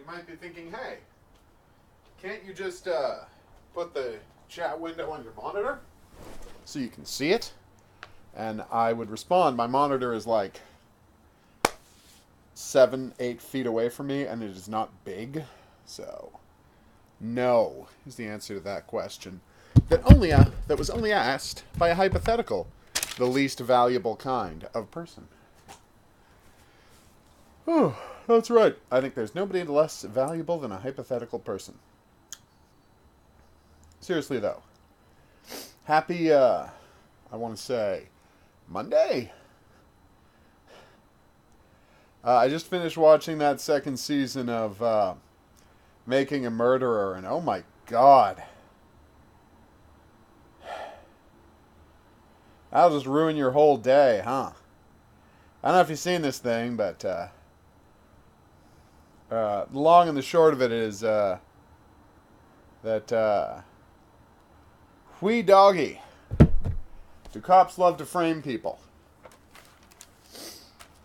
you might be thinking, hey, can't you just put the chat window on your monitor so you can see it? And I would respond, my monitor is like 7-8 feet away from me, and it is not big. So, no is the answer to that question. That was only asked by a hypothetical, the least valuable kind of person. Oh, that's right. I think there's nobody less valuable than a hypothetical person. Seriously, though. Happy, I want to say, Monday? I just finished watching that second season of Making a Murderer, and oh my god. That'll just ruin your whole day, huh? I don't know if you've seen this thing, but the long and the short of it is that whee doggy. Do cops love to frame people?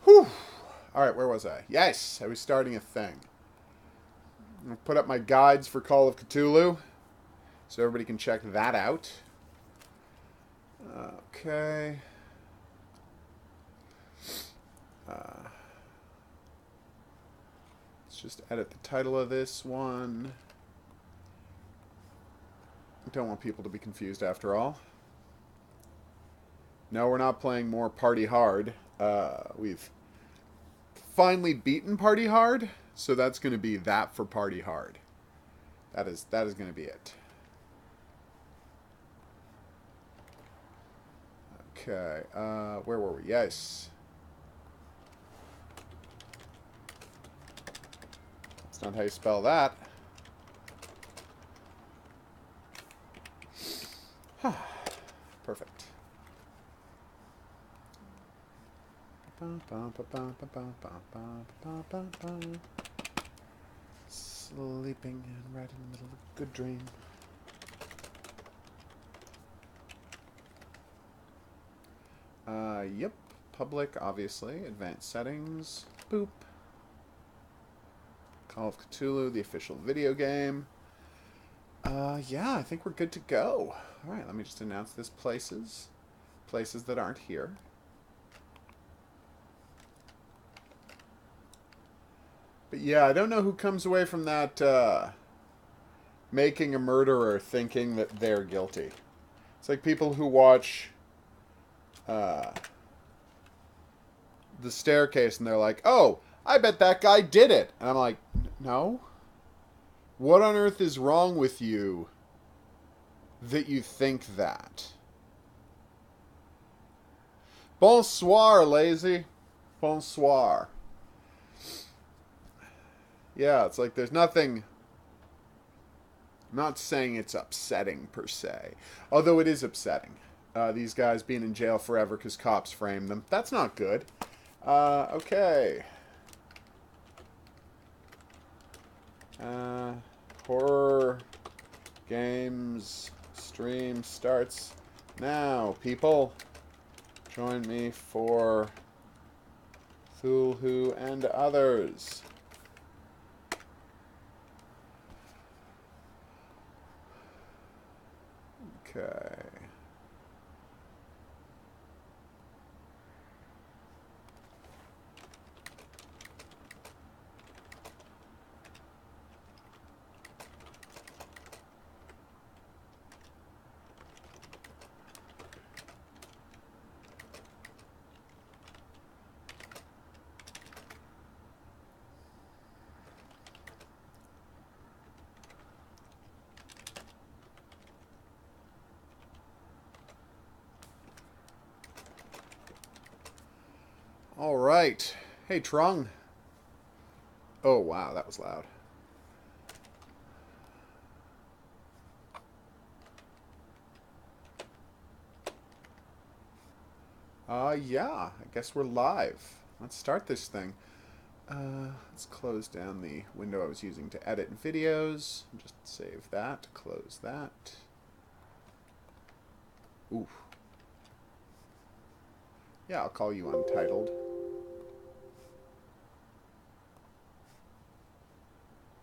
Whew. Alright, where was I? Yes, I was starting a thing. I'm going to put up my guides for Call of Cthulhu, so everybody can check that out. Okay. Let's just edit the title of this one. Don't want people to be confused after all. No, we're not playing more Party Hard. We've finally beaten Party Hard, so that's going to be that for Party Hard. That is going to be it. Okay, where were we? Yes. That's not how you spell that. Perfect. Sleeping and right in the middle of a good dream. Yep. Public, obviously. Advanced settings. Boop. Call of Cthulhu, the official video game. Yeah, I think we're good to go. Alright, let me just announce this places. Places that aren't here. But yeah, I don't know who comes away from that Making a Murderer thinking that they're guilty. It's like people who watch The Staircase and they're like, oh, I bet that guy did it. And I'm like, no? What on earth is wrong with you that you think that? Bonsoir, lazy. Bonsoir. Yeah, it's like there's nothing... I'm not saying it's upsetting, per se. Although it is upsetting. These guys being in jail forever because cops framed them. That's not good. Okay. Horror games stream starts now, people. Join me for Cthulhu and others. Okay. All right. Hey, Trung. Oh, wow, that was loud. Yeah, I guess we're live. Let's start this thing. Let's close down the window I was using to edit videos. Just save that, close that. Oof. Yeah, I'll call you Untitled.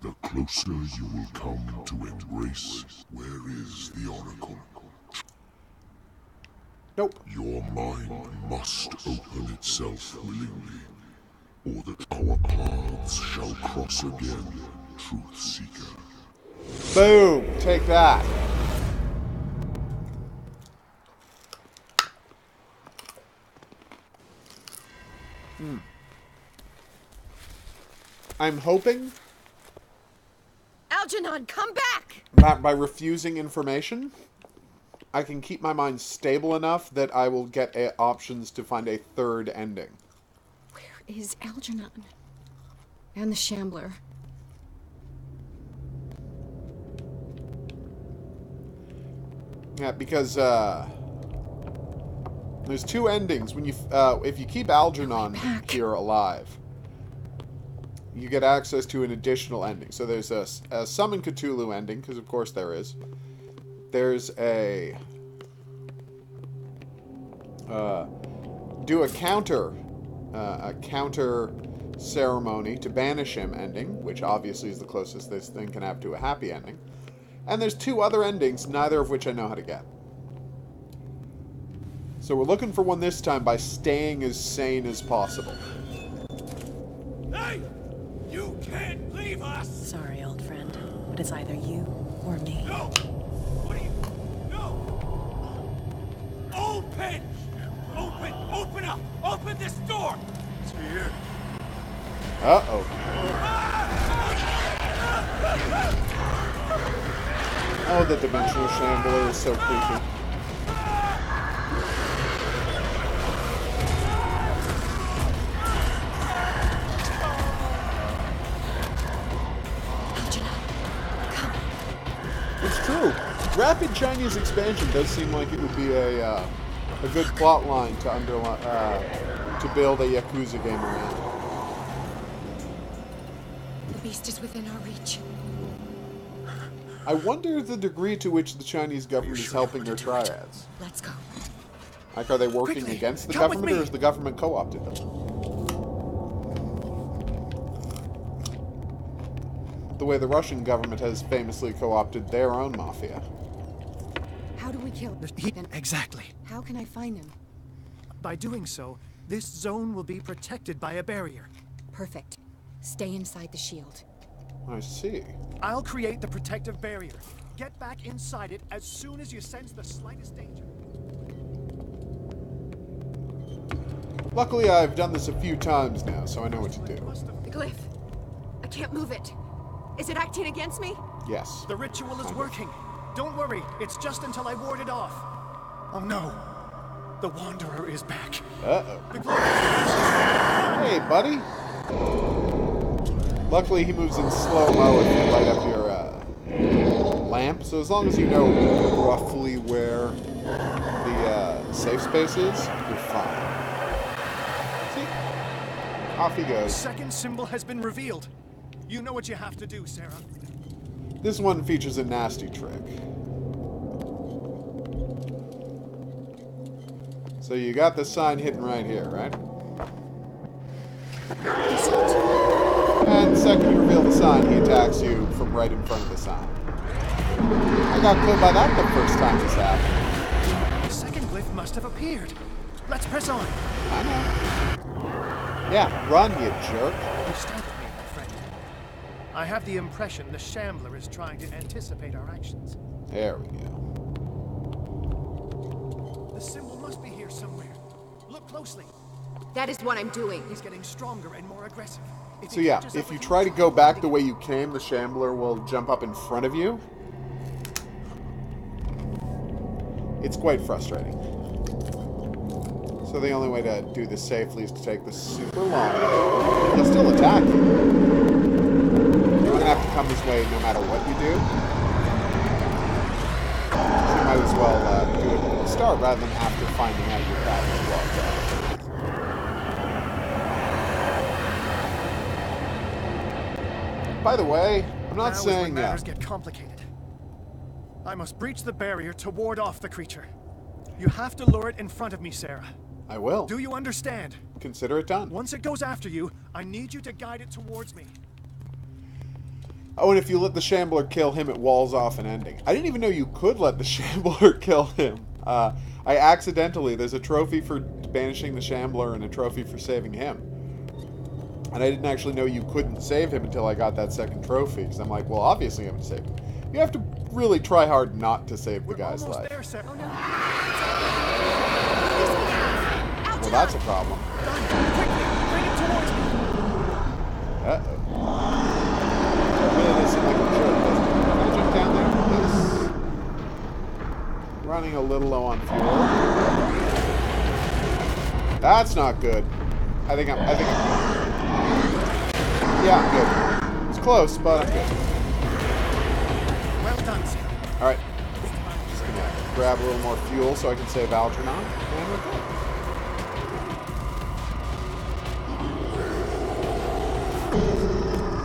the closer you will come to embrace. Where is the Oracle? Nope. Your mind must open itself willingly, or that our paths shall cross again, Truth Seeker. Boom! Take that. I'm hoping Algernon, come back! that by refusing information, I can keep my mind stable enough that I will get options to find a third ending. Where is Algernon? And the Shambler? Yeah, because there's two endings. When you if you keep Algernon here alive, you get access to an additional ending. So there's a Summon Cthulhu ending, because of course there is. There's a do a counter ceremony to banish him ending, which obviously is the closest this thing can have to a happy ending. And there's two other endings, neither of which I know how to get. So we're looking for one this time by staying as sane as possible. Hey! You can't leave us! Sorry, old friend, but it's either you or me. No! What are you... No! Open! Open up! Open this door! It's here. Uh-oh. Oh, the dimensional shambler is so creepy. It's true. Rapid Chinese expansion does seem like it would be a good plot line to to build a Yakuza game around. The beast is within our reach. I wonder the degree to which the Chinese government is helping their triads. Let's go. Like, are they working Quickly, against the come with government, or me. has the government co-opted them? The way the Russian government has famously co-opted their own mafia. How do we kill him? Exactly. How can I find him? By doing so, this zone will be protected by a barrier. Perfect. Stay inside the shield. I see. I'll create the protective barrier. Get back inside it as soon as you sense the slightest danger. Luckily, I've done this a few times now, so I know what to do. The glyph. I can't move it. Is it acting against me? Yes. The ritual is working. Don't worry, it's just until I ward it off. Oh no. The Wanderer is back. Uh-oh. The glow- Hey, buddy. Luckily, he moves in slow-mo if you light up your lamp, so as long as you know roughly where the safe space is, you're fine. See? Off he The goes. second symbol has been revealed. You know what you have to do, Sarah. This one features a nasty trick. So you got the sign hidden right here, right? And the second you reveal the sign, he attacks you from right in front of the sign. I got killed by that the first time this happened. The second glyph must have appeared. Let's press on. I know. Yeah, run, you jerk. You startled me, my friend. I have the impression the Shambler is trying to anticipate our actions. There we go. The symbol must be here somewhere. Look closely. That is what I'm doing. He's getting stronger and more aggressive. If So he yeah, catches if up you with try to go back the way you came, the Shambler will jump up in front of you. It's quite frustrating. So the only way to do this safely is to take the super long way. He'll still attack you. You're gonna have to come his way no matter what you do. So you might as well do it at the start rather than after finding out your path is blocked out. By the way, I'm not Now is saying when that. matters get complicated. I must breach the barrier to ward off the creature. You have to lure it in front of me, Sarah. I will. Do you understand? Consider it done. Once it goes after you, I need you to guide it towards me. Oh, and if you let the Shambler kill him, it walls off an ending. I didn't even know you could let the Shambler kill him. I accidentally, there's a trophy for banishing the Shambler and a trophy for saving him. And I didn't actually know you couldn't save him until I got that second trophy. Because I'm like, well, obviously I'm going to save him. You have to really try hard not to save the guy's life. There, sir. Oh no. Well, that's a problem. Done. Quickly, bring it towards me. Uh-oh. That really does seem like a jerk, doesn't it? Can I jump down there? Yes. Running a little low on fuel. That's not good. I think I'm good. Yeah, I'm good. It's close, but I'm good. Well done, sir. Alright. Just gonna grab a little more fuel so I can save Algernon. And we're good.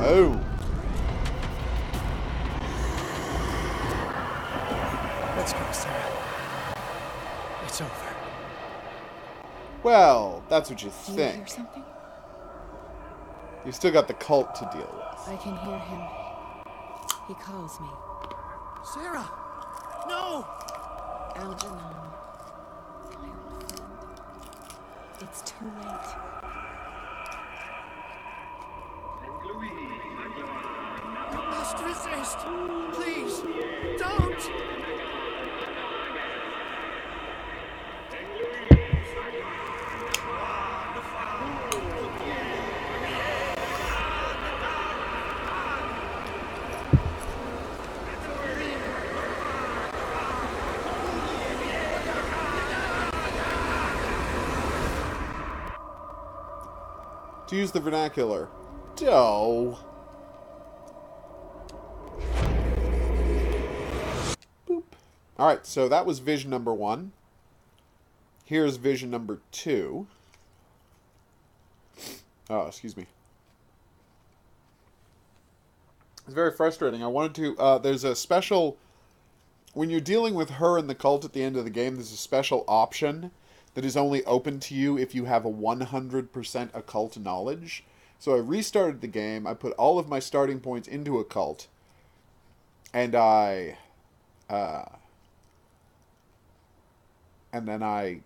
Oh. Let's go, Sarah. It's over. Well, that's what you Do you hear think. something? You've still got the cult to deal with. I can hear him. He calls me. Sarah! No! Algernon. My old friend. It's too late. You must resist! Please! Don't! To use the vernacular. Dough. Boop. Alright, so that was vision number 1. Here's vision number 2. Oh, excuse me. It's very frustrating. I wanted to... there's a special... When you're dealing with her and the cult at the end of the game, there's a special option that is only open to you if you have a 100% occult knowledge. So I restarted the game, I put all of my starting points into occult, and then I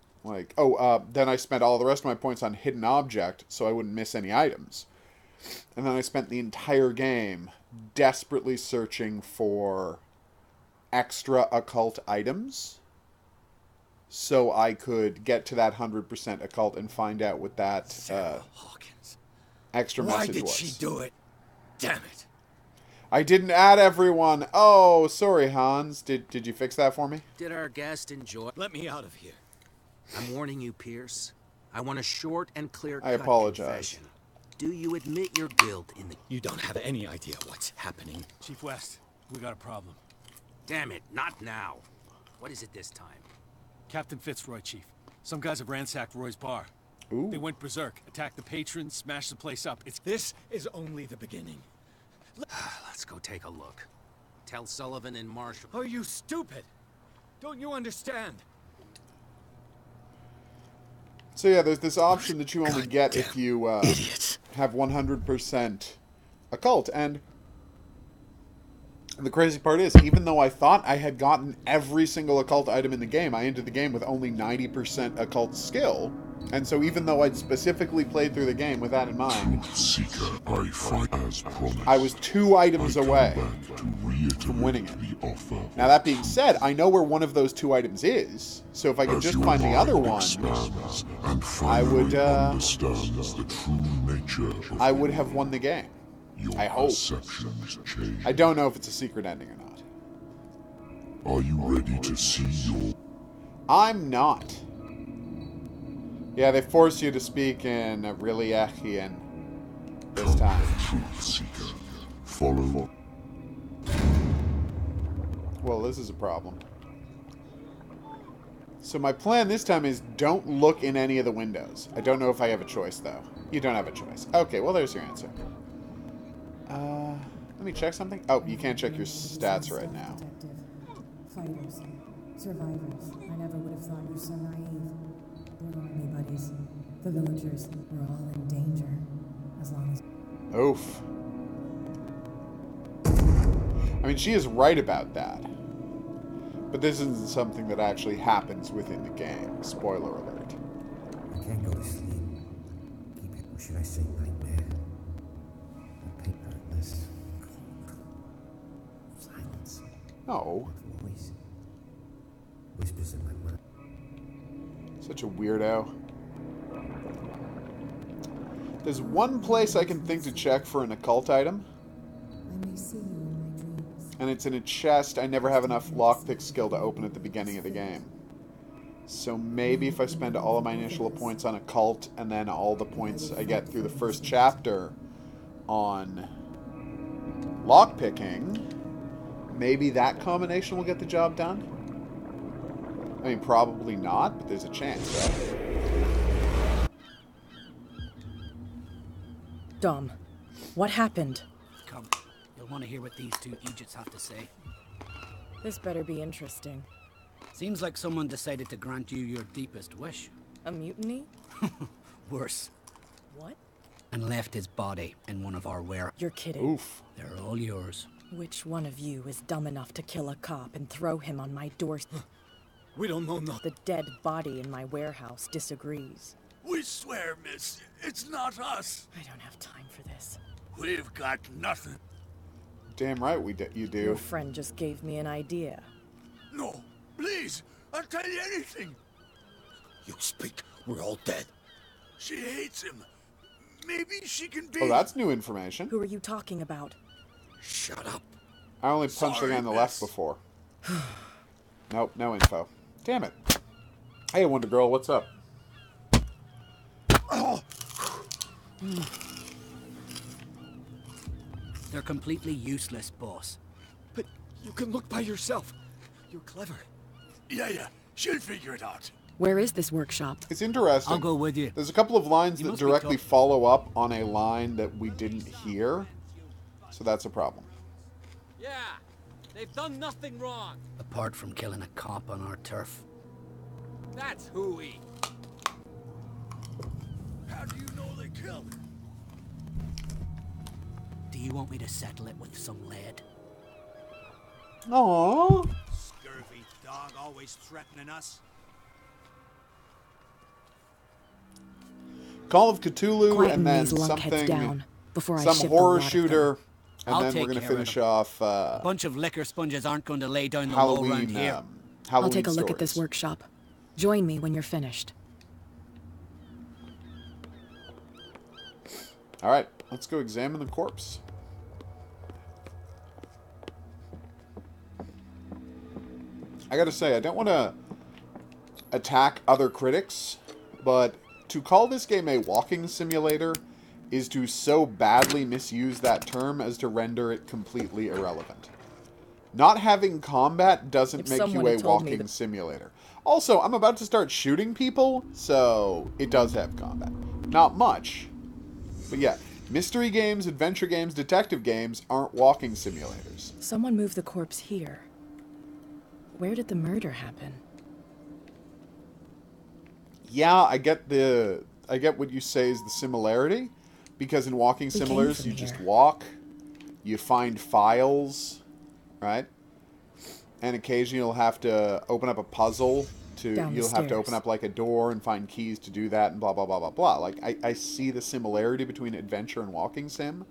spent all the rest of my points on hidden object, so I wouldn't miss any items. And then I spent the entire game desperately searching for extra occult items, so I could get to that 100% occult and find out what that Hawkins. extra Why message did was. she do it? Damn it. I didn't add everyone. Oh, sorry, Hans. Did you fix that for me? Did our guest enjoy? Let me out of here. I'm warning you, Pierce. I want a short and clear-cut I apologize. confession. Do you admit your guilt in the... You don't have any idea what's happening. Chief West, we got a problem. Damn it, not now. What is it this time? Captain Fitzroy, Chief. Some guys have ransacked Roy's bar. Ooh. They went berserk, attacked the patrons, smashed the place up. This is only the beginning. Let's go take a look. Tell Sullivan and Marshall. Are you stupid? Don't you understand? So yeah, there's this option that you only get if Goddamn you idiots. have 100% occult. And the crazy part is, even though I thought I had gotten every single occult item in the game, I entered the game with only 90% occult skill. And so even though I'd specifically played through the game with that in mind, Seeker, I fight as promised. I was 2 items I come away back to reiterate from winning it. the offer. Now that being said, I know where one of those 2 items is, so if I could As just your find the mind other one, expands and I would, finally understands the true nature of I would have won the game. your I hope. perceptions change. I don't know if it's a secret ending or not. Are you ready to see your... I'm not. Yeah, they force you to speak in really Echian this time. Truth Seeker? Follow. Well, this is a problem. So my plan this time is don't look in any of the windows. I don't know if I have a choice, though. You don't have a choice. Okay, well, there's your answer. Let me check something. Oh, you can't check your stats right now. Fighters, survivors. I never would have thought you so naive. We're army buddies. The villagers, we're all in danger. As long as... Oof. I mean, she is right about that. But this isn't something that actually happens within the game. Spoiler alert. I can't go to sleep. Keep it, or should I say nightmare? The pain, hurtless, cold. Silence. No. Voice. Whispers in my mind. Such a weirdo. There's one place I can think to check for an occult item. I may see you in my dreams. And it's in a chest I never have enough lockpick skill to open at the beginning of the game. So maybe if I spend all of my initial points on occult and then all the points I get through the first chapter on lockpicking, maybe that combination will get the job done? I mean, probably not, but there's a chance, right? Dom, what happened? Come, you'll want to hear what these two Egypts have to say. This better be interesting. Seems like someone decided to grant you your deepest wish. A mutiny? Worse. What? And left his body in one of our warehouses. You're kidding. Oof. They're all yours. Which one of you is dumb enough to kill a cop and throw him on my doorstep? We don't know nothing. The dead body in my warehouse disagrees. We swear, miss, it's not us. I don't have time for this. We've got nothing. Damn right you do. Your friend just gave me an idea. No, please, I'll tell you anything. You speak, we're all dead. She hates him. Maybe she can be... Oh, that's new information. Who are you talking about? Shut up. I only punched the guy on the left before. Nope, no info. Damn it. Hey, Wonder Girl, what's up? Oh. They're completely useless, boss. But you can look by yourself. You're clever. Yeah, she'll figure it out. Where is this workshop? It's interesting. I'll go with you. There's a couple of lines You that must be directly follow up on a line that we didn't hear. So that's a problem. Yeah, they've done nothing wrong. Apart from killing a cop on our turf. That's hooey. How do you know they killed her? Do you want me to settle it with some lead? Aww. Scurvy dog, always threatening us. Call of Cthulhu, Quieten and then these lunkheads down something, before I some ship horror the lot of shooter, and I'll then take we're going to care of finish them. off A bunch of liquor sponges aren't going to lay down the law around Halloween. here. Halloween I'll take a look at this stories. workshop. Join me when you're finished. All right, let's go examine the corpse. I gotta say, I don't want to attack other critics, but to call this game a walking simulator is to so badly misuse that term as to render it completely irrelevant. Not having combat doesn't If make you someone a had told me walking that- simulator. Also, I'm about to start shooting people, so it does have combat. Not much, but yeah. Mystery games, adventure games, detective games aren't walking simulators. Someone moved the corpse here. Where did the murder happen? Yeah, I get what you say is the similarity, because in walking We came similars from you just here. walk, you find files, right? And occasionally you'll have to open up a puzzle Down the you'll have to stairs. open up like a door and find keys to do that and blah blah blah blah blah. Like I see the similarity between adventure and walking sim,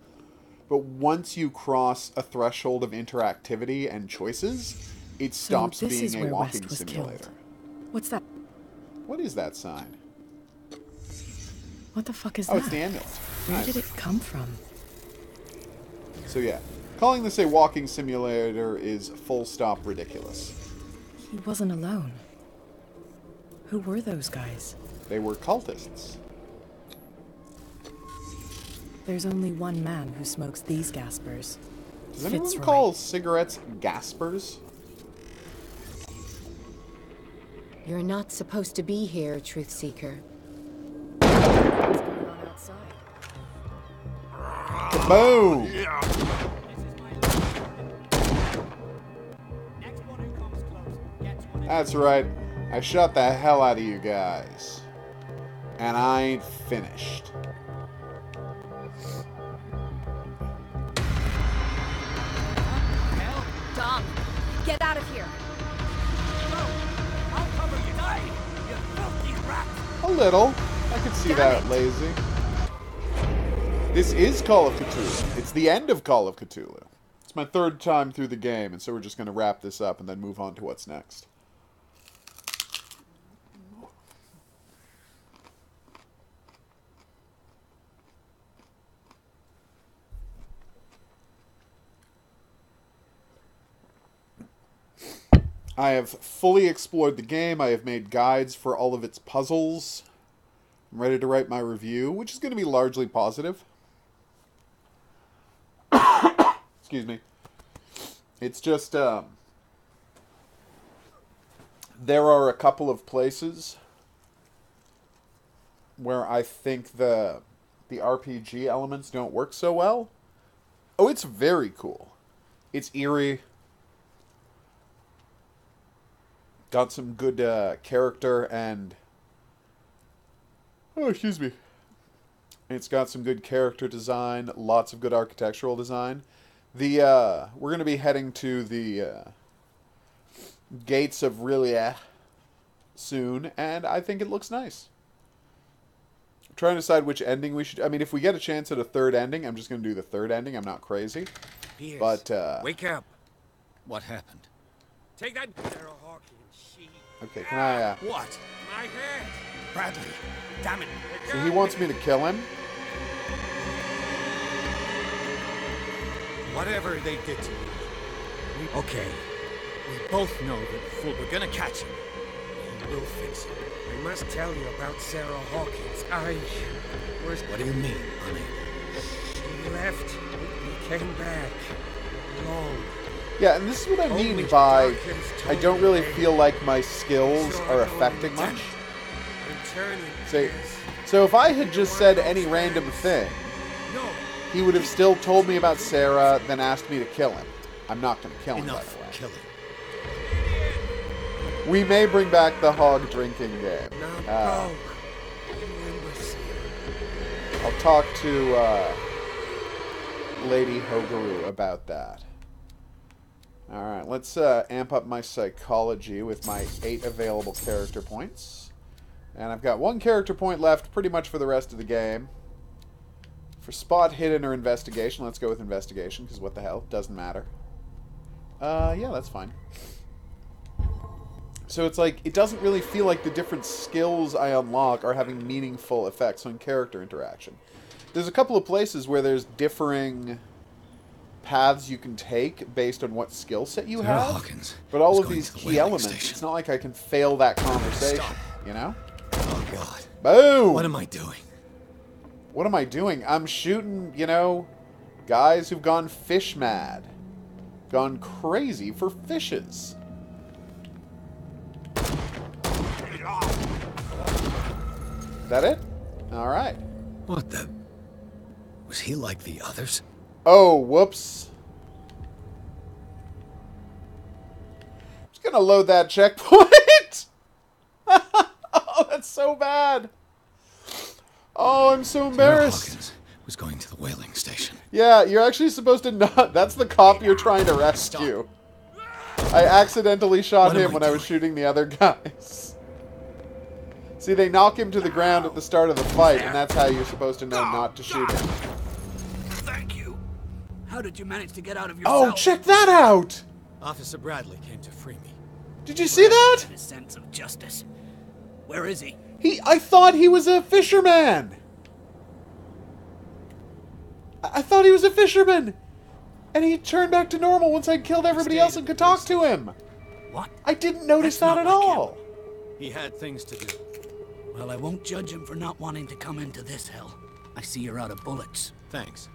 but once you cross a threshold of interactivity and choices, it stops so this being is a where walking West was simulator. killed. What's that? What is that sign? What the fuck is Oh, that? it's the amulet. Where Nice. did it come from? So yeah, calling this a walking simulator is full stop ridiculous. He wasn't alone. Who were those guys? They were cultists. There's only one man who smokes these gaspers. Does anyone Fitzroy. call cigarettes gaspers? You're not supposed to be here, Truth Seeker. What's going on outside? Boom! That's right. I shot the hell out of you guys. And I ain't finished. Get out of here. I'll cover you. Die, you filthy rat. A little. I could see that, lazy. This is Call of Cthulhu. It's the end of Call of Cthulhu. It's my third time through the game, and so we're just going to wrap this up and then move on to what's next. I have fully explored the game. I have made guides for all of its puzzles. I'm ready to write my review, which is going to be largely positive. Excuse me. It's just, there are a couple of places where I think the RPG elements don't work so well. Oh, it's very cool. It's eerie. Got some good character and... Oh, excuse me. It's got some good character design, lots of good architectural design. We're going to be heading to the gates of Rilia soon, and I think it looks nice. I'm trying to decide which ending we should... I mean, if we get a chance at a third ending, I'm just going to do the third ending. I'm not crazy. Pierce, but, wake up. What happened? Take that, Sarah Hawkins. She... Okay, can I, What? My head. Bradley. Damn it. So he wants me to kill him? Whatever they did to you. Okay. We both know that we're gonna catch him. He will fix it. I must tell you about Sarah Hawkins. What do you mean, honey? She left. He came back. Long. Yeah, and this is what I mean by I don't really feel like my skills are affecting much. So if I had just said any random thing, he would have still told me about Sarah, then asked me to kill him. I'm not going to kill him, by the way. Kill him. We may bring back the hog drinking game. I'll talk to Lady HOGuru about that. Alright, let's amp up my psychology with my 8 available character points. And I've got 1 character point left pretty much for the rest of the game. For spot hidden or investigation, let's go with investigation, because what the hell, doesn't matter. Yeah, that's fine. So it's like, it doesn't really feel like the different skills I unlock are having meaningful effects on character interaction. There's a couple of places where there's differing paths you can take based on what skill set you have. Hawkins but all of these key elements, it's not like I can fail that conversation, you know? Oh, God. Boom! What am I doing? What am I doing? I'm shooting, you know, guys who've gone fish mad. Gone crazy for fishes. Is that it? Alright. What the... Was he like the others? Oh, whoops. Just gonna load that checkpoint. Oh, that's so bad. Oh, I'm so embarrassed. Hawkins was going to the whaling station. Yeah, you're actually supposed to not... That's the cop you're trying to rescue. I accidentally shot him when I was shooting the other guys. See, they knock him to the ground at the start of the fight, and that's how you're supposed to know not to shoot him. Thank you. How did you manage to get out of your Oh, cell? check that out! Officer Bradley came to free me. Did you see that? A sense of justice. Where is he? I thought he was a fisherman! I thought he was a fisherman! And he turned back to normal once I'd killed everybody else and could talk to him! What? I didn't notice that at all! He had things to do. Well, I won't judge him for not wanting to come into this hell. I see you're out of bullets. Thanks.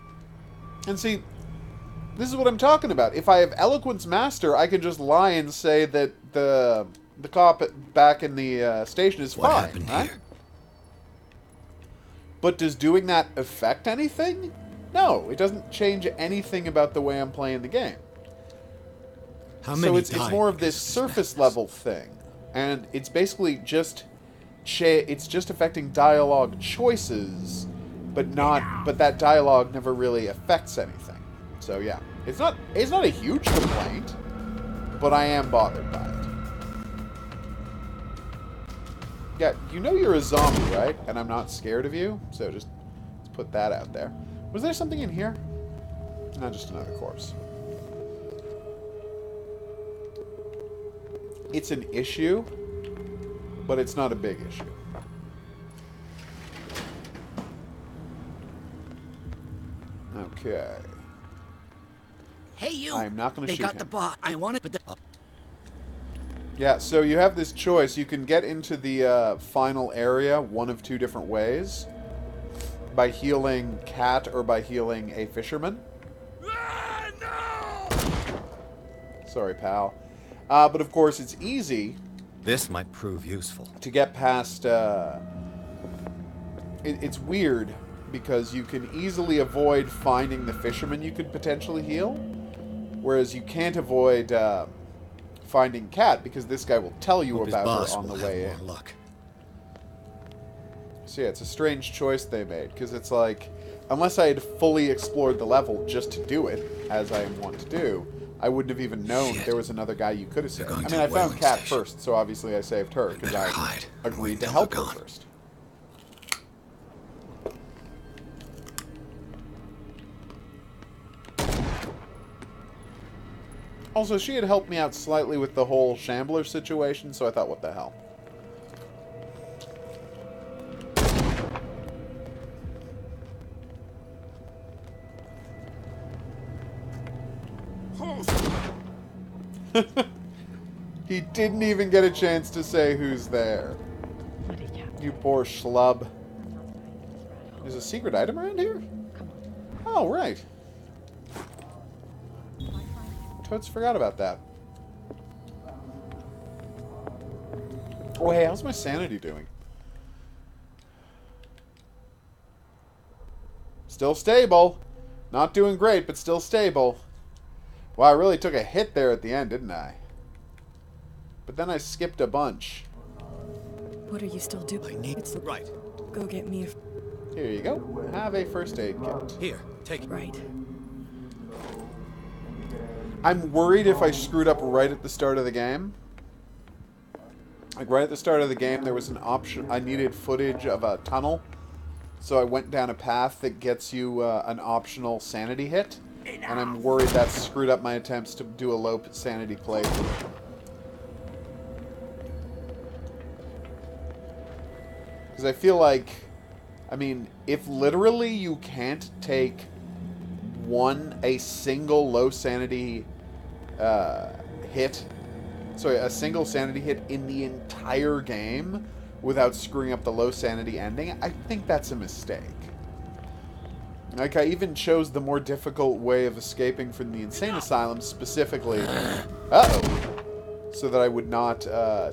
And see, this is what I'm talking about. If I have Eloquence Master, I can just lie and say that the cop back in the station is What fine, happened right? here? But does doing that affect anything? No, it doesn't change anything about the way I'm playing the game. How many So it's more of this surface level thing, and it's basically just it's just affecting dialogue choices, but that dialogue never really affects anything. So yeah, it's not a huge complaint. but I am bothered by it. Yeah, you know you're a zombie, right? And I'm not scared of you, so just let's put that out there. Was there something in here? Not just another corpse. It's an issue, but it's not a big issue. Okay. Hey, you! I'm not going to shoot him. They got the bot. I want it, but Yeah, so you have this choice. You can get into the final area one of two different ways. By healing Cat or by healing a fisherman. Sorry, pal. But of course, it's easy. This might prove useful. To get past... It's weird, because you can easily avoid finding the fisherman you could potentially heal. Whereas you can't avoid... finding Cat, because this guy will tell you about her on the way in. So yeah, it's a strange choice they made, because it's like, unless I had fully explored the level just to do it, as I want to do, I wouldn't have even known there was another guy you could have saved. I mean, I found Cat first, so obviously I saved her, because I agreed to help her first. Also, she had helped me out slightly with the whole Shambler situation, so I thought, what the hell. He didn't even get a chance to say who's there. You poor schlub. There's a secret item around here? Oh, right. Totes forgot about that. Oh, hey, how's my sanity doing? Still stable. Not doing great, but still stable. Wow, I really took a hit there at the end, didn't I? But then I skipped a bunch. What are you still doing? I need it. Right. Go get me a... Here you go. Have a first aid kit. Here, take it. Right. I'm worried if I screwed up right at the start of the game. Like, right at the start of the game, there was an option. I needed footage of a tunnel. So I went down a path that gets you an optional sanity hit. And I'm worried that screwed up my attempts to do a low sanity playthrough. Because I feel like, I mean, if literally you can't take a single low sanity hit, sorry, a single sanity hit in the entire game without screwing up the low sanity ending, I think that's a mistake. Like, I even chose the more difficult way of escaping from the insane asylum specifically, so that I would not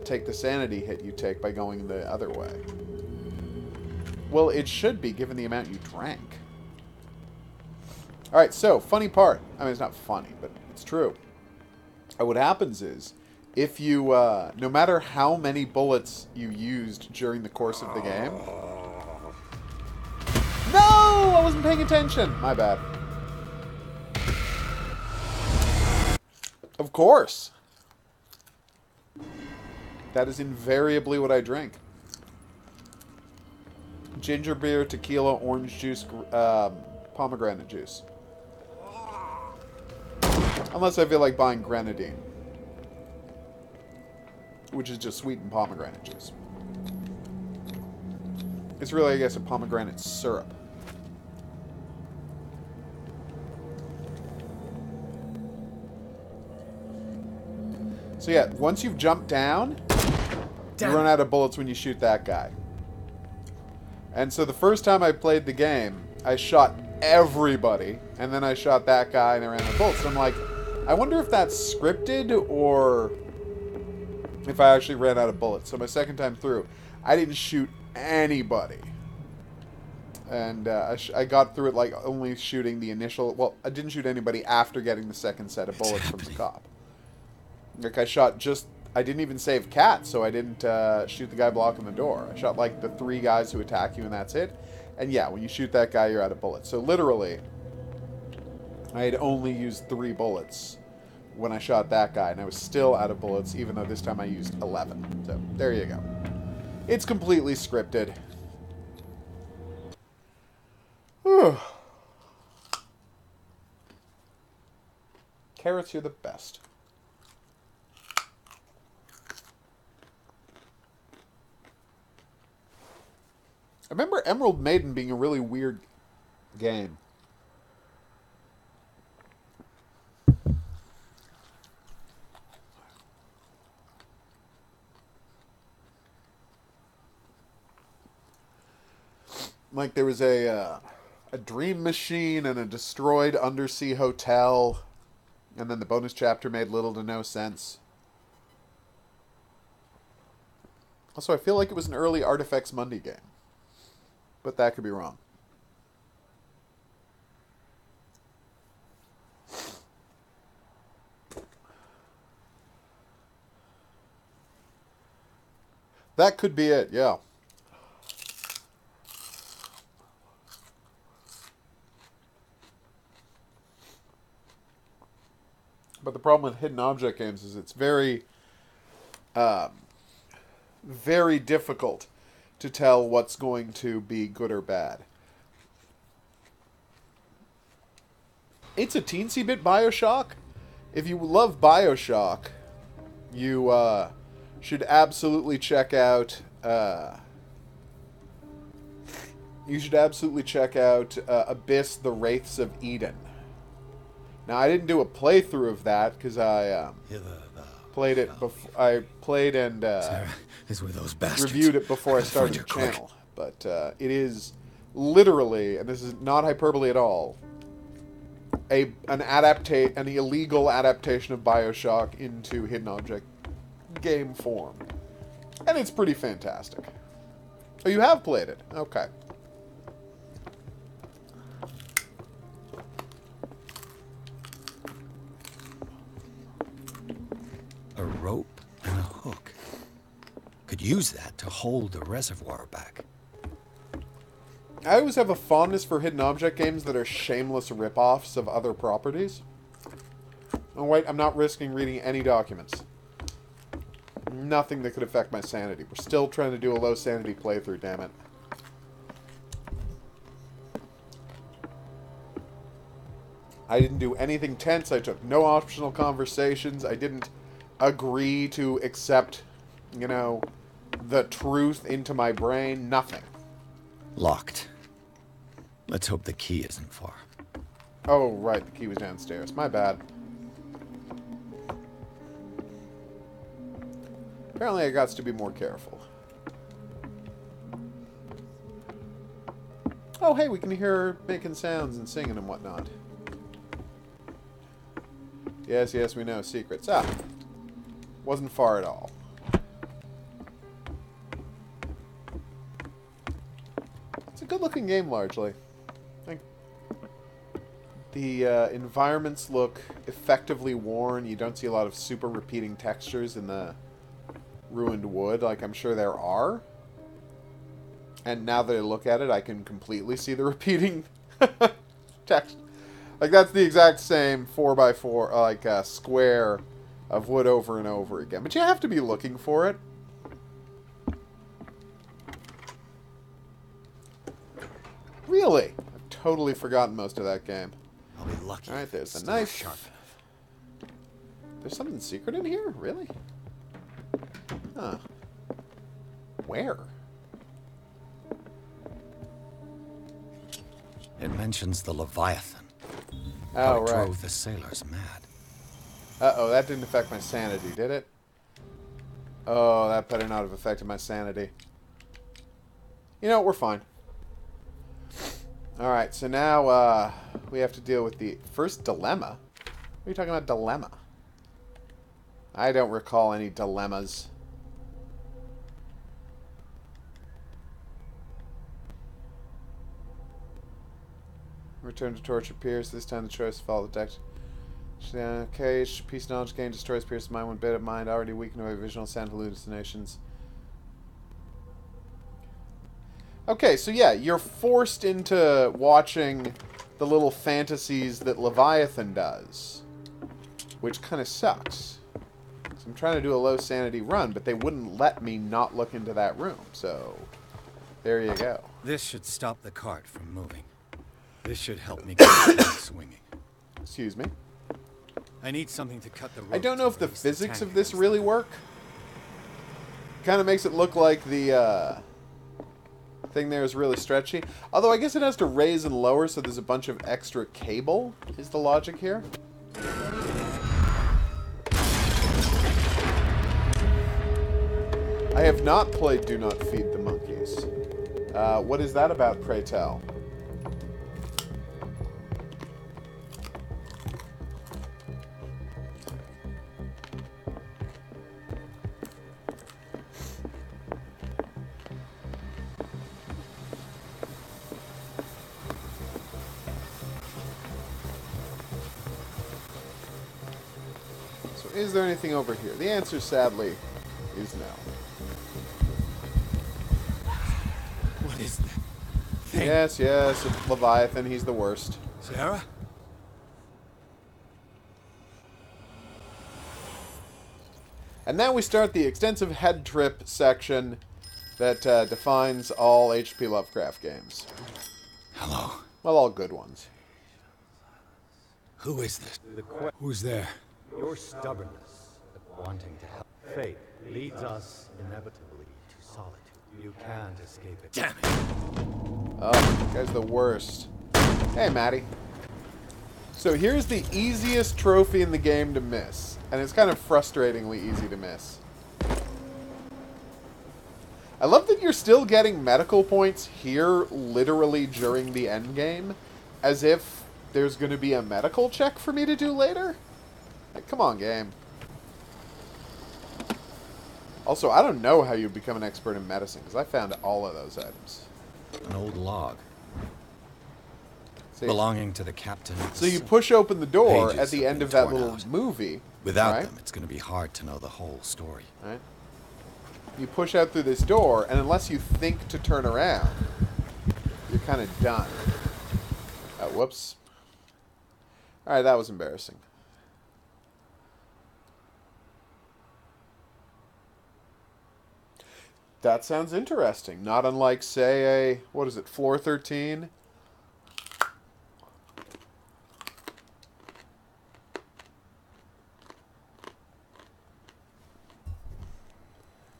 take the sanity hit you take by going the other way. Well, it should be, given the amount you drank. Alright, so, funny part. I mean, it's not funny, but it's true. What happens is, if you, no matter how many bullets you used during the course of the game... No! I wasn't paying attention! My bad. Of course! That is invariably what I drink. Ginger beer, tequila, orange juice, pomegranate juice. Unless I feel like buying grenadine. Which is just sweetened pomegranate juice. It's really, I guess, a pomegranate syrup. So yeah, once you've jumped down, you run out of bullets when you shoot that guy. And so the first time I played the game, I shot everybody, and then I shot that guy and I ran out of bullets. So I'm like, I wonder if that's scripted or if I actually ran out of bullets. So my second time through, I didn't shoot anybody. And I got through it like only shooting the initial... Well, I didn't shoot anybody after getting the second set of bullets from the cop. Like, I shot just... I didn't even save Cat, so I didn't shoot the guy blocking the door. I shot like the 3 guys who attack you and that's it. And yeah, when you shoot that guy, you're out of bullets. So literally, I had only used 3 bullets when I shot that guy, and I was still out of bullets, even though this time I used 11. So, there you go. It's completely scripted. Whew. Carrots, you're the best. I remember Emerald Maiden being a really weird game. Like, there was a dream machine and a destroyed undersea hotel, and then the bonus chapter made little to no sense. Also, I feel like it was an early Artifex Mundi game, but that could be wrong. That could be it, yeah. But the problem with hidden object games is it's very, very difficult to tell what's going to be good or bad. It's a teensy bit Bioshock. If you love Bioshock, you should absolutely check out. You should absolutely check out Abyss: The Wraiths of Eden. Now, I didn't do a playthrough of that because I played it before. I played and is with those bastards. Reviewed it before I started the channel. But it is literally, and this is not hyperbole at all, an illegal adaptation of Bioshock into hidden object game form, and it's pretty fantastic. Oh, you have played it? Okay. A rope and a hook. Could use that to hold the reservoir back. I always have a fondness for hidden object games that are shameless rip-offs of other properties. Oh wait, I'm not risking reading any documents. Nothing that could affect my sanity. We're still trying to do a low sanity playthrough, damn it. I didn't do anything tense. I took no optional conversations. I didn't agree to accept, you know, the truth into my brain. Nothing. Locked. Let's hope the key isn't far. Oh, right. The key was downstairs. My bad. Apparently I got to be more careful. Oh, hey, we can hear her making sounds and singing and whatnot. Yes, yes, we know. Secrets. Ah. Wasn't far at all. It's a good-looking game, largely. I think the environments look effectively worn. You don't see a lot of super repeating textures in the ruined wood, like I'm sure there are. And now that I look at it, I can completely see the repeating text. Like, that's the exact same 4x4, like, square of wood over and over again. But you have to be looking for it. Really? I've totally forgotten most of that game. I'll be lucky. Alright, there's a knife. There's something secret in here? Really? Huh. Where? It mentions the Leviathan. Oh, How it right. drove the sailors mad. Uh-oh, that didn't affect my sanity, did it? Oh, that better not have affected my sanity. You know, we're fine. Alright, so now we have to deal with the first dilemma. What are you talking about, dilemma? I don't recall any dilemmas. Return to torture Pierce. This time the choice to follow the text. Okay, peace knowledge gain destroys Pierce's mind. One bit of mind already weakened by visual sound hallucinations. Okay, so yeah, you're forced into watching the little fantasies that Leviathan does. which kind of sucks. So I'm trying to do a low sanity run, but they wouldn't let me not look into that room. So there you go. This should stop the cart from moving. This should help me get the swinging. Excuse me. I need something to cut the rope. I don't know if the physics of this really work. Kind of makes it look like the thing there is really stretchy. Although I guess it has to raise and lower, so there's a bunch of extra cable, is the logic here. I have not played Do Not Feed the Monkeys. What is that about, pray tell? Is there anything over here? The answer, sadly, is no. What is that thing? Yes, yes, it's Leviathan. He's the worst. Sarah? And now we start the extensive head trip section that defines all H.P. Lovecraft games. Hello. Well, all good ones. Who is this? Who's there? Your stubbornness, wanting to help fate, leads us inevitably to solitude. You can't escape it. Damn it! Oh, that guy's the worst. Hey, Maddie. So here's the easiest trophy in the game to miss. And it's kind of frustratingly easy to miss. I love that you're still getting medical points here literally during the end game. As if there's going to be a medical check for me to do later. Like, come on, game. Also, I don't know how you become an expert in medicine, because I found all of those items. An old log. See? Belonging to the captain. So you push open the door at the end of that little movie. Without them, it's going to be hard to know the whole story. Right? You push out through this door, and unless you think to turn around, you're kind of done. Whoops. Alright, that was embarrassing. That sounds interesting. Not unlike, say, what is it, floor 13?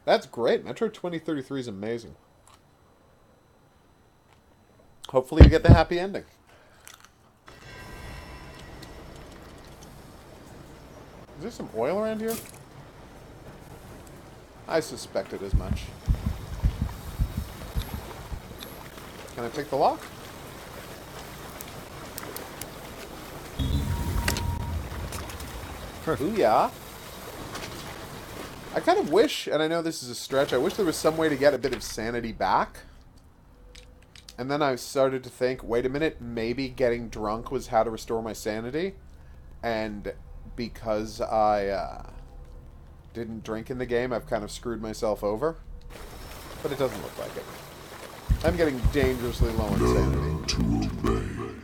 That's great. Metro 2033 is amazing. Hopefully you get the happy ending. Is there some oil around here? I suspected as much. Can I pick the lock? Perfect. Ooh, yeah. I kind of wish, and I know this is a stretch, I wish there was some way to get a bit of sanity back. And then I started to think, wait a minute, maybe getting drunk was how to restore my sanity. And because I didn't drink in the game, I've kind of screwed myself over. But it doesn't look like it. I'm getting dangerously low on sanity.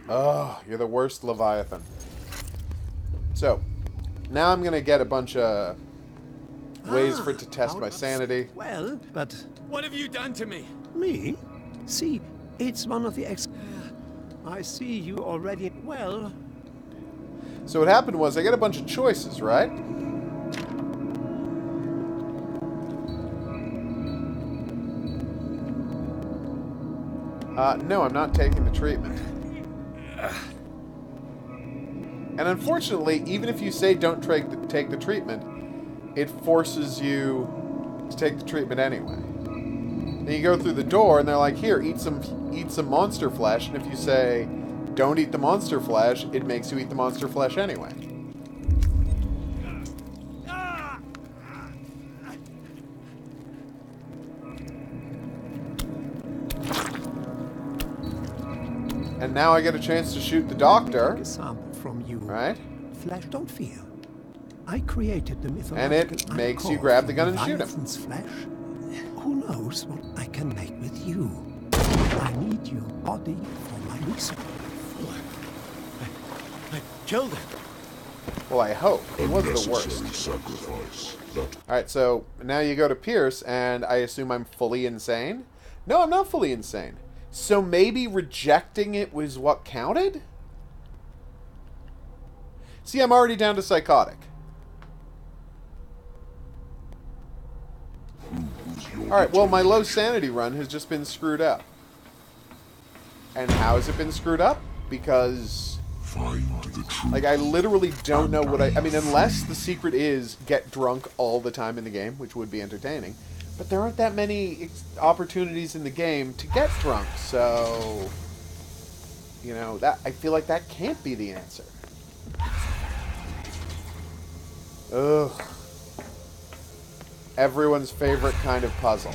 Oh, you're the worst Leviathan. So, now I'm going to get a bunch of ways for it to test my sanity. Well, but... What have you done to me? Me? See, it's one of the I see you already... Well... So what happened was I get a bunch of choices, right? No, I'm not taking the treatment. And unfortunately, even if you say don't take the treatment, it forces you to take the treatment anyway. Then you go through the door, and they're like, here, eat some monster flesh. And if you say, don't eat the monster flesh, it makes you eat the monster flesh anyway. And now I get a chance to shoot the doctor. A sample from you. Right? Flesh, don't fear. I created the mythological and it makes you grab the gun and shoot him. Flesh. Who knows what I can make with you? I need your body for my research. I killed him. Well, I hope. He was the Unnecessary worst. sacrifice. That Alright, so now you go to Pierce, and I assume I'm fully insane? No, I'm not fully insane. So maybe rejecting it was what counted? See, I'm already down to psychotic. Alright, well, my low sanity run has just been screwed up. And how has it been screwed up? Because... find the truth. like, I literally don't know what I mean, unless the secret is get drunk all the time in the game, which would be entertaining. But there aren't that many opportunities in the game to get drunk, so... you know, that I feel like that can't be the answer. Ugh. Everyone's favorite kind of puzzle.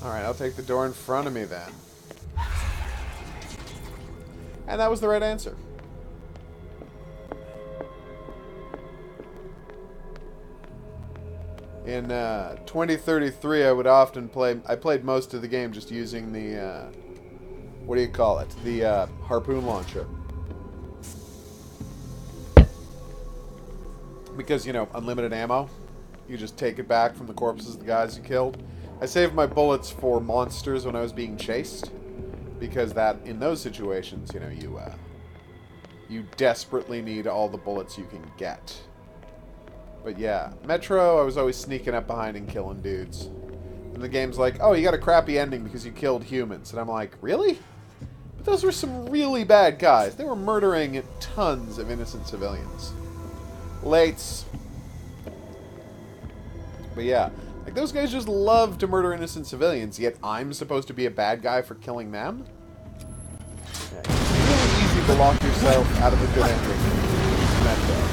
Alright, I'll take the door in front of me then. And that was the right answer. In 2033, I would often play... I played most of the game just using the... what do you call it? The harpoon launcher. Because, you know, unlimited ammo. You just take it back from the corpses of the guys you killed. I saved my bullets for monsters when I was being chased. Because that, in those situations, you know, you desperately need all the bullets you can get. But yeah, Metro, I was always sneaking up behind and killing dudes. And the game's like, oh, you got a crappy ending because you killed humans. And I'm like, really? But those were some really bad guys. They were murdering tons of innocent civilians. Lates. But yeah, like those guys just love to murder innocent civilians, yet I'm supposed to be a bad guy for killing them? Yeah, it's really easy to lock yourself out of a good ending. Metro.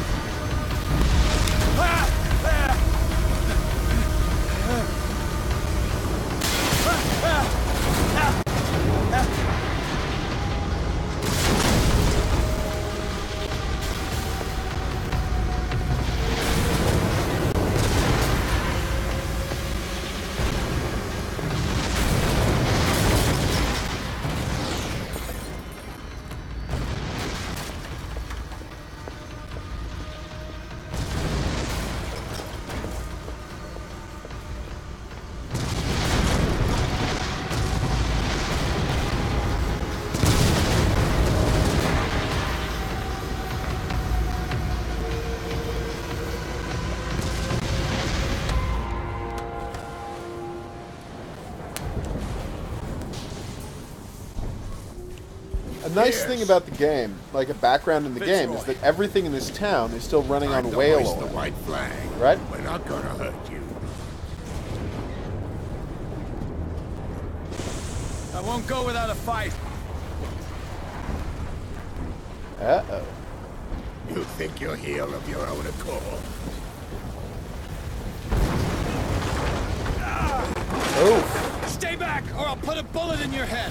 A nice thing about the game, like a background in the game, is that everything in this town is still running on whale oil. The white flag. Right? We're not gonna hurt you. I won't go without a fight. Uh-oh. You think you're here of your own accord? Oh. Stay back, or I'll put a bullet in your head.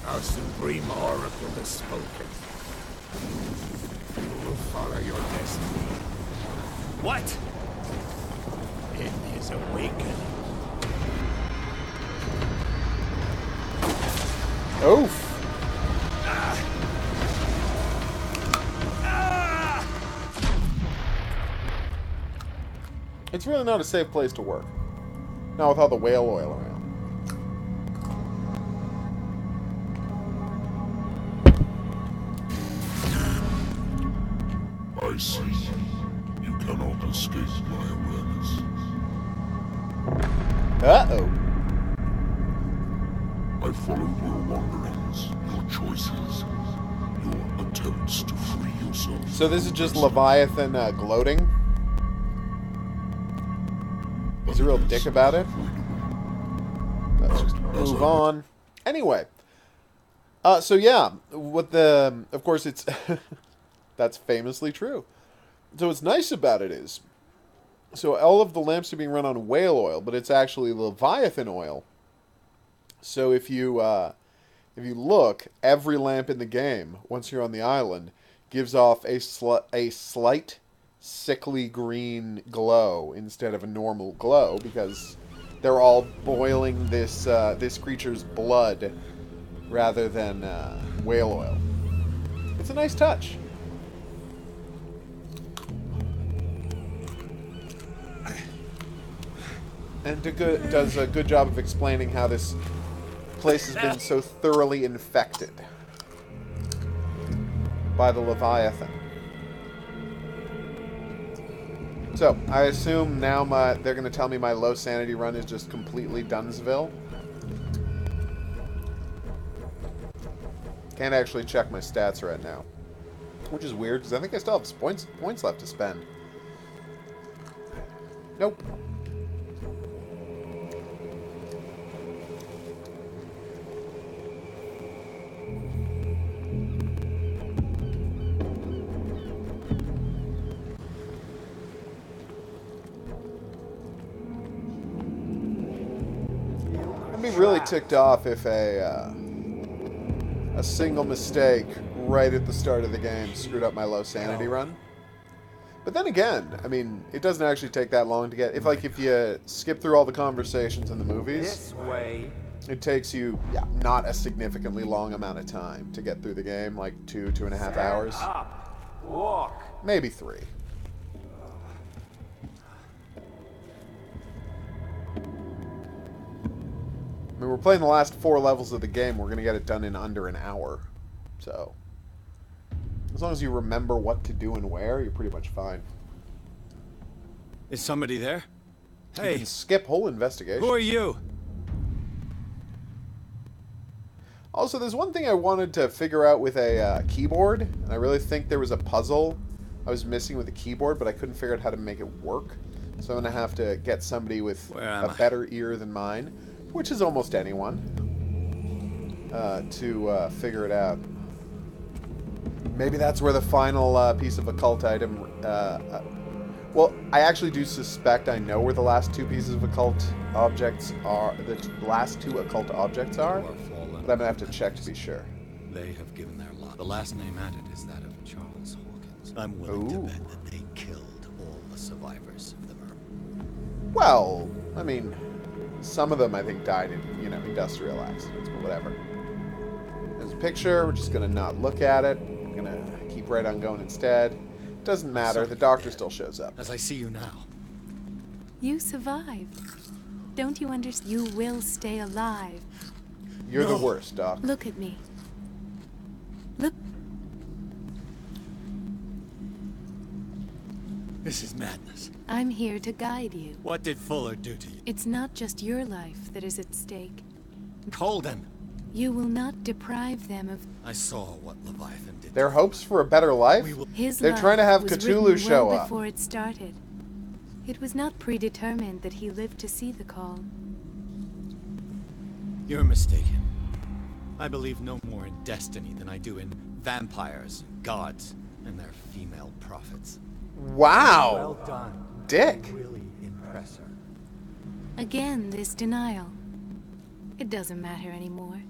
Our supreme oracle has spoken. You will follow your destiny. What? In his awakening. Oof. It's really not a safe place to work. Not with all the whale oil around. I see. You cannot escape my awareness. Uh-oh. I followed your wanderings, your choices, your attempts to free yourself. So this is just Leviathan gloating? He's a real dick about it? Let's just move on. Anyway. So yeah, what the... Of course, it's... That's famously true. So what's nice about it is... So all of the lamps are being run on whale oil, but it's actually Leviathan oil. So if you look, every lamp in the game, once you're on the island, gives off a slight sickly green glow instead of a normal glow because they're all boiling this this creature's blood rather than whale oil. It's a nice touch. And does a good job of explaining how this place has been so thoroughly infected by the Leviathan. So, I assume now they're going to tell me my low sanity run is just completely Dunsville. Can't actually check my stats right now. Which is weird, because I think I still have points left to spend. Nope. I'd be really ticked off if a single mistake right at the start of the game screwed up my low sanity run. But then again, I mean, it doesn't actually take that long to get... If you skip through all the conversations in the movies, This way. it takes you, not a significantly long amount of time to get through the game, like 2.5 hours. Up. Walk. Maybe 3. I mean, we're playing the last 4 levels of the game. We're going to get it done in under an hour. So, as long as you remember what to do and where, you're pretty much fine. Is somebody there? Hey. You can skip whole investigation. Who are you? Also, there's one thing I wanted to figure out with a keyboard, and I really think there was a puzzle I was missing with the keyboard, but I couldn't figure out how to make it work. So I'm going to have to get somebody with a better ear than mine, which is almost anyone, to figure it out. Maybe that's where the final piece of occult item... well, I actually do suspect I know where the last 2 pieces of occult objects are. The last 2 occult objects are, but I'm going to have to check to be sure. They have given their lot. The last name added is that of Charles Hawkins. I'm willing to bet that they killed all the survivors of the murder. Well, I mean, some of them I think died in, industrial accidents, but whatever. There's a picture. We're just going to not look at it. I'm going to keep right on going instead. Doesn't matter. The doctor still shows up. As I see you now. You survived. Don't you understand? You will stay alive. You're the worst, Doc. Look at me. Look. This is madness. I'm here to guide you. What did Fuller do to you? It's not just your life that is at stake. Holden. You will not deprive them of... I saw what Leviathan did. Their hopes for a better life? They're trying to have Cthulhu show up. Before it started. It was not predetermined that he lived to see the call. You're mistaken. I believe no more in destiny than I do in vampires, gods, and their female prophets. Wow. Well done. Dick. You really impress her. Again, this denial. It doesn't matter anymore.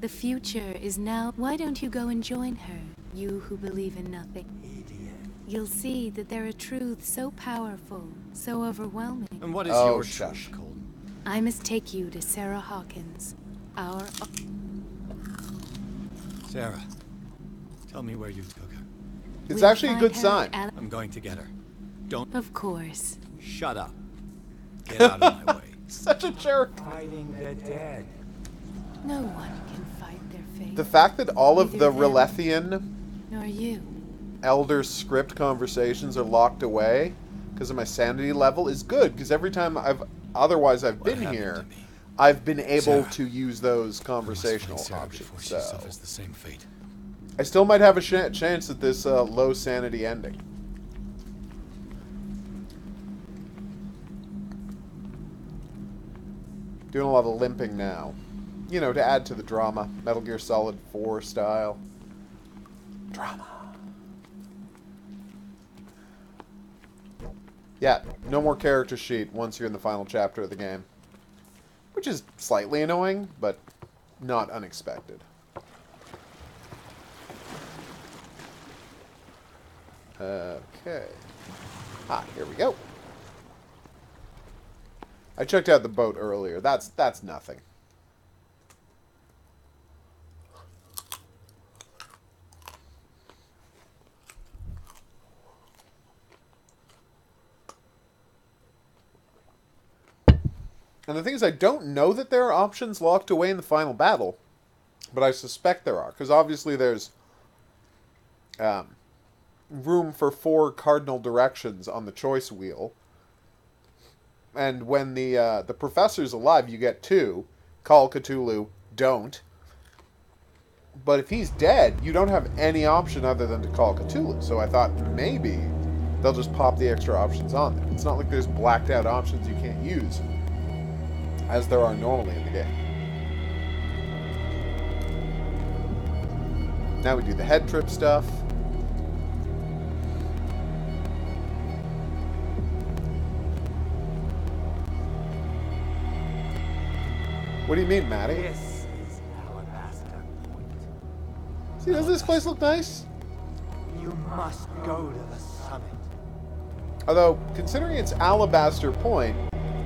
The future is now. Why don't you go and join her, you who believe in nothing? Idiot. You'll see that there are truths so powerful, so overwhelming. And what is your truth, Colton? I must take you to Sarah Hawkins, our... Sarah, tell me where you took her. It's actually a good sign. I'm going to get her. Don't... Of course. Shut up. Get out of my way. Such a jerk. Fighting the dead. No one can fight their fate. The fact that all of the Relethian nor you. Elder script conversations are locked away because of my sanity level is good, because every time I've been here, I've been able to use those conversational options. So the same fate. I still might have a chance at this low sanity ending. Doing a lot of limping now. You know, to add to the drama. Metal Gear Solid 4 style. Drama. Yeah, no more character sheet once you're in the final chapter of the game. Which is slightly annoying, but not unexpected. Okay. Ah, here we go. I checked out the boat earlier. That's nothing. And the thing is, I don't know that there are options locked away in the final battle, but I suspect there are, because obviously there's room for 4 cardinal directions on the choice wheel. And when the professor's alive, you get 2. Call Cthulhu, don't. But if he's dead, you don't have any option other than to call Cthulhu. So I thought maybe they'll just pop the extra options on there. It's not like there's blacked out options you can't use, as there are normally in the game. Now we do the head trip stuff. What do you mean, Maddie? This is Alabaster Point. See, doesn't this place look nice? You must go to the summit. Although, considering it's Alabaster Point,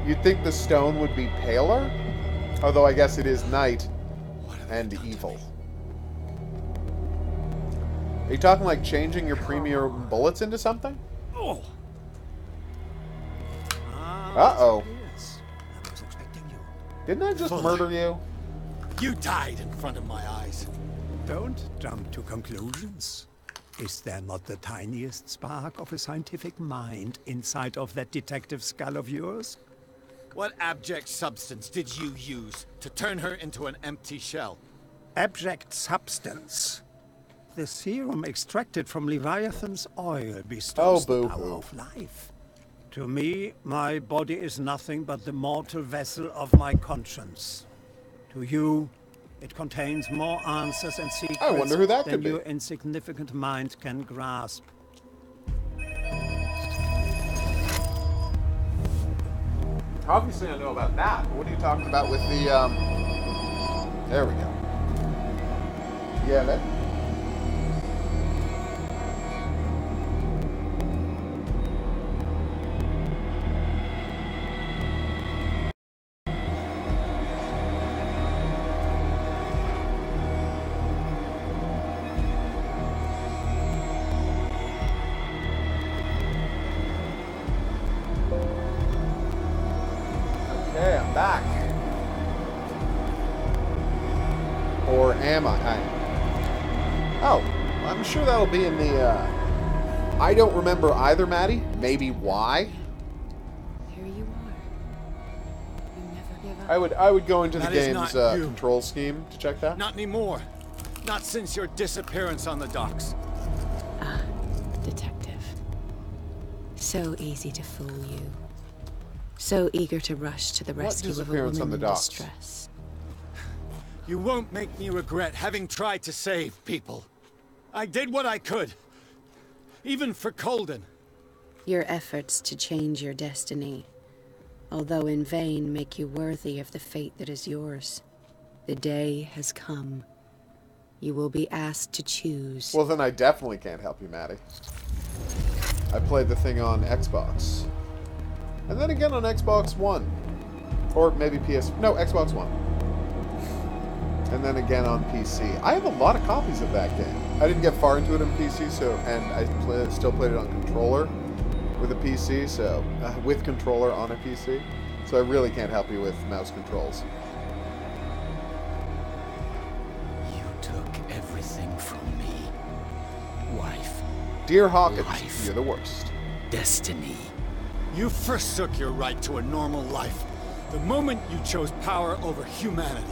you'd think the stone would be paler. Although I guess it is night and evil. Are you talking like changing your premium bullets into something? Oh. Uh-oh. Didn't I just murder you? You died in front of my eyes. Don't jump to conclusions. Is there not the tiniest spark of a scientific mind inside of that detective skull of yours? What abject substance did you use to turn her into an empty shell? Abject substance. The serum extracted from Leviathan's oil bestows the power of life. To me, my body is nothing but the mortal vessel of my conscience. To you, it contains more answers and secrets I wonder who that than could be. your insignificant mind can grasp. Obviously I know about that, but what are you talking about with the, There we go. Yeah, that... Okay, I'm back. Or am I? Oh, I'm sure that'll be in the, I don't remember either, Maddie. Maybe why? Here you are. You never give up. I would go into the That is game's not you. control scheme to check that. Not anymore. Not since your disappearance on the docks. Ah, detective. So easy to fool you. So eager to rush to the rescue of a disappearance on woman the in docks? distress. You won't make me regret having tried to save people. I did what I could. Even for Colden. Your efforts to change your destiny, although in vain, make you worthy of the fate that is yours. The day has come. You will be asked to choose. Well, then I definitely can't help you, Maddie. I played the thing on Xbox. And then again on Xbox One. Or maybe PS... No, Xbox One. And then again on PC. I have a lot of copies of that game. I didn't get far into it on PC, so... And I still played it on controller with a PC, so... with controller on a PC. So I really can't help you with mouse controls. You took everything from me. Wife. Dear Hawkins, Life. you're the worst. Destiny. You forsook your right to a normal life. The moment you chose power over humanity.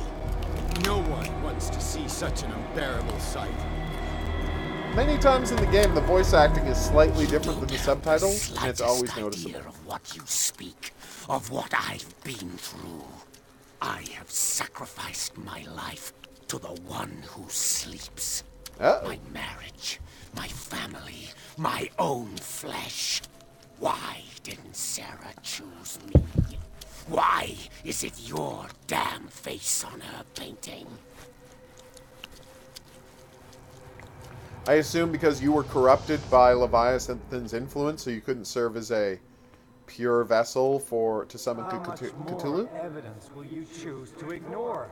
No one wants to see such an unbearable sight. Many times in the game, the voice acting is slightly different than the subtitles, and it's always noticeable. Idea of what you speak, of what I've been through. I have sacrificed my life to the one who sleeps. My marriage, my family, my own flesh. Why didn't Sarah choose me? Why is it your damn face on her painting? I assume because you were corrupted by Leviathan's influence, so you couldn't serve as a pure vessel to summon How much Cthulhu? more evidence will you choose to ignore?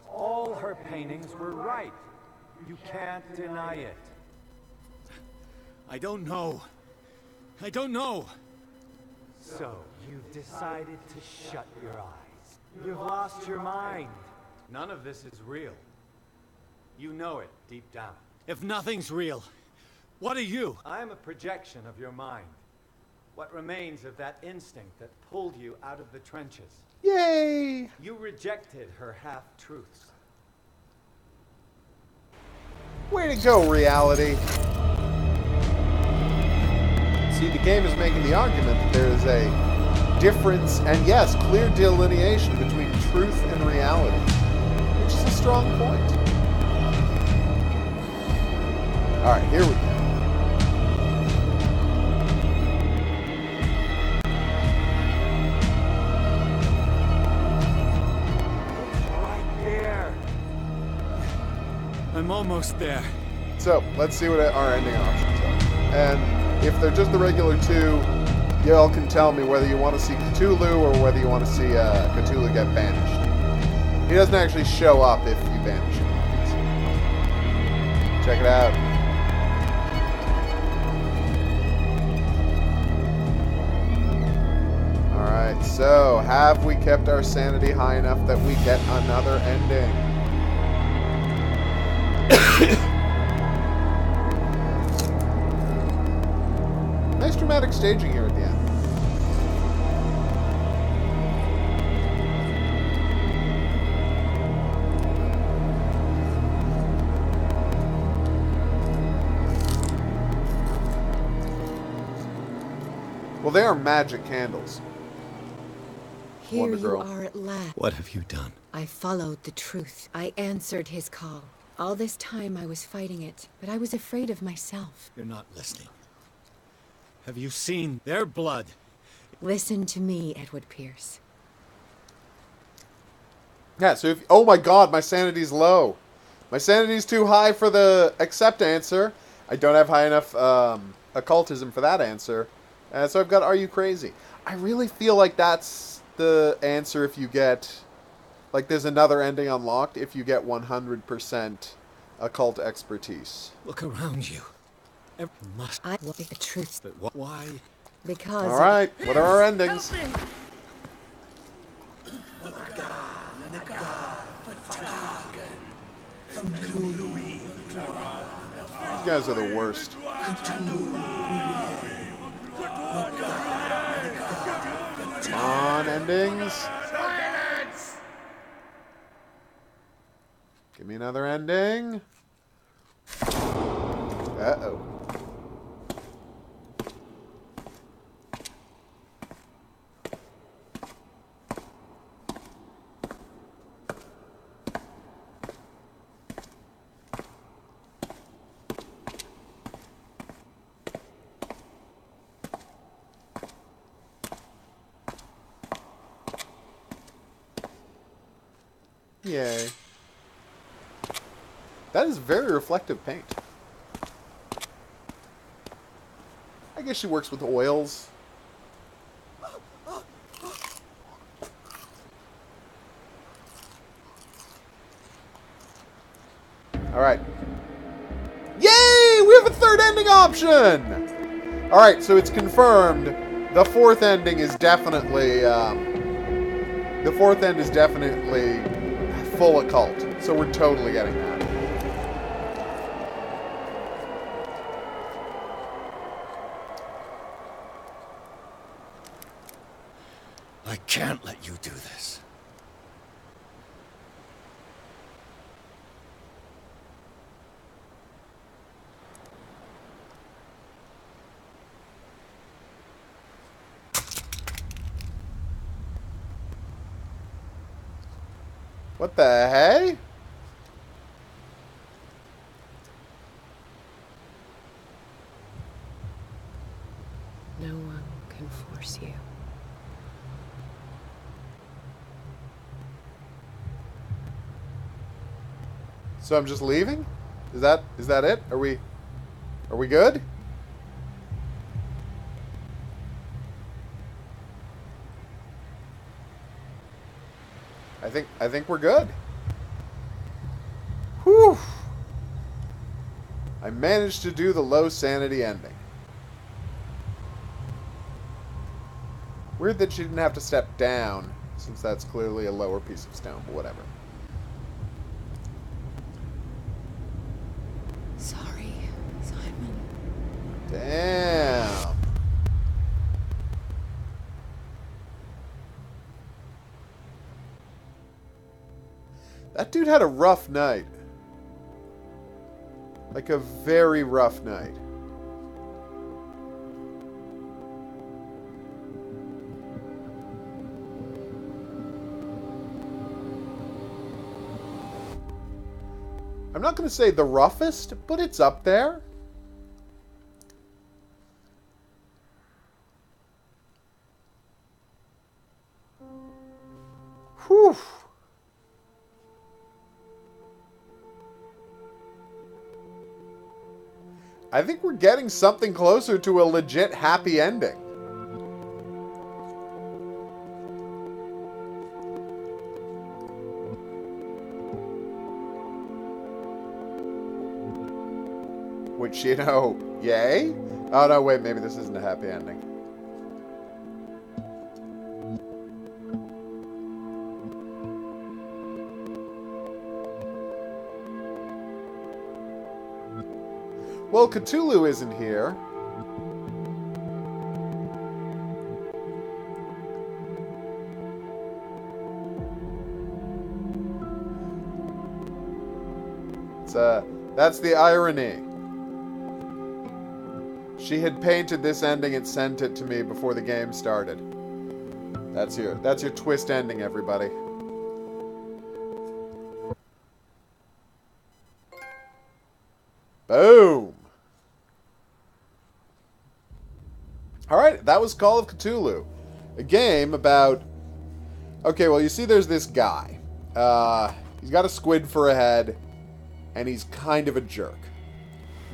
All her paintings were right. You can't deny it. I don't know. I don't know. So, you've decided to shut your eyes. You've lost your mind. None of this is real. You know it deep down. If nothing's real, what are you? I'm a projection of your mind. What remains of that instinct that pulled you out of the trenches. Yay! You rejected her half-truths. Way to go, reality. See, the game is making the argument that there is a difference, and yes, clear delineation between truth and reality, which is a strong point. Alright, here we go. Right there. I'm almost there. So, let's see what our ending options are. And if they're just the regular two, y'all can tell me whether you want to see Cthulhu or whether you want to see Cthulhu get banished. He doesn't actually show up if you banish him. Check it out. Alright, so have we kept our sanity high enough that we get another ending? Nice dramatic staging here at the end. Well, they are magic candles. Here Wonder you Girl. are at last. What have you done? I followed the truth. I answered his call. All this time I was fighting it, but I was afraid of myself. You're not listening. Have you seen their blood? Listen to me, Edward Pierce. Yeah, so if... Oh my god, my sanity's low. My sanity's too high for the accept answer. I don't have high enough occultism for that answer. So I've got Are You Crazy? I really feel like that's the answer if you get... Like, there's another ending unlocked if you get 100% occult expertise. Look around you. I will speak the truth. But why? Because... Alright, what are our endings? These guys are the worst. Come on, endings. Give me another ending. Uh-oh. Yay. That is very reflective paint. I guess she works with oils. Alright. Yay! We have a third ending option! Alright, so it's confirmed. The fourth ending is definitely... the fourth end is definitely full occult. So we're totally getting that. I can't let you do this. What the hey? No one can force you. So I'm just leaving? Is that it? Are we... Are we good? I think we're good. Whew. I managed to do the low sanity ending. Weird that she didn't have to step down, since that's clearly a lower piece of stone, but whatever. Sorry, Simon. Damn. That dude had a rough night. Like a very rough night. I'm not going to say the roughest, but it's up there. Whew. I think we're getting something closer to a legit happy ending. Which, you know, yay? Oh, no, wait, maybe this isn't a happy ending. Well, Cthulhu isn't here. That's the irony. She had painted this ending and sent it to me before the game started. That's your twist ending, everybody. Boom! Alright, that was Call of Cthulhu. A game about... Okay, well, you see there's this guy. He's got a squid for a head, and he's kind of a jerk.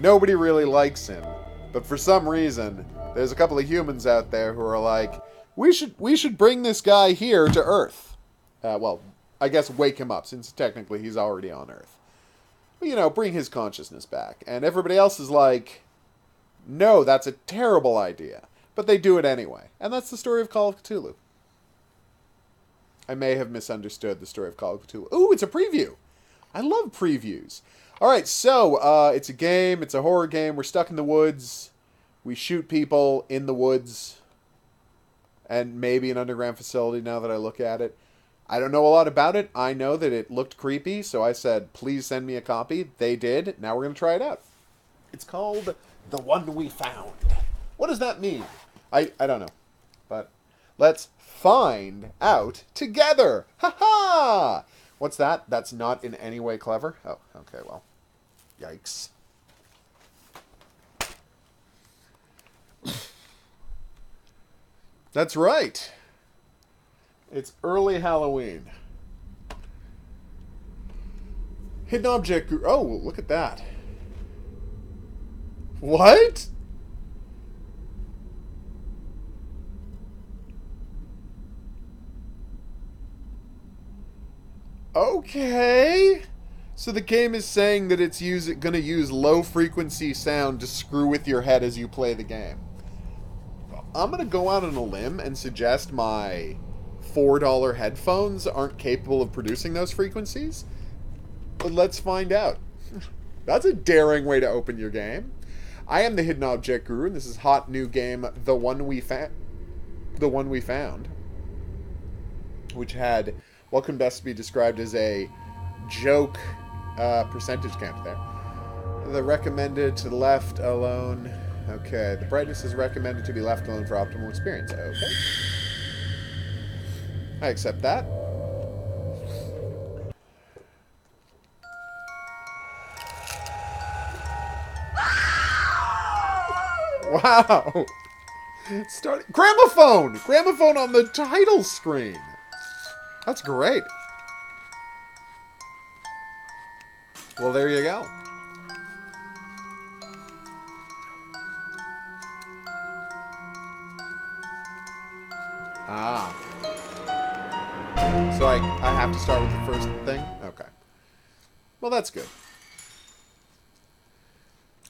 Nobody really likes him, but for some reason, there's a couple of humans out there who are like, we should bring this guy here to Earth. Well, I guess wake him up, since technically he's already on Earth. But, you know, bring his consciousness back. And everybody else is like, no, that's a terrible idea. But they do it anyway. And that's the story of Call of Cthulhu. I may have misunderstood the story of Call of Cthulhu. Ooh, it's a preview. I love previews. Alright, so, it's a game. It's a horror game. We're stuck in the woods. We shoot people in the woods. And maybe an underground facility now that I look at it. I don't know a lot about it. I know that it looked creepy, so I said, please send me a copy. They did. Now we're going to try it out. It's called The One We Found. What does that mean? I don't know. But let's find out together. Ha-ha! What's that? That's not in any way clever? Oh, okay, well. Yikes. That's right. It's early Halloween. Hidden object. Oh, look at that. What? Okay. So the game is saying that it's going to use low frequency sound to screw with your head as you play the game. I'm going to go out on a limb and suggest my $4 headphones aren't capable of producing those frequencies. But let's find out. That's a daring way to open your game. I am the Hidden Object Guru, and this is hot new game, The One We Found, which had what can best be described as a joke percentage count there. The recommended to the left alone. Okay, the brightness is recommended to be left alone for optimal experience. Okay. I accept that. Wow. Start gramophone! Gramophone on the title screen. That's great. Well, there you go. Ah. So I have to start with the first thing? Okay. Well, that's good.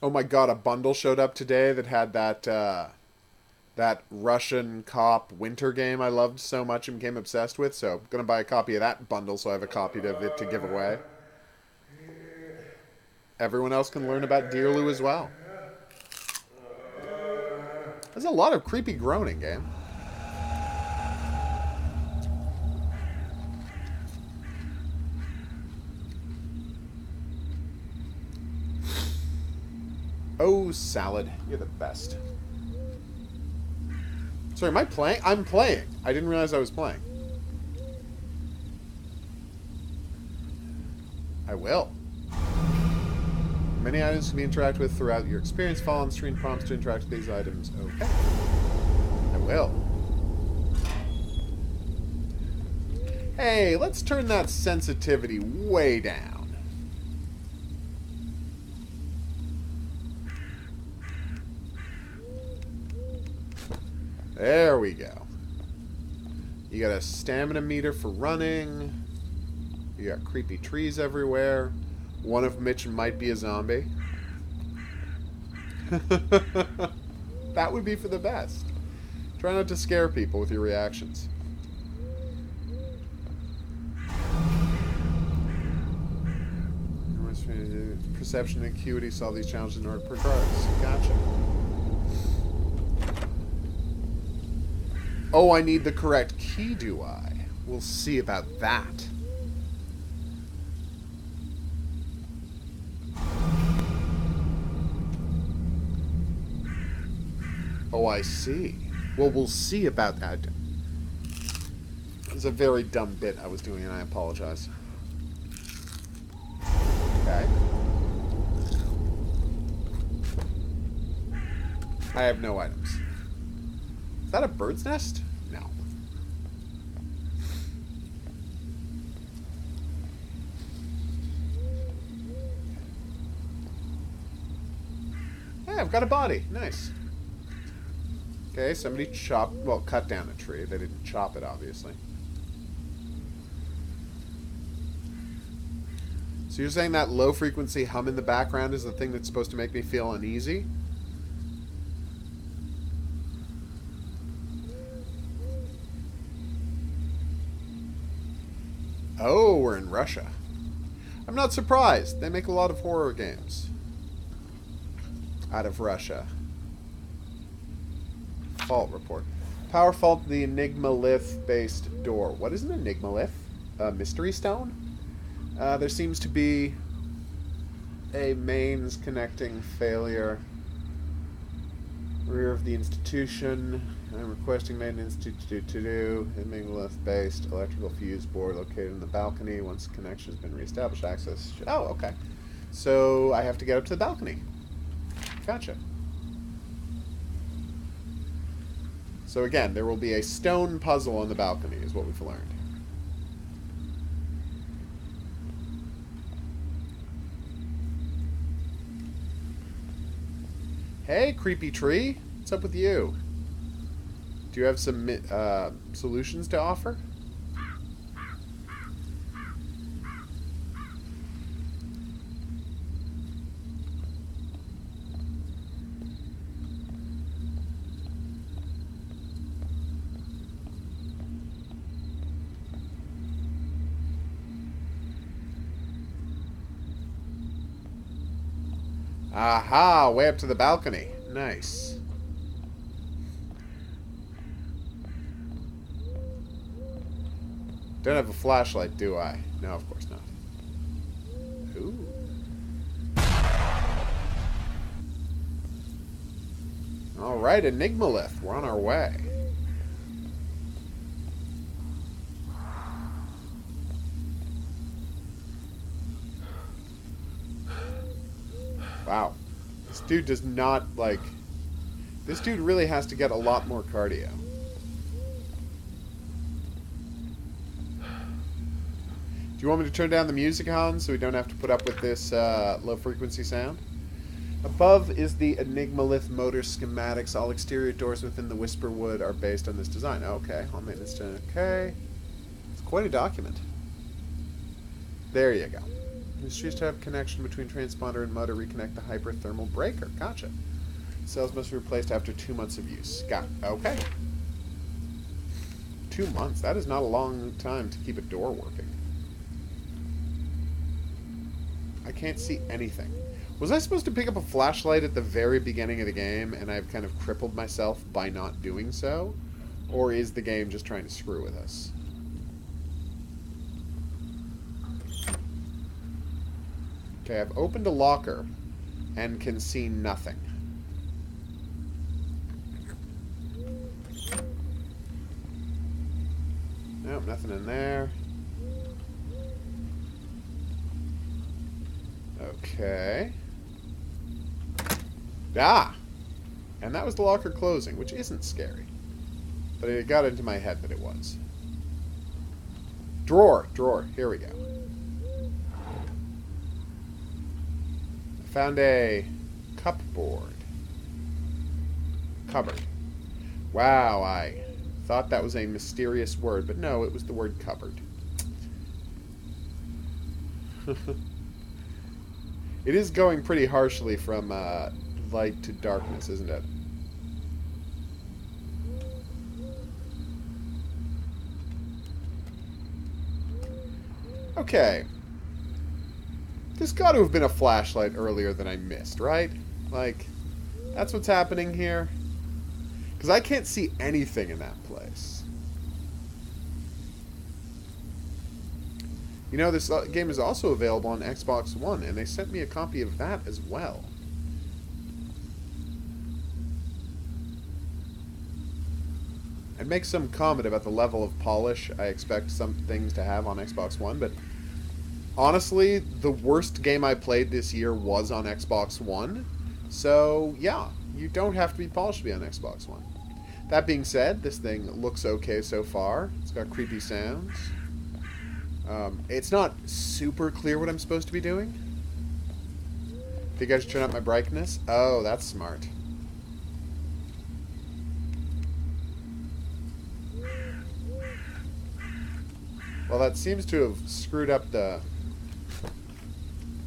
Oh my god, a bundle showed up today that had that Russian cop winter game I loved so much and became obsessed with, so I'm going to buy a copy of that bundle so I have a copy of it to give away. Everyone else can learn about Deerloo as well. There's a lot of creepy groaning, game. Oh, Salad. You're the best. Sorry, am I playing? I'm playing. I didn't realize I was playing. I will. Many items can be interacted with throughout your experience. Follow on screen prompts to interact with these items. Okay. I will. Hey, let's turn that sensitivity way down. There we go. You got a stamina meter for running. You got creepy trees everywhere. One of Mitch might be a zombie. That would be for the best. Try not to scare people with your reactions. Perception and acuity solve these challenges in order to progress. Gotcha. Oh, I need the correct key, do I? We'll see about that. Oh, I see. Well, we'll see about that. It's a very dumb bit I was doing, and I apologize. Okay. I have no items. Is that a bird's nest? No. Hey, I've got a body. Nice. Okay, somebody cut down a tree. They didn't chop it, obviously. So you're saying that low-frequency hum in the background is the thing that's supposed to make me feel uneasy? Oh, we're in Russia. I'm not surprised. They make a lot of horror games out of Russia. Fault report. Power fault to the Enigma Lith-based door. What is an Enigma Lith? A mystery stone? There seems to be a mains connecting failure. Rear of the institution. I'm requesting maintenance to do. Enigma Lith-based electrical fuse board located in the balcony. Once connection has been reestablished, access. Oh, okay. So I have to get up to the balcony. Gotcha. So again, there will be a stone puzzle on the balcony, is what we've learned. Hey, creepy tree. What's up with you? Do you have some solutions to offer? Aha, way up to the balcony. Nice. Don't have a flashlight, do I? No, of course not. Ooh. Alright, Enigma Lith. We're on our way. Wow. This dude does not, like... This dude really has to get a lot more cardio. Do you want me to turn down the music, Hans, so we don't have to put up with this low-frequency sound? Above is the Enigmalith motor schematics. All exterior doors within the Whisperwood are based on this design. Okay, all maintenance done. Okay. It's quite a document. There you go. Industries to have connection between transponder and motor reconnect the hyperthermal breaker. Gotcha. Cells must be replaced after 2 months of use. Okay. 2 months. That is not a long time to keep a door working. I can't see anything. Was I supposed to pick up a flashlight at the very beginning of the game, and I've kind of crippled myself by not doing so? Or is the game just trying to screw with us? Okay, I've opened a locker and can see nothing. Nope, nothing in there. Okay. Ah! And that was the locker closing, which isn't scary. But it got into my head that it was. Drawer. Here we go. I found a cupboard. Cupboard. Wow, I thought that was a mysterious word, but no, it was the word cupboard. It is going pretty harshly from light to darkness, isn't it? Okay. There's got to have been a flashlight earlier that I missed, right? Like, that's what's happening here? Because I can't see anything in that place. You know, this game is also available on Xbox One, and they sent me a copy of that as well. I'd make some comment about the level of polish I expect some things to have on Xbox One, but honestly, the worst game I played this year was on Xbox One, so yeah, you don't have to be polished to be on Xbox One. That being said, this thing looks okay so far. It's got creepy sounds. It's not super clear what I'm supposed to be doing. Think I should turn up my brightness? Oh, that's smart. Well, that seems to have screwed up the...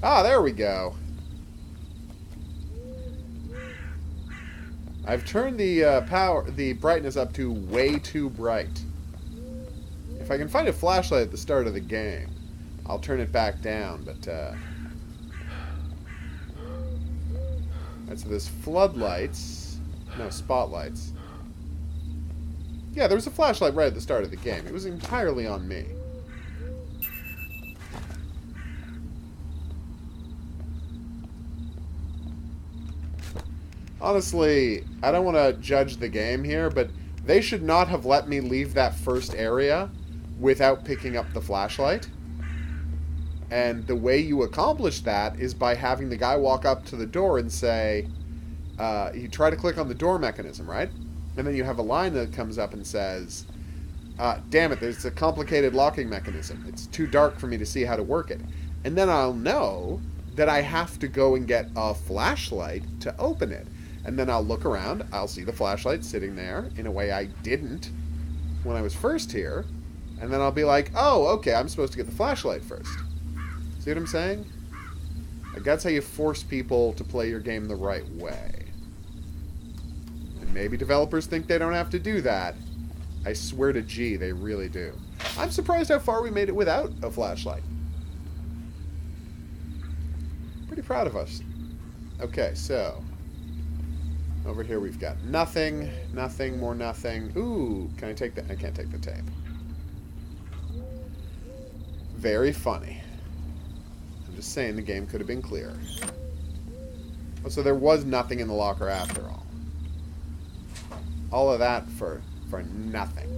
Ah, there we go. I've turned the brightness up to way too bright. If I can find a flashlight at the start of the game, I'll turn it back down, but right, so there's floodlights. No, spotlights. Yeah, there was a flashlight right at the start of the game. It was entirely on me. Honestly, I don't want to judge the game here, but they should not have let me leave that first area without picking up the flashlight. And the way you accomplish that is by having the guy walk up to the door and say, you try to click on the door mechanism, right? And then you have a line that comes up and says, damn it, there's a complicated locking mechanism. It's too dark for me to see how to work it. And then I'll know that I have to go and get a flashlight to open it. And then I'll look around, I'll see the flashlight sitting there in a way I didn't when I was first here. And then I'll be like, oh, okay, I'm supposed to get the flashlight first. See what I'm saying? Like, that's how you force people to play your game the right way. And maybe developers think they don't have to do that. I swear to G, they really do. I'm surprised how far we made it without a flashlight. Pretty proud of us. Okay, so... over here we've got nothing, nothing, more nothing. Ooh, can I take that? I can't take the tape. Very funny. I'm just saying the game could have been clearer. Oh, so there was nothing in the locker after all. All of that for nothing.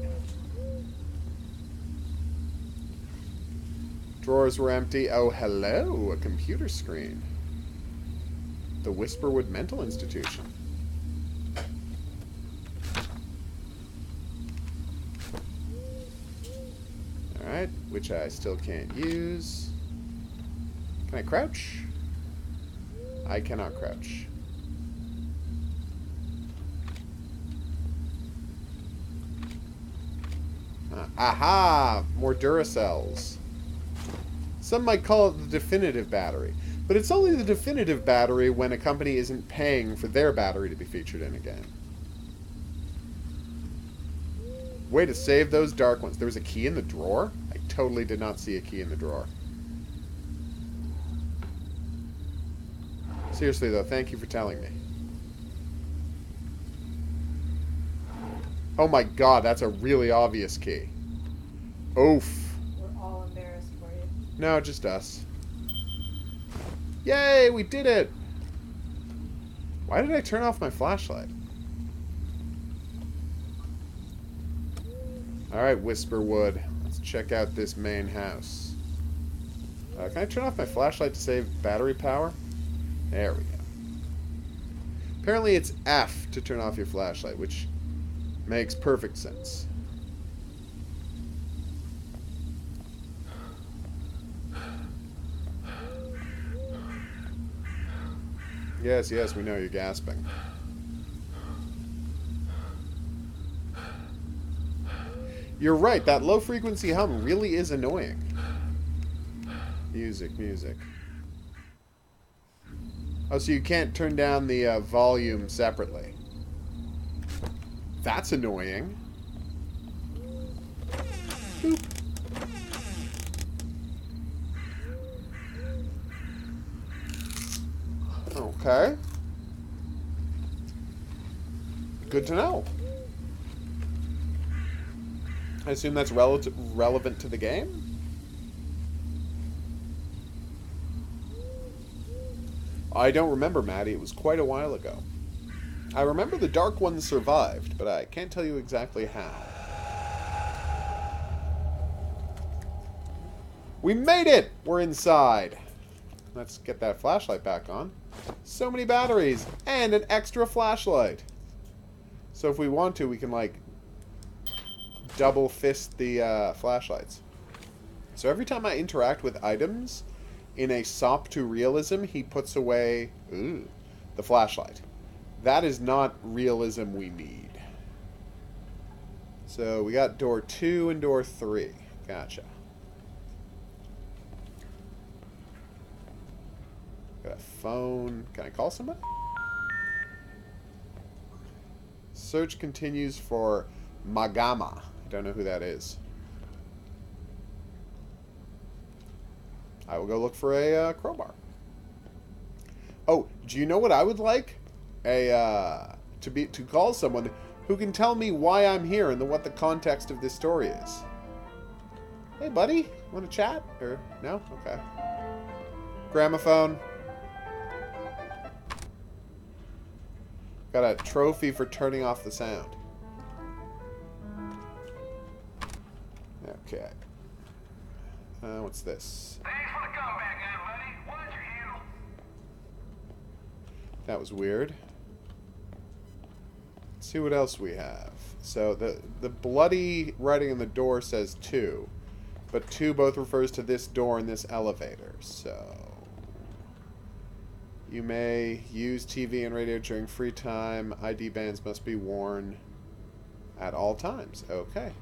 Drawers were empty. Oh, hello, a computer screen. The Whisperwood Mental Institution. Alright, which I still can't use. Can I crouch? I cannot crouch. Aha! More Duracells. Some might call it the definitive battery. But it's only the definitive battery when a company isn't paying for their battery to be featured in a game. Way to save those dark ones. There was a key in the drawer? I totally did not see a key in the drawer. Seriously, though, thank you for telling me. Oh my god, that's a really obvious key. Oof. We're all embarrassed for you. No, just us. Yay, we did it! Why did I turn off my flashlight? Alright, Whisperwood. Let's check out this main house. Can I turn off my flashlight to save battery power? There we go. Apparently it's F to turn off your flashlight, which makes perfect sense. Yes, yes, we know you're gasping. You're right, that low-frequency hum really is annoying. Music, music. Oh, so you can't turn down the volume separately. That's annoying. Boop. Okay. Good to know. I assume that's relevant to the game? I don't remember, Maddie. It was quite a while ago. I remember the Dark Ones survived, but I can't tell you exactly how. We made it! We're inside. Let's get that flashlight back on. So many batteries and an extra flashlight. So if we want to, we can, like, double fist the flashlights. So every time I interact with items in a sop to realism, he puts away the flashlight. That is not realism we need. So we got door 2 and door 3. Gotcha. Got a phone. Can I call somebody? Search continues for Magama. I don't know who that is. I will go look for a crowbar. Oh, do you know what I would like? To call someone who can tell me why I'm here and what the context of this story is. Hey, buddy, want to chat? Or no? Okay. Gramophone. Got a trophy for turning off the sound. Okay. What's this? Thanks for the comeback, buddy. What'd you handle? That was weird. Let's see what else we have. So the bloody writing on the door says 2, but 2 both refers to this door and this elevator. So you may use TV and radio during free time. ID bands must be worn at all times. Okay.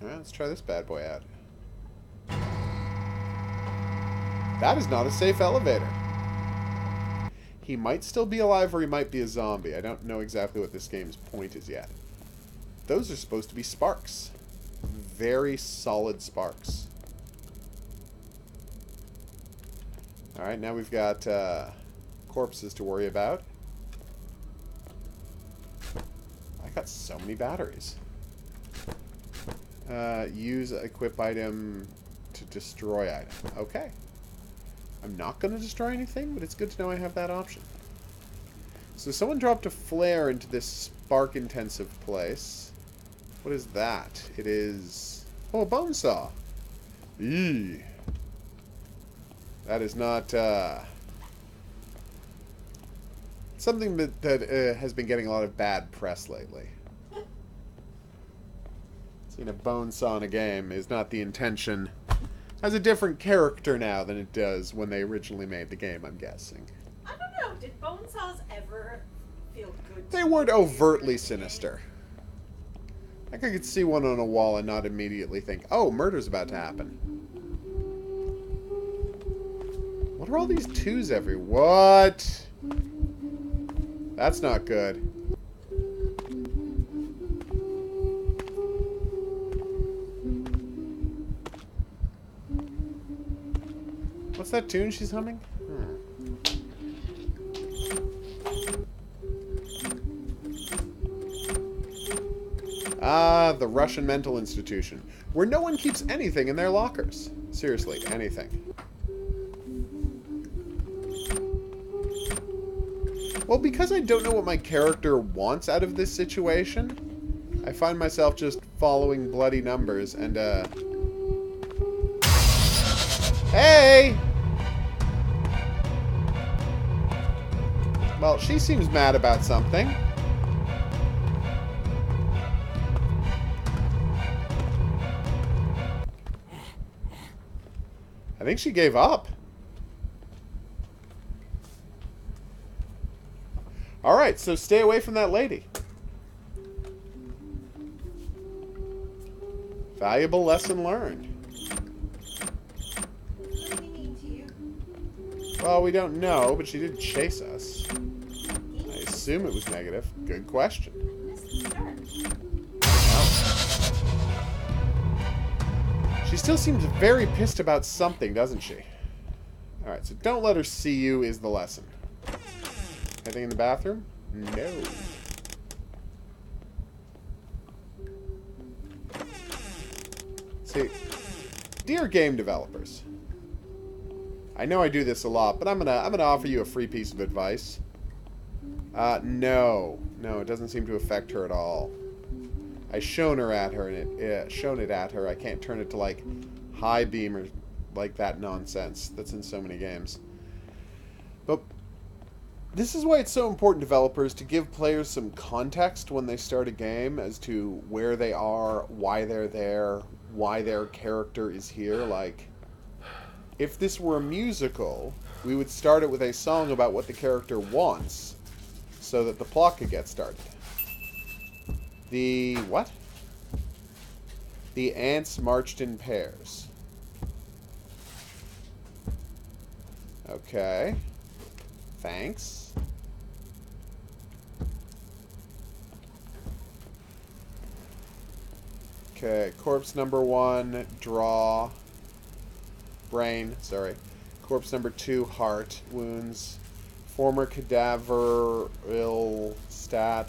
Alright, let's try this bad boy out. That is not a safe elevator. He might still be alive or he might be a zombie. I don't know exactly what this game's point is yet. Those are supposed to be sparks. Very solid sparks. Alright, now we've got corpses to worry about. I got so many batteries. Use equip item to destroy item. Okay. I'm not going to destroy anything, but it's good to know I have that option. So someone dropped a flare into this spark-intensive place. What is that? It is... oh, a bone saw. Eee. That is not, something that has been getting a lot of bad press lately. Seeing a bone saw in a game is not the intention. Has a different character now than it does when they originally made the game, I'm guessing. I don't know. Did bone saws ever feel good? They weren't overtly sinister. I could see one on a wall and not immediately think, oh, murder's about to happen. What are all these twos What? That's not good. What's that tune she's humming? Ah, the Russian mental institution, where no one keeps anything in their lockers. Seriously, anything. Well, because I don't know what my character wants out of this situation, I find myself just following bloody numbers and, Hey! Well, she seems mad about something. I think she gave up. Alright, so stay away from that lady. Valuable lesson learned. Well, we don't know, but she did chase us. I assume it was negative. Good question. She still seems very pissed about something, doesn't she? Alright, so don't let her see you is the lesson. Anything in the bathroom? No. See, dear game developers, I know I do this a lot, but I'm gonna offer you a free piece of advice. No, it doesn't seem to affect her at all. I shown it at her. I can't turn it to like high beam or like that nonsense that's in so many games. But this is why it's so important, developers, to give players some context when they start a game as to where they are, why they're there, why their character is here. Like, if this were a musical, we would start it with a song about what the character wants so that the plot could get started. The what? The ants marched in pairs. Okay. Thanks. Okay, corpse number 1, draw. Brain, sorry. Corpse number 2, heart. Wounds. Former cadaver, ill, stat.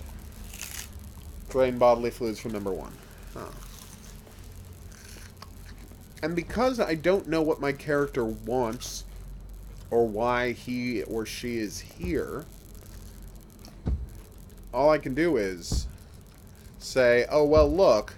Drain bodily fluids from number 1. Huh. And because I don't know what my character wants, or why he or she is here, all I can do is say, oh, well, look.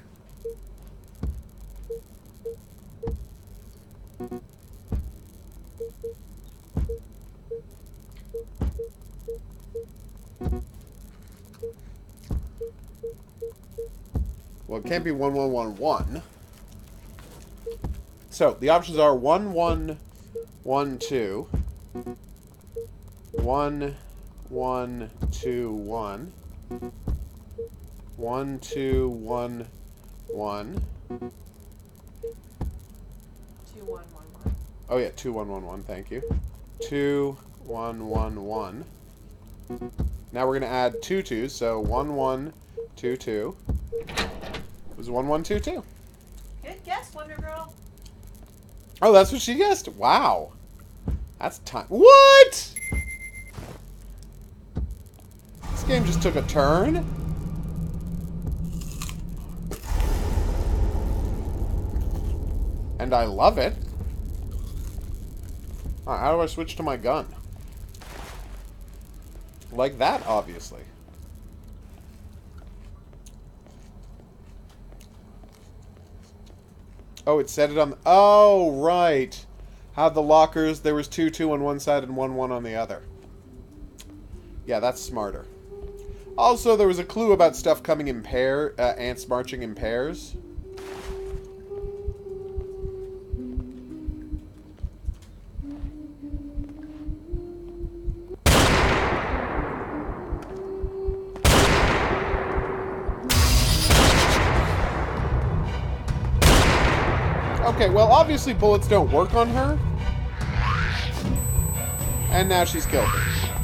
Well, it can't be 1111. So, the options are 1112, 1121, 1211, 2111. Oh yeah, 2111, thank you. 2111. Now we're going to add 2 2s, so 1122. It was 1122. Good guess, Wonder Girl. Oh, that's what she guessed? Wow. That's time. What? This game just took a turn. And I love it. Alright, how do I switch to my gun? Like that, obviously. Oh, it said it on the... Oh, right. How the lockers, there was 2 2 on one side and 1 1 on the other. Yeah, that's smarter. Also, there was a clue about stuff coming in ants marching in pairs. Okay, well, obviously bullets don't work on her. And now she's killed her.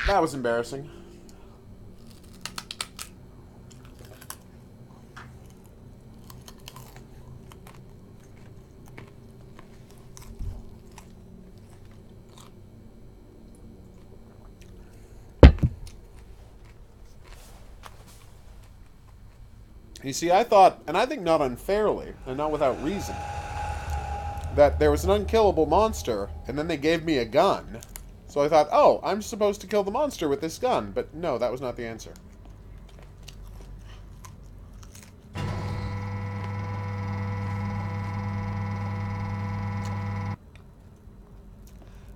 That was embarrassing. You see, I thought, and I think not unfairly, and not without reason, that there was an unkillable monster, and then they gave me a gun. So I thought, oh, I'm supposed to kill the monster with this gun. But no, that was not the answer. I'm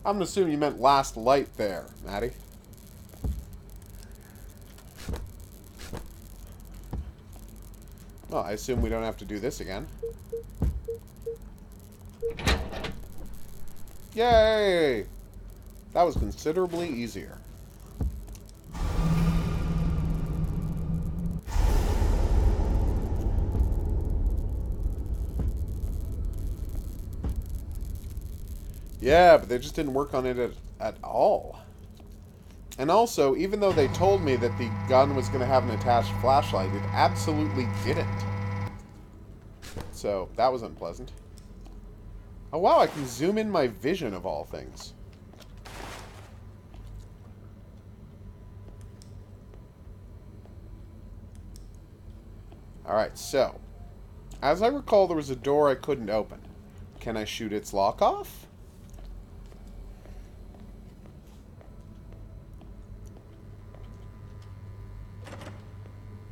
going to assume you meant last light there, Maddie. Well, I assume we don't have to do this again. Yay! That was considerably easier. Yeah, but they just didn't work on it at all. And also, even though they told me that the gun was going to have an attached flashlight, it absolutely didn't. So, that was unpleasant. Oh wow, I can zoom in my vision of all things. Alright, so. As I recall, there was a door I couldn't open. Can I shoot its lock off?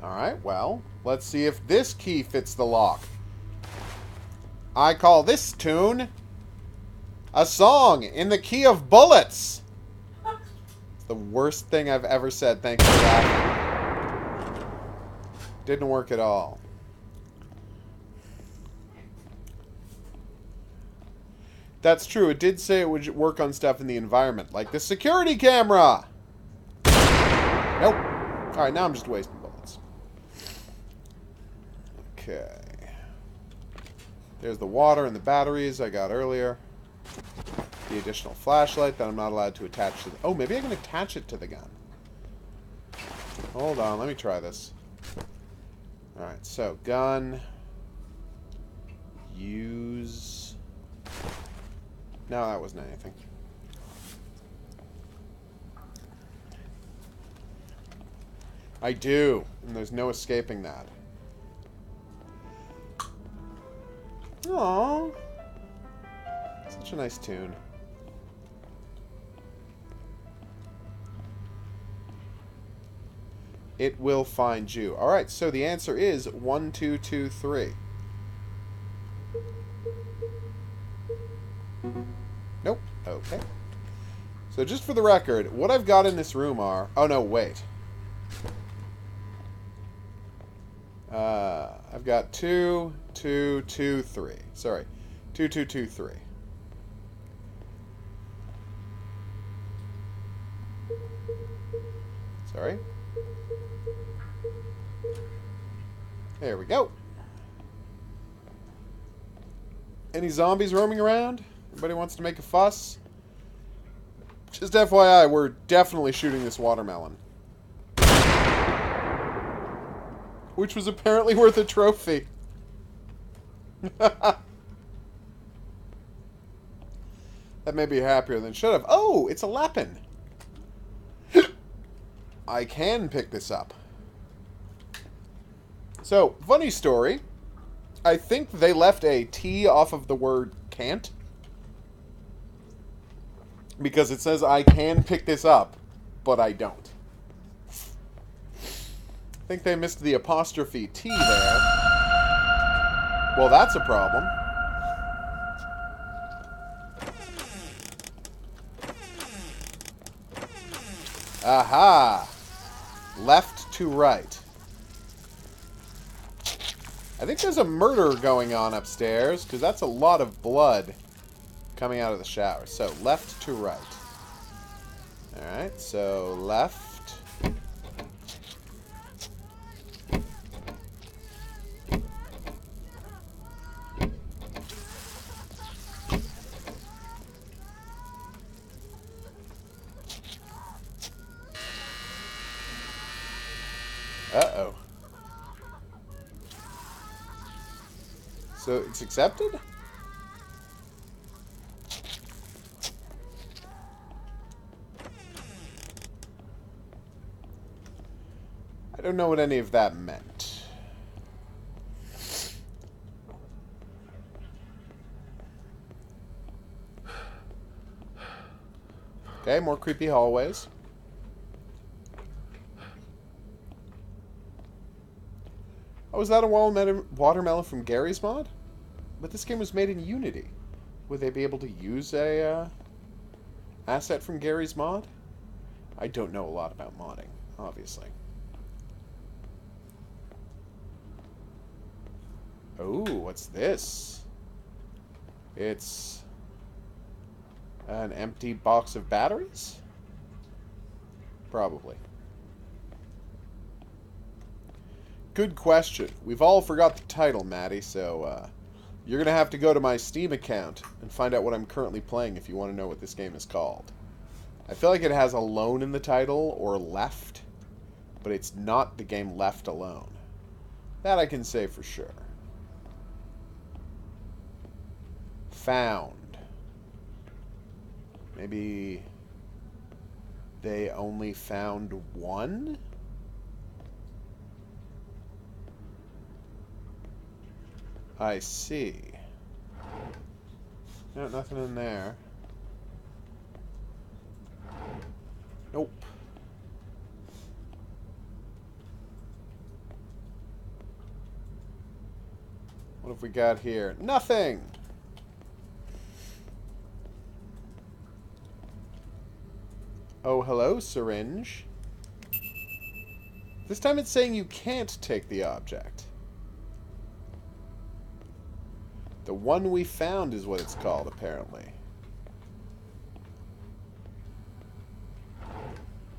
Alright, well, let's see if this key fits the lock. I call this tune a song in the key of bullets. It's the worst thing I've ever said. Thanks for that. Didn't work at all. That's true. It did say it would work on stuff in the environment, like the security camera. Nope. Alright, now I'm just wasting bullets. Okay. There's the water and the batteries I got earlier. The additional flashlight that I'm not allowed to attach to the... Oh, maybe I can attach it to the gun. Hold on, let me try this. Alright, so gun. Use... No, that wasn't anything. I do, and there's no escaping that. Aww. Such a nice tune. It will find you. Alright, so the answer is 1, 2, 2, 3. Nope. Okay. So just for the record, what I've got in this room are... Oh, no, wait. I've got 2, 2, 2, 3. Sorry. 2, 2, 2, 3. Sorry. There we go. Any zombies roaming around? Anybody wants to make a fuss? Just FYI, we're definitely shooting this watermelon. Which was apparently worth a trophy. That made me happier than should have. Oh, it's a lapin. I can pick this up. So, funny story. I think they left a T off of the word can't. Because it says I can pick this up, but I don't. I think they missed the apostrophe T there. Well, that's a problem. Aha! Left to right. I think there's a murder going on upstairs, because that's a lot of blood coming out of the shower. So, left to right. Alright, so left. Uh-oh. So it's accepted? I don't know what any of that meant. Okay, more creepy hallways. Oh, is that a watermelon from Gary's mod? But this game was made in Unity. Would they be able to use a asset from Gary's mod? I don't know a lot about modding, obviously. Oh, what's this? It's an empty box of batteries? Probably. Good question. We've all forgot the title, Maddie, so you're going to have to go to my Steam account and find out what I'm currently playing if you want to know what this game is called. I feel like it has Alone in the title or Left, but it's not the game Left Alone. That I can say for sure. Found. Maybe they only found one? I see. No, nothing in there. Nope. What have we got here? Nothing! Oh, hello, syringe. This time it's saying you can't take the object. The one we found is what it's called, apparently.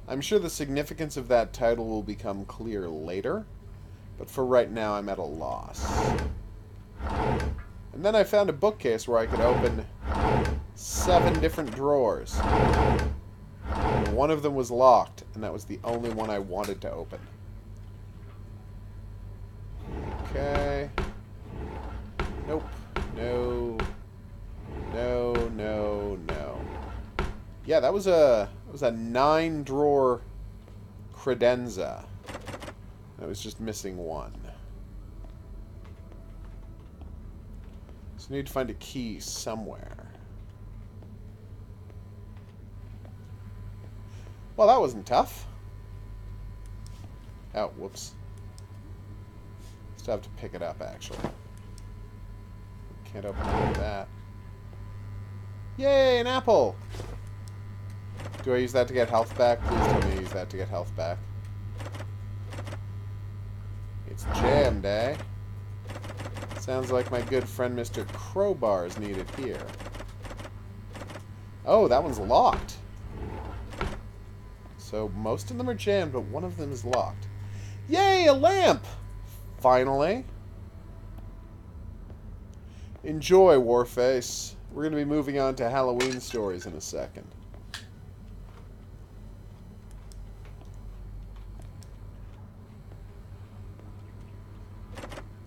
I'm sure the significance of that title will become clear later, but for right now I'm at a loss. And then I found a bookcase where I could open 7 different drawers. And one of them was locked, and that was the only one I wanted to open. Okay. Nope. No. No, no, no. Yeah, that was a 9-drawer credenza. I was just missing one. So I need to find a key somewhere. Well, that wasn't tough. Oh, whoops. Still have to pick it up, actually. Can't open any of that. Yay, an apple! Do I use that to get health back? Please tell me I use that to get health back. It's jammed, eh? Sounds like my good friend Mr. Crowbar is needed here. Oh, that one's locked. So most of them are jammed, but one of them is locked. Yay, a lamp! Finally. Enjoy, Warface. We're going to be moving on to Halloween stories in a second.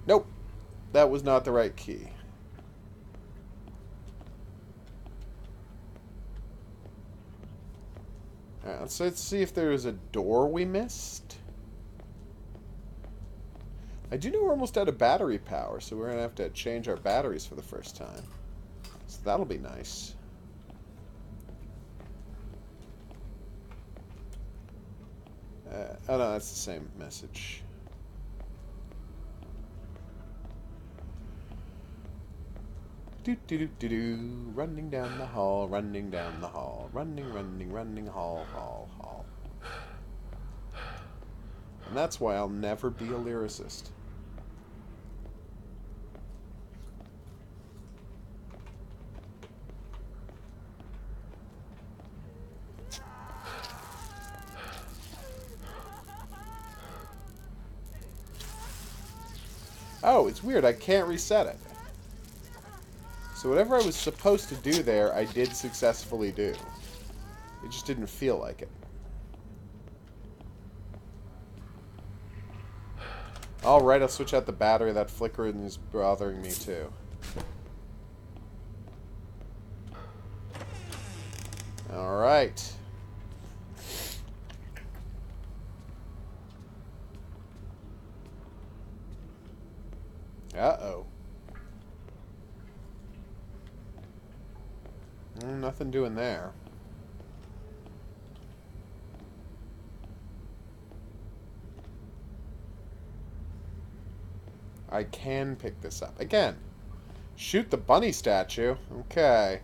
Nope. That was not the right key. Alright, let's see if there's a door we missed. I do know we're almost out of battery power, so we're going to have to change our batteries for the first time. So that'll be nice. Oh no, that's the same message. Do-do-do-do-do. Running down the hall, running down the hall. Running, hall, hall, hall. And that's why I'll never be a lyricist. Oh, it's weird. I can't reset it. So whatever I was supposed to do there, I did successfully do. It just didn't feel like it. Alright, I'll switch out the battery. That flickering is bothering me too. Alright. Uh-oh. Nothing doing there. I can pick this up. Again. Shoot the bunny statue. Okay.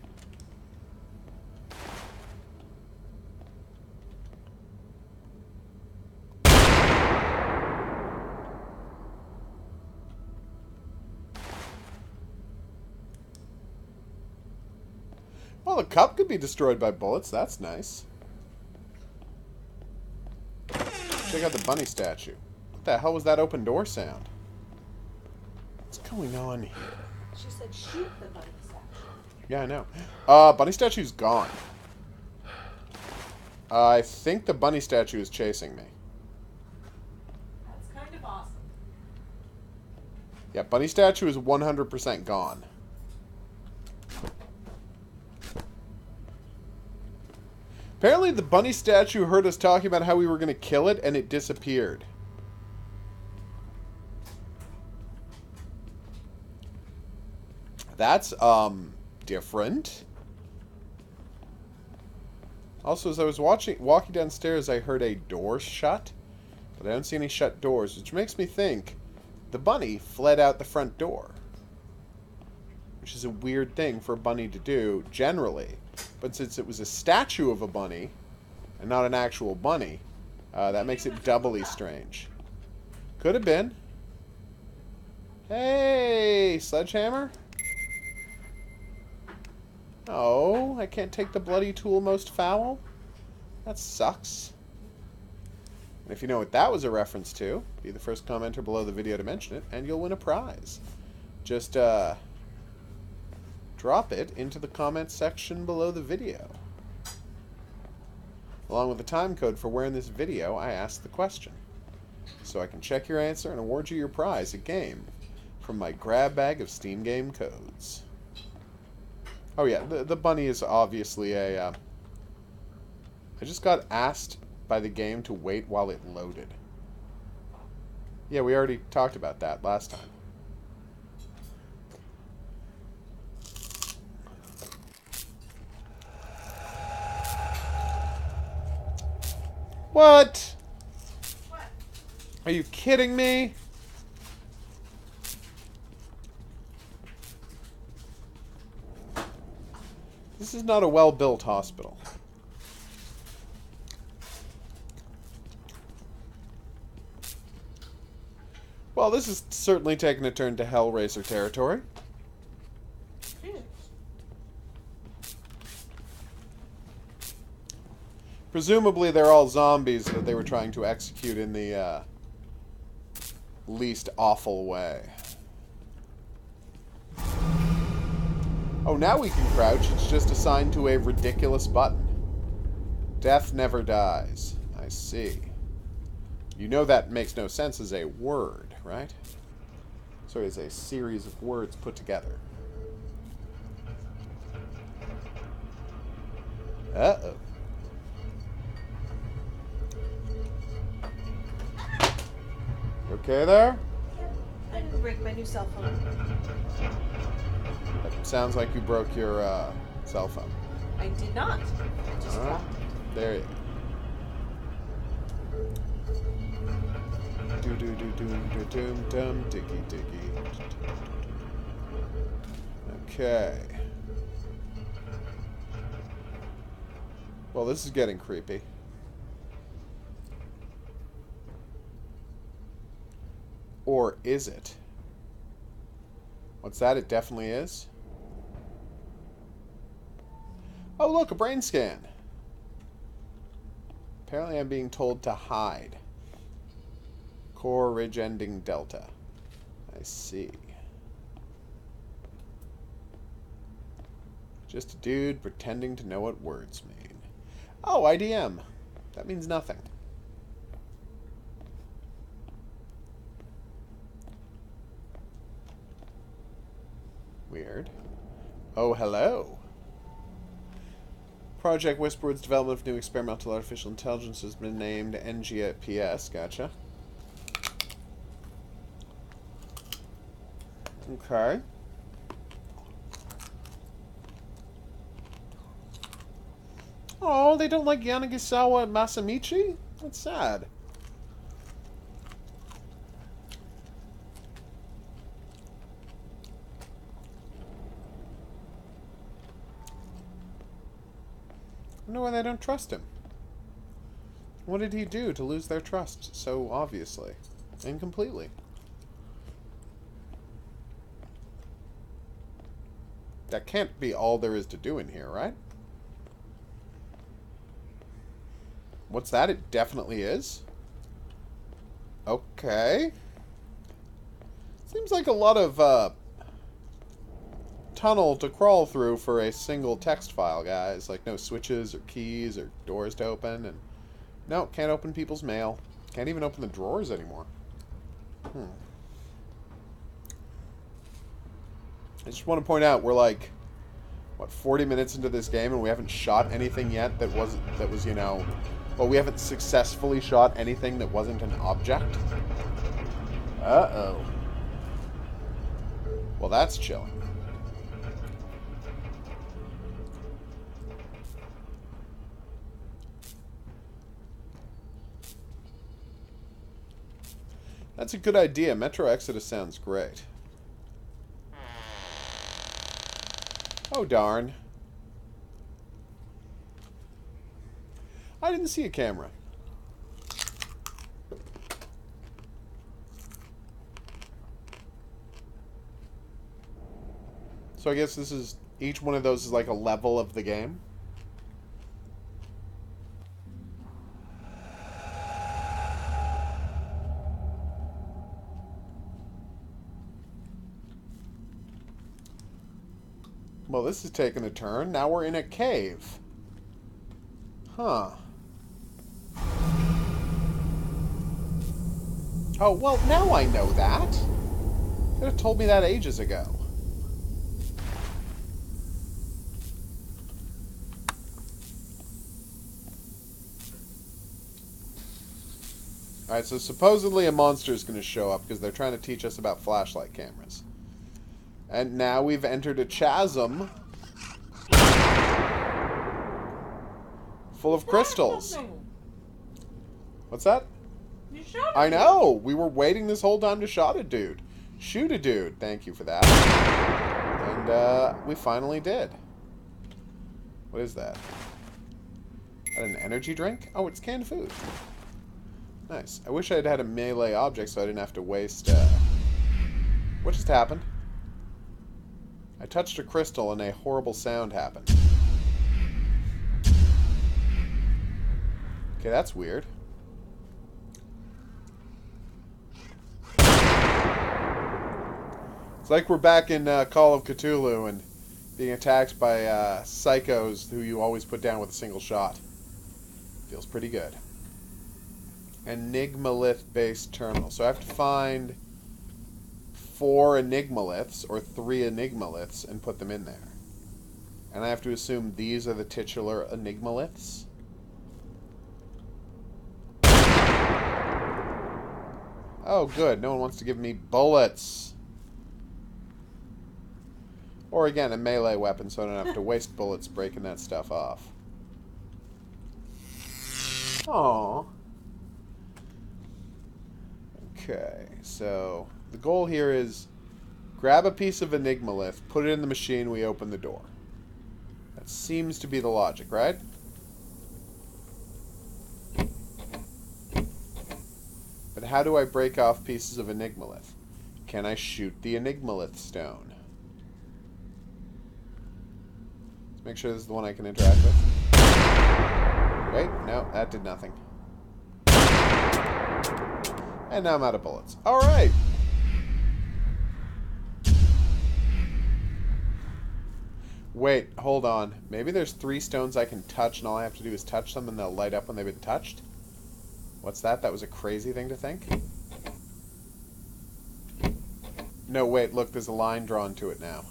Well, the cup could be destroyed by bullets. That's nice. Check out the bunny statue. What the hell was that open door sound? What's going on here? She said shoot the bunny statue. Yeah, I know. Bunny statue's gone. I think the bunny statue is chasing me. That's kind of awesome. Yeah, bunny statue is 100% gone. Apparently the bunny statue heard us talking about how we were going to kill it, and it disappeared. That's, different. Also, as I was walking downstairs, I heard a door shut, but I don't see any shut doors, which makes me think the bunny fled out the front door. Which is a weird thing for a bunny to do, generally. But since it was a statue of a bunny, and not an actual bunny, that makes it doubly strange. Could have been. Hey, sledgehammer? Oh, I can't take the bloody tool most foul? That sucks. And if you know what that was a reference to, be the first commenter below the video to mention it, and you'll win a prize. Just, drop it into the comments section below the video. Along with the time code for where in this video I asked the question. So I can check your answer and award you your prize, a game, from my grab bag of Steam game codes. Oh yeah, the bunny is obviously a... I just got asked by the game to wait while it loaded. Yeah, we already talked about that last time. What? Are you kidding me? This is not a well-built hospital. Well, this is certainly taking a turn to Hellraiser territory. Presumably they're all zombies that they were trying to execute in the least awful way. Oh, now we can crouch. It's just assigned to a ridiculous button. Death never dies. I see. You know that makes no sense as a word, right? Sorry, as a series of words put together. Uh-oh. You okay there? I didn't break my new cell phone. That sounds like you broke your cell phone. I did not. I just dropped it. There you go. Do-do-do-doom-do-doom-dum, diggy-diggy. Okay. Well, this is getting creepy. Or is it? What's that? It definitely is. Oh, look, a brain scan. Apparently I'm being told to hide. Core ridge ending delta. I see. Just a dude pretending to know what words mean. Oh, IDM. That means nothing. Weird. Oh, hello. Project Whisperwood's development of new experimental artificial intelligence has been named NGPS. Gotcha. Okay. Oh, they don't like Yanagisawa and Masamichi? That's sad. I wonder why they don't trust him. What did he do to lose their trust so obviously and completely? That can't be all there is to do in here, right? What's that? It definitely is. Okay. Seems like a lot of tunnel to crawl through for a single text file, guys. Like no switches or keys or doors to open. And no, can't open people's mail. Can't even open the drawers anymore. I just want to point out, we're like, what, 40 minutes into this game and we haven't shot anything yet that was, you know, well, we haven't successfully shot anything that wasn't an object. Uh-oh. Well, that's chilling. That's a good idea. Metro Exodus sounds great. Oh, darn. I didn't see a camera. So I guess this is... each one of those is like a level of the game. Well, this is taking a turn. Now we're in a cave. Huh. Oh, well, now I know that. Could have told me that ages ago. Alright, so supposedly a monster is going to show up because they're trying to teach us about flashlight cameras. And now we've entered a chasm full of crystals. What's that? You shot I know! We were waiting this whole time to shot a dude. Shoot a dude. Thank you for that. And, we finally did. What is that? Is that an energy drink? Oh, it's canned food. Nice. I wish I had had a melee object so I didn't have to waste, What just happened? I touched a crystal and a horrible sound happened. Okay, that's weird. It's like we're back in Call of Cthulhu and being attacked by psychos who you always put down with a single shot. Feels pretty good. Enigmalith-based terminal. So I have to find 4 Enigmaliths, or 3 Enigmaliths, and put them in there. And I have to assume these are the titular Enigmaliths? Oh, good. No one wants to give me bullets. Or, again, a melee weapon, so I don't have to waste bullets breaking that stuff off. Aww. Okay, so the goal here is grab a piece of Enigmalith, put it in the machine, we open the door. That seems to be the logic, right? But how do I break off pieces of Enigmalith? Can I shoot the Enigmalith stone? Let's make sure this is the one I can interact with. Wait, no, that did nothing. And now I'm out of bullets. Alright! Wait, hold on. Maybe there's 3 stones I can touch and all I have to do is touch them and they'll light up when they've been touched? What's that? That was a crazy thing to think? No, wait, look, there's a line drawn to it now.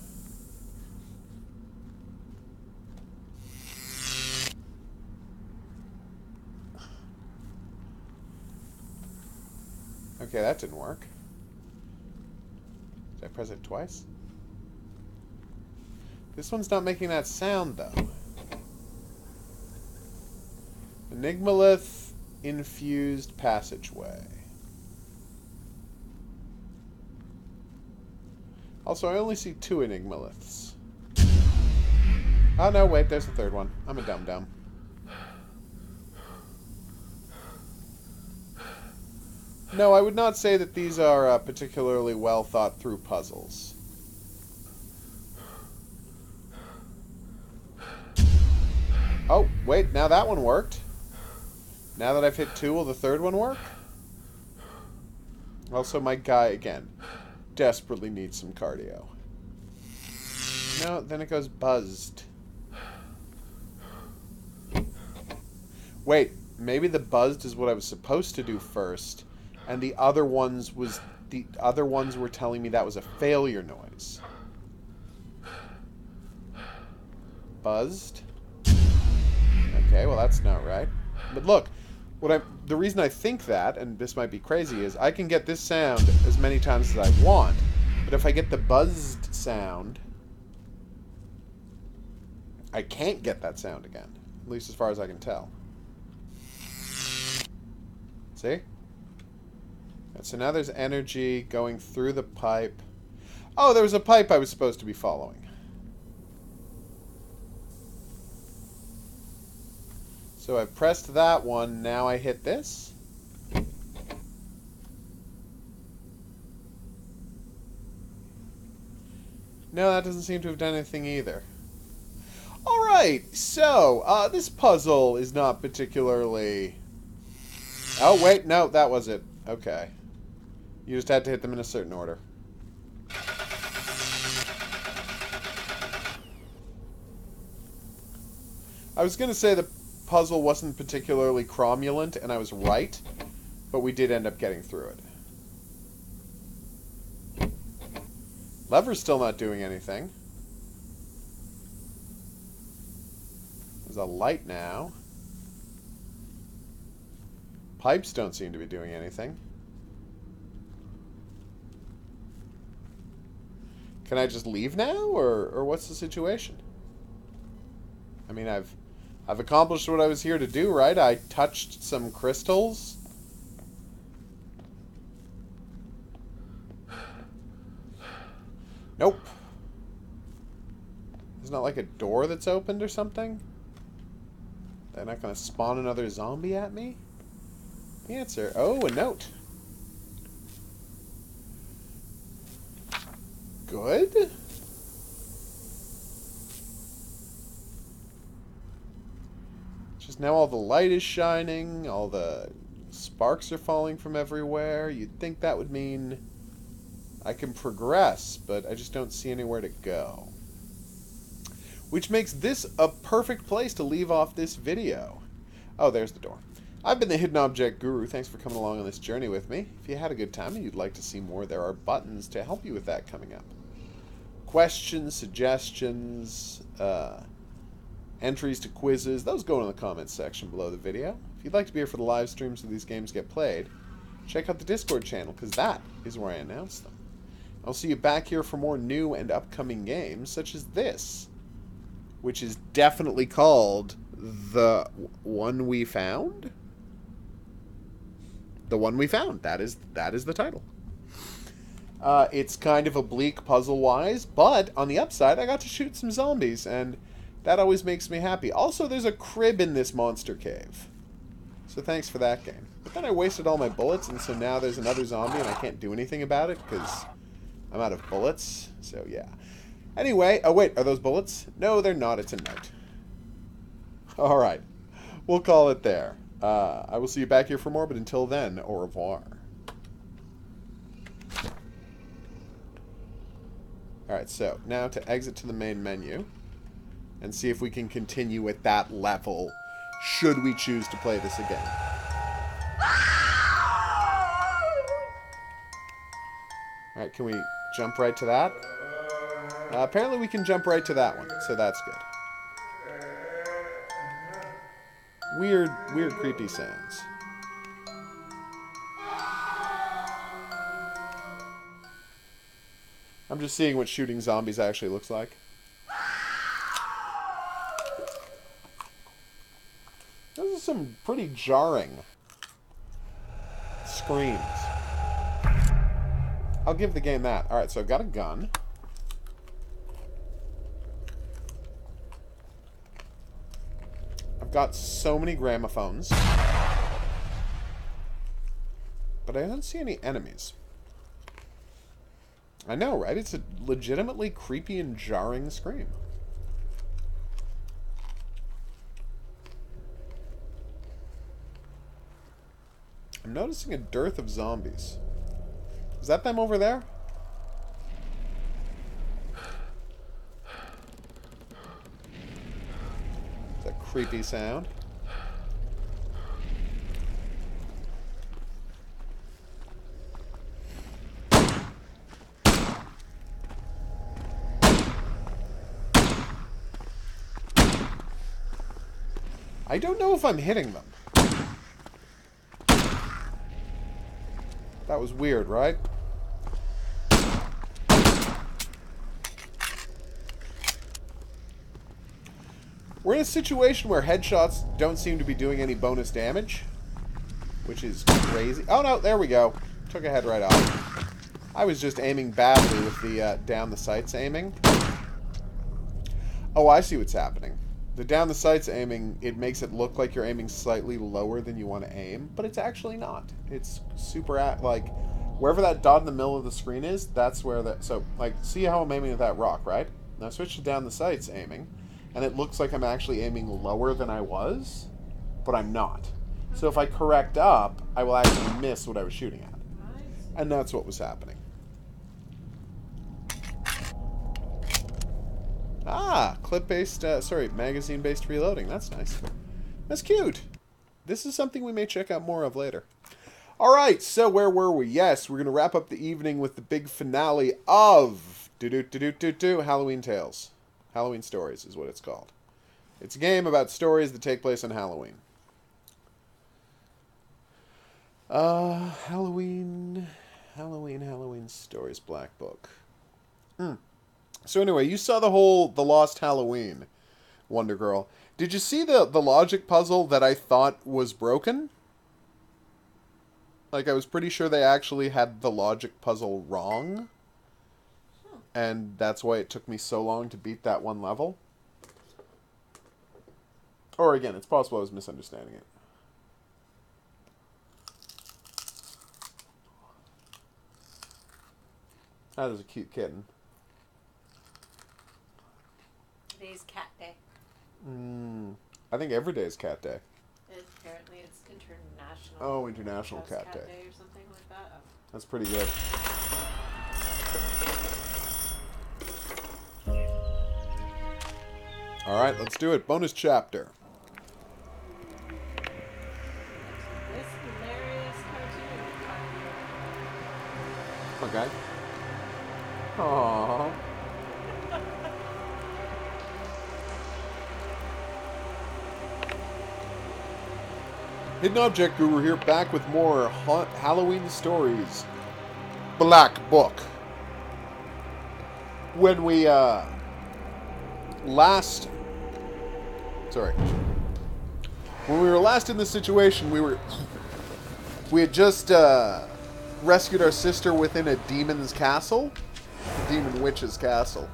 Okay, that didn't work. Did I press it twice? This one's not making that sound, though. Enigmalith infused passageway. Also, I only see 2 Enigmaliths. Oh, no, wait, there's a third one. I'm a dum-dum. No, I would not say that these are particularly well thought through puzzles. Oh, wait, now that one worked. Now that I've hit 2, will the third one work? Also, my guy, again, desperately needs some cardio. No, then it goes buzzed. Wait, maybe the buzzed is what I was supposed to do first, and the other ones were telling me that was a failure noise. Buzzed? Okay, well that's not right. But look, the reason I think that, and this might be crazy, is I can get this sound as many times as I want, but if I get the buzzed sound, I can't get that sound again, at least as far as I can tell. See? So now there's energy going through the pipe. Oh, there was a pipe I was supposed to be following. So I pressed that one, now I hit this. No, that doesn't seem to have done anything either. Alright, so, this puzzle is not particularly... Oh, wait, no, that was it. Okay. You just had to hit them in a certain order. I was going to say the puzzle wasn't particularly cromulent, and I was right, but we did end up getting through it. Lever's still not doing anything. There's a light now. Pipes don't seem to be doing anything. Can I just leave now, or what's the situation? I mean, I've accomplished what I was here to do, right? I touched some crystals. Nope. There's not like a door that's opened or something? They're not going to spawn another zombie at me? Answer. Oh, a note. Good. Just now all the light is shining, all the sparks are falling from everywhere. You'd think that would mean I can progress, but I just don't see anywhere to go. Which makes this a perfect place to leave off this video. Oh, there's the door. I've been the Hidden Object Guru. Thanks for coming along on this journey with me. If you had a good time and you'd like to see more, there are buttons to help you with that coming up. Questions, suggestions, entries to quizzes, those go in the comments section below the video. If you'd like to be here for the live streams where these games get played, check out the Discord channel, because that is where I announce them. I'll see you back here for more new and upcoming games, such as this, which is definitely called The One We Found? The One We Found. That is the title. It's kind of oblique puzzle-wise, but on the upside, I got to shoot some zombies, and that always makes me happy. Also, there's a crib in this monster cave. So thanks for that game. But then I wasted all my bullets, and so now there's another zombie, and I can't do anything about it, because I'm out of bullets. So, yeah. Anyway, oh wait, are those bullets? No, they're not. It's a note. Alright. We'll call it there. I will see you back here for more, but until then, au revoir. Alright, so now to exit to the main menu and see if we can continue at that level should we choose to play this again. Alright, can we jump right to that? Apparently we can jump right to that one, so that's good. Weird, creepy sounds. I'm just seeing what shooting zombies actually looks like. Those are some pretty jarring screams. I'll give the game that. Alright, so I've got a gun. I've got so many gramophones. But I don't see any enemies. I know, right? It's a legitimately creepy and jarring scream. I'm noticing a dearth of zombies. Is that them over there? That creepy sound. I don't know if I'm hitting them. That was weird, right? We're in a situation where headshots don't seem to be doing any bonus damage, which is crazy. Oh no, there we go. Took a head right off. I was just aiming badly with the down the sights aiming. Oh, I see what's happening. The down the sights aiming, it makes it look like you're aiming slightly lower than you want to aim, but it's actually not. It's super like wherever that dot in the middle of the screen is, that's where that. So like, see how I'm aiming at that rock, right? Now I switch to down the sights aiming, and it looks like I'm actually aiming lower than I was, but I'm not. So if I correct up, I will actually miss what I was shooting at, and that's what was happening. Ah, clip-based, magazine-based reloading. That's nice. That's cute. This is something we may check out more of later. Alright, so where were we? Yes, we're going to wrap up the evening with the big finale of Halloween Tales. Halloween Stories is what it's called. It's a game about stories that take place on Halloween. Halloween Stories Black Book. So anyway, you saw the Lost Halloween, Wonder Girl. Did you see the logic puzzle that I thought was broken? Like, I was pretty sure they actually had the logic puzzle wrong. And that's why it took me so long to beat that one level. Or again, it's possible I was misunderstanding it. That is a cute kitten. Today's cat day. I think every day is cat day. Apparently it's international. Oh, International Cat Day. Or something like that. Oh. That's pretty good. Alright, let's do it. Bonus chapter. This hilarious cartoon. Okay. Aww. Hidden Object Guru here, back with more Halloween Stories Black Book. When we, When we were last in this situation, we had just, rescued our sister within a demon's castle. A demon witch's castle.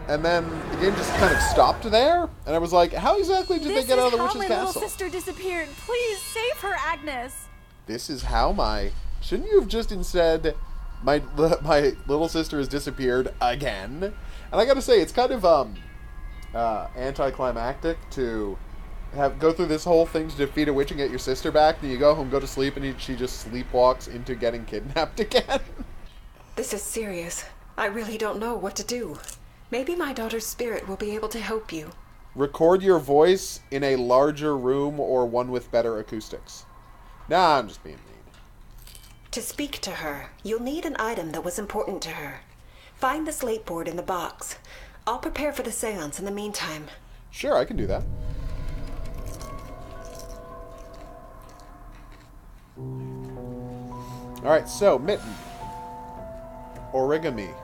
And then the game just kind of stopped there, and I was like, how exactly did they get out of the witch's castle? This is how my little sister disappeared. Please save her, Agnes. This is how my... Shouldn't you have just instead, my little sister has disappeared again? And I gotta say, it's kind of anticlimactic to go through this whole thing to defeat a witch and get your sister back, then you go home, go to sleep, and she just sleepwalks into getting kidnapped again. This is serious. I really don't know what to do. Maybe my daughter's spirit will be able to help you. Record your voice in a larger room or one with better acoustics. Nah, I'm just being mean. To speak to her, you'll need an item that was important to her. Find the slate board in the box. I'll prepare for the seance in the meantime. Sure, I can do that. Alright, so, mitten. Origami.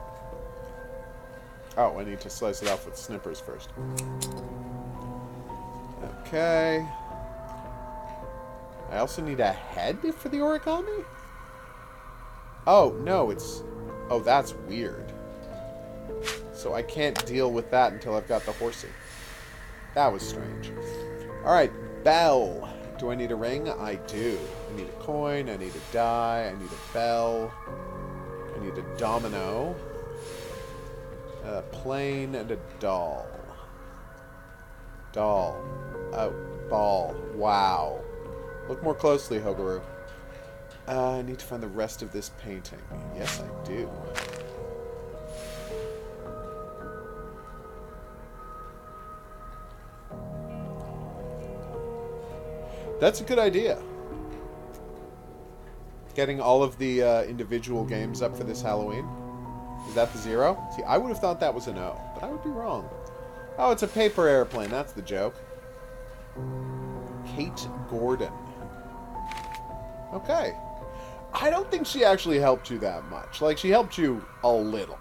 Oh, I need to slice it off with snippers first. Okay. I also need a head for the origami? Oh, no, it's... Oh, that's weird. So I can't deal with that until I've got the horsey. That was strange. Alright, bell. Do I need a ring? I do. I need a coin, I need a die, I need a bell, I need a domino, a plane, and a doll. Doll. Oh, ball. Wow. Look more closely, HOGuru. I need to find the rest of this painting. Yes, I do. That's a good idea. Getting all of the individual games up for this Halloween. Is that the 0? See, I would have thought that was an O, but I would be wrong. Oh, it's a paper airplane. That's the joke. Kate Gordon. Okay. I don't think she actually helped you that much. Like, she helped you a little.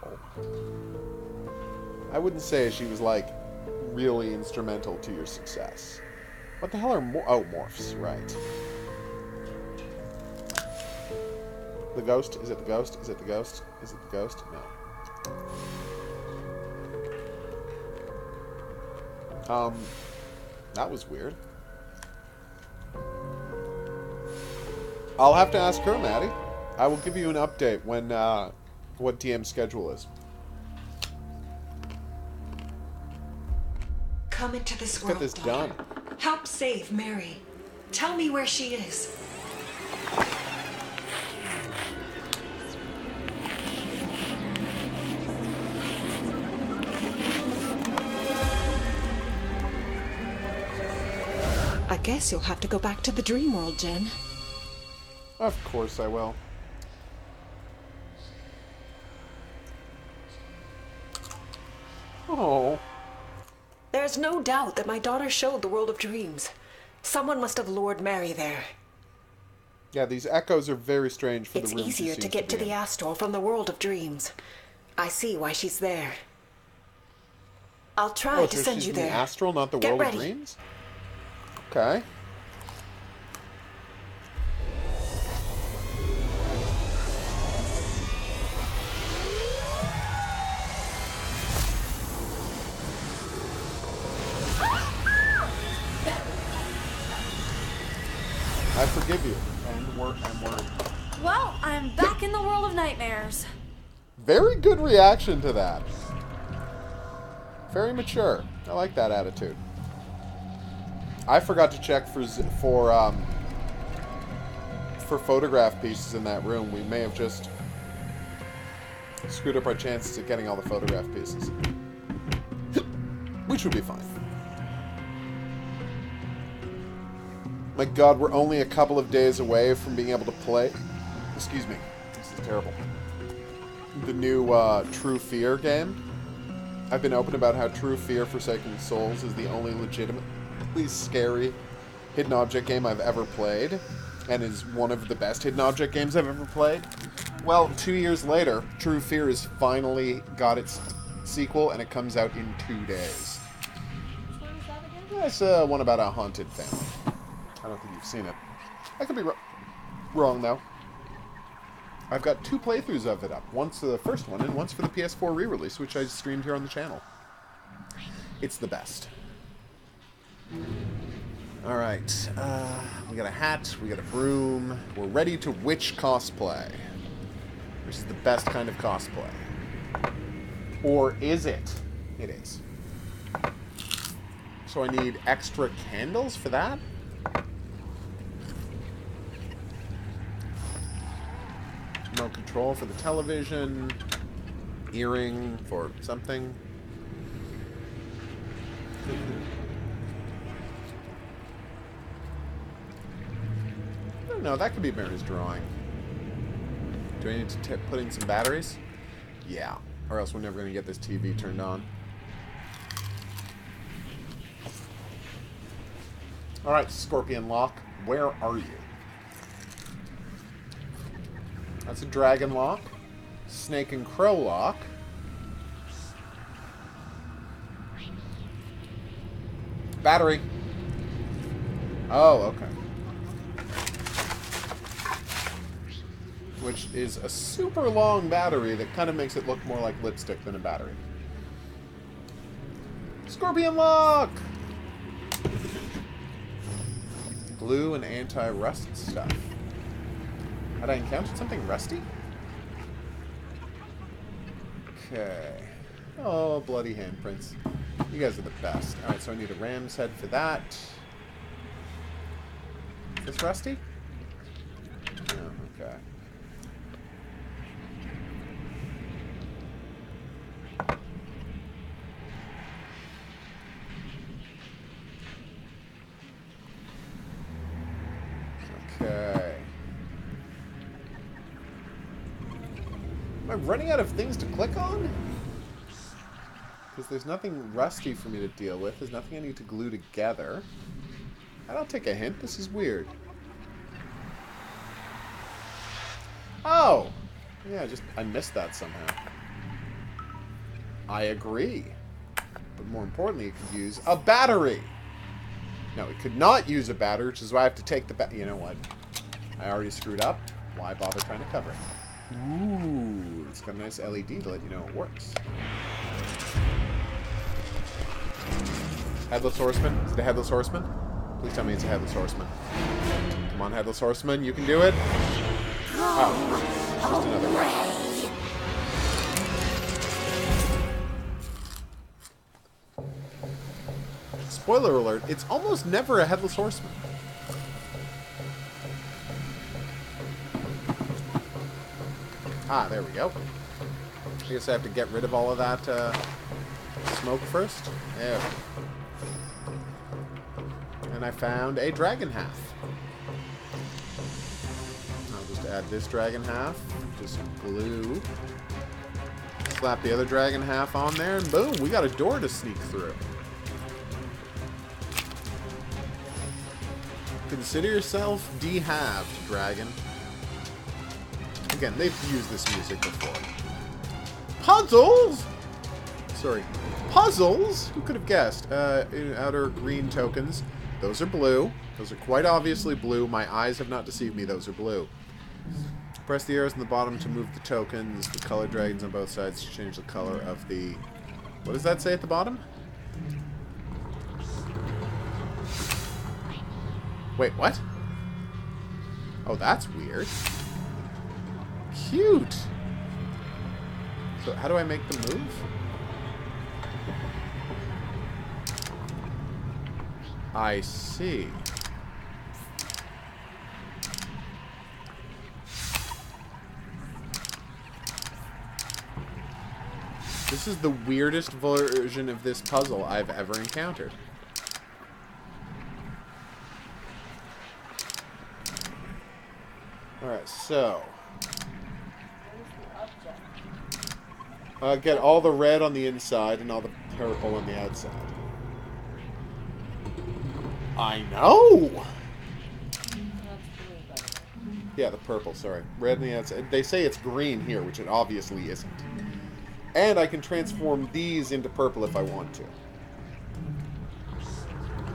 I wouldn't say she was, like, really instrumental to your success. What the hell are morphs, right. The ghost? Is it the ghost? Is it the ghost? Is it the ghost? No. That was weird. I'll have to ask her, Maddie. I will give you an update when, what DM's schedule is. Come into this Let's world, get this daughter. done. Help save Mary. Tell me where she is. I guess you'll have to go back to the dream world, Jen. Of course I will. Oh. There's no doubt that my daughter showed the world of dreams. Someone must have lured Mary there. Yeah, these echoes are very strange for It's the room easier to get to the astral from the world of dreams. I see why she's there. I'll try to send you there. The astral, not the Get world ready. of dreams? Okay. I forgive you. I'm worried. Well, I'm back in the world of nightmares. Very good reaction to that. Very mature. I like that attitude. I forgot to check for photograph pieces in that room. We may have just screwed up our chances of getting all the photograph pieces. Which would be fine. My god, we're only a couple of days away from being able to play... Excuse me. This is terrible. The new True Fear game. I've been open about how True Fear Forsaken Souls is the only legitimately scary hidden object game I've ever played, and is one of the best hidden object games I've ever played. Well, 2 years later, True Fear has finally got its sequel, and it comes out in 2 days. Which one is that again? It's one about a haunted family. I don't think you've seen it. I could be wrong, though. I've got 2 playthroughs of it up. Once for the first one, and once for the PS4 re-release, which I streamed here on the channel. It's the best. Alright. We got a hat, we got a broom. We're ready to witch cosplay. Which is the best kind of cosplay. Or is it? It is. So I need extra candles for that? Remote control for the television. Earring for something. I don't know, that could be Mary's drawing. Do I need to put in some batteries? Yeah, or else we're never going to get this TV turned on. Alright, Scorpion Lock, where are you? That's a Dragon Lock. Snake and Crow Lock. Battery. Oh, okay. Which is a super long battery that kind of makes it look more like lipstick than a battery. Scorpion lock! Glue and anti-rust stuff. Had I encountered something rusty? Okay. Oh, bloody handprints. You guys are the best. Alright, so I need a ram's head for that. Is this rusty? Oh, okay. Okay. Am I running out of things to click on? Because there's nothing rusty for me to deal with. There's nothing I need to glue together. I'll take a hint. This is weird. Oh! Yeah, I missed that somehow. I agree. But more importantly, it could use a battery! No, it could not use a battery, which is why I have to take the You know what? I already screwed up. Why bother trying to cover it? Ooh, it's got a nice LED to let you know it works. Headless Horseman? Is it a Headless Horseman? Please tell me it's a Headless Horseman. Come on, Headless Horseman, you can do it. Oh, it's just another one. Spoiler alert, it's almost never a Headless Horseman. Ah, there we go. I guess I have to get rid of all of that smoke first. There. And I found a dragon half. I'll just add this dragon half. Just glue. Slap the other dragon half on there, and boom, we got a door to sneak through. Consider yourself de-halved, dragon. Again, they've used this music before. Puzzles? Sorry. Puzzles? Who could have guessed? Outer green tokens. Those are blue. Those are quite obviously blue. My eyes have not deceived me. Those are blue. Press the arrows in the bottom to move the tokens. The colored dragons on both sides to change the color of the... What does that say at the bottom? Wait, what? Oh, that's weird. Cute! So, how do I make the move? I see. This is the weirdest version of this puzzle I've ever encountered. Alright, so... get all the red on the inside and all the purple on the outside. I know! Yeah, the purple, sorry. Red on the outside. They say it's green here, which it obviously isn't. And I can transform these into purple if I want to.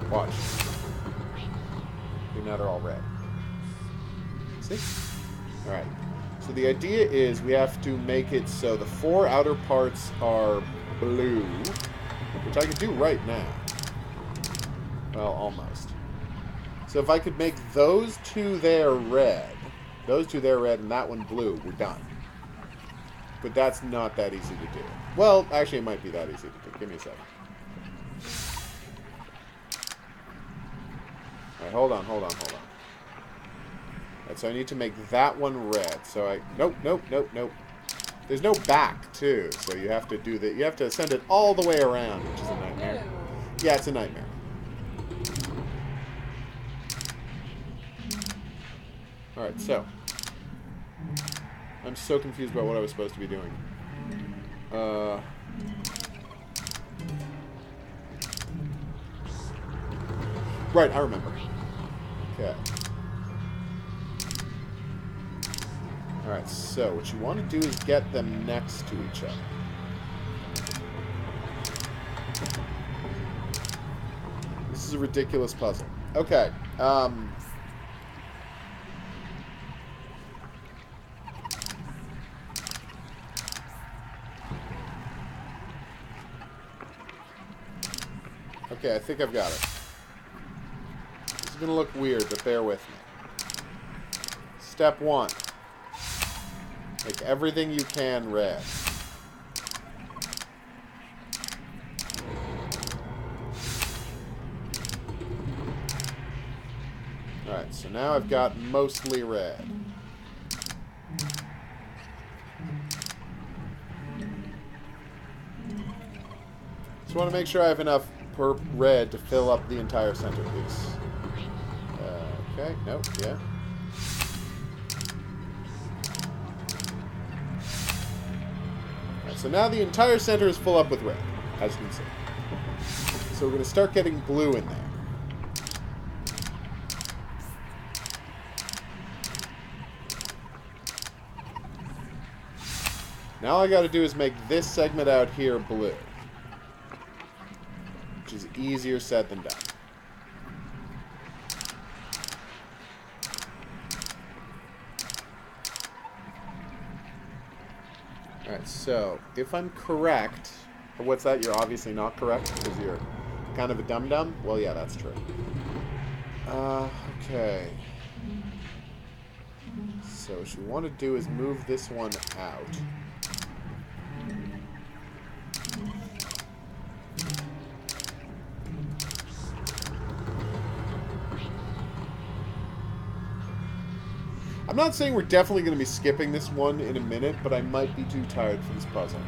Watch. Now they're all red. See? Alright. So the idea is we have to make it so the 4 outer parts are blue, which I can do right now. Well, almost. So if I could make those 2 there red, and that one blue, we're done. But that's not that easy to do. Well, actually it might be that easy to do. Give me a second. Alright, hold on. Right, so I need to make that one red. So I... Nope. There's no back, too. So you have to do that. You have to send it all the way around, which is a nightmare. Yeah, it's a nightmare. Alright, so... I'm so confused about what I was supposed to be doing. Right, I remember. Okay. Alright, so what you want to do is get them next to each other. This is a ridiculous puzzle. Okay. Okay, I think I've got it. This is going to look weird, but bear with me. Step 1. Make everything you can red. Alright, so now I've got mostly red. Just want to make sure I have enough red to fill up the entire centerpiece. Okay, nope, yeah. Alright, so now the entire center is full up with red, as you can see. So we're going to start getting blue in there. Now all I got to do is make this segment out here blue. Which is easier said than done. Alright, so, if I'm correct... What's that? You're obviously not correct, because you're kind of a dum-dum? Well, yeah, that's true. Okay. So, what you want to do is move this one out. I'm not saying we're definitely going to be skipping this one in a minute, but I might be too tired for this puzzle.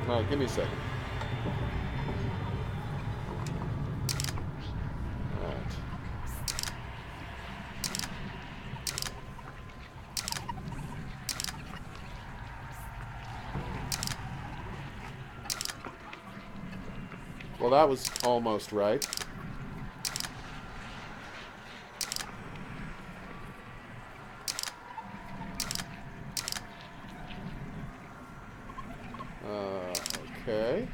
Alright, give me a second. Alright. Well, that was almost right. Okay.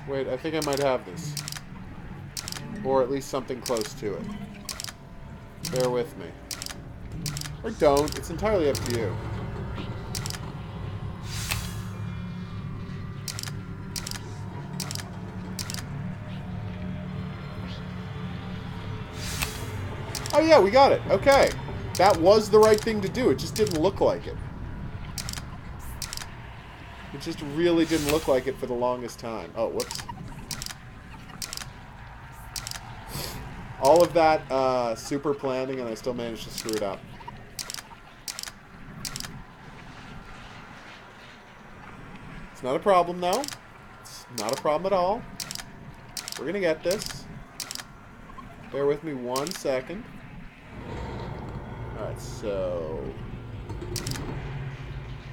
Wait, I think I might have this. Or at least something close to it. Bear with me. Or don't. It's entirely up to you. Oh yeah, we got it. Okay. That was the right thing to do. It just didn't look like it. It just really didn't look like it for the longest time. Oh, whoops. All of that super planning and I still managed to screw it up. It's not a problem, though. It's not a problem at all. We're gonna get this. Bear with me 1 second. Alright, so...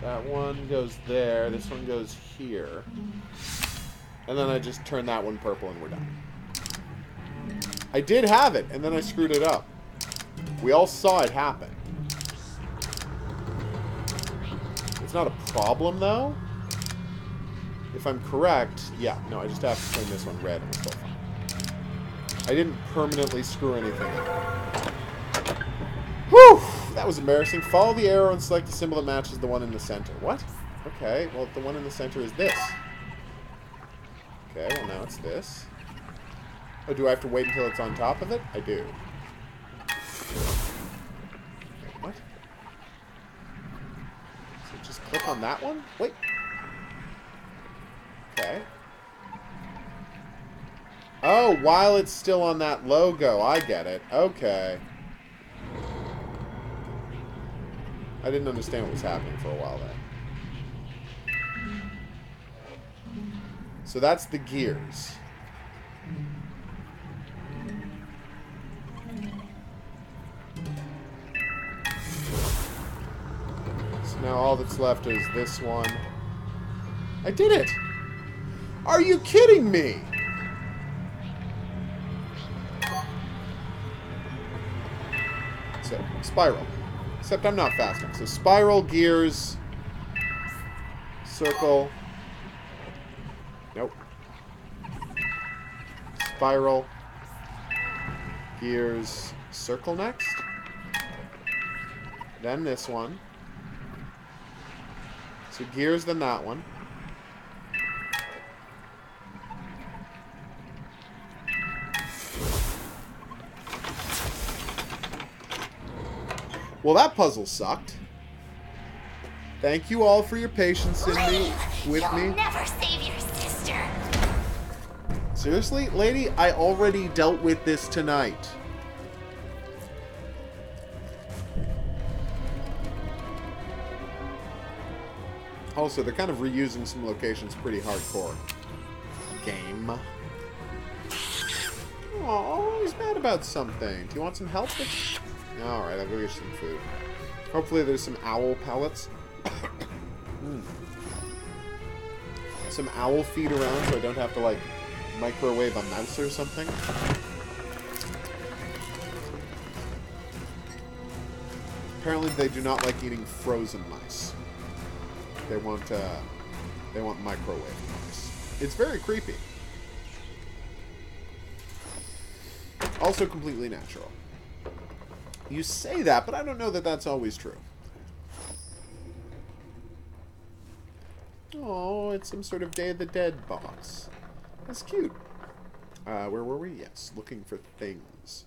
that one goes there, this one goes here. And then I just turn that one purple and we're done. I did have it, and then I screwed it up. We all saw it happen. It's not a problem, though. If I'm correct, yeah, no, I just have to turn this one red and it's still fine. I didn't permanently screw anything up. Whew! That was embarrassing. Follow the arrow and select the symbol that matches the one in the center. What? Okay, well, the one in the center is this. Okay, well, now it's this. Oh, do I have to wait until it's on top of it? I do. Okay, what? So just click on that one? Wait. Okay. Oh, while it's still on that logo. I get it. Okay. I didn't understand what was happening for a while there. So that's the gears. So now all that's left is this one. I did it! Are you kidding me? So, spiral. Except I'm not fasting. So spiral, gears, circle. Nope. Spiral, gears, circle next. Then this one. So gears, then that one. Well, that puzzle sucked. Thank you all for your patience with me. You'll never save your sister. Seriously, lady? I already dealt with this tonight. Also, they're kind of reusing some locations pretty hardcore. Game. Oh, he's mad about something. Do you want some help? Alright, I'll go get some food. Hopefully there's some owl pellets. Some owl feed around so I don't have to, like, microwave a mouse or something. Apparently they do not like eating frozen mice. They want microwave mice. It's very creepy. Also completely natural. You say that, but I don't know that that's always true. Oh, it's some sort of Day of the Dead box. That's cute. Where were we? Yes, looking for things.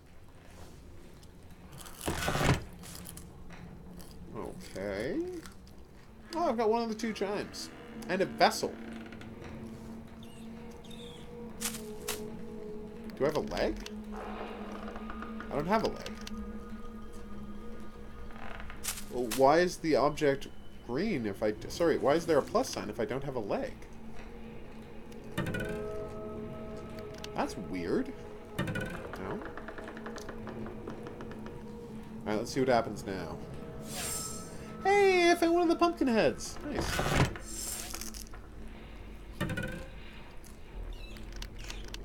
Okay. Oh, I've got one of the 2 chimes. And a vessel. Do I have a leg? I don't have a leg. Well, why is the object green if I... Sorry, why is there a plus sign if I don't have a leg? That's weird. No? Alright, let's see what happens now. Hey, I found one of the pumpkin heads. Nice.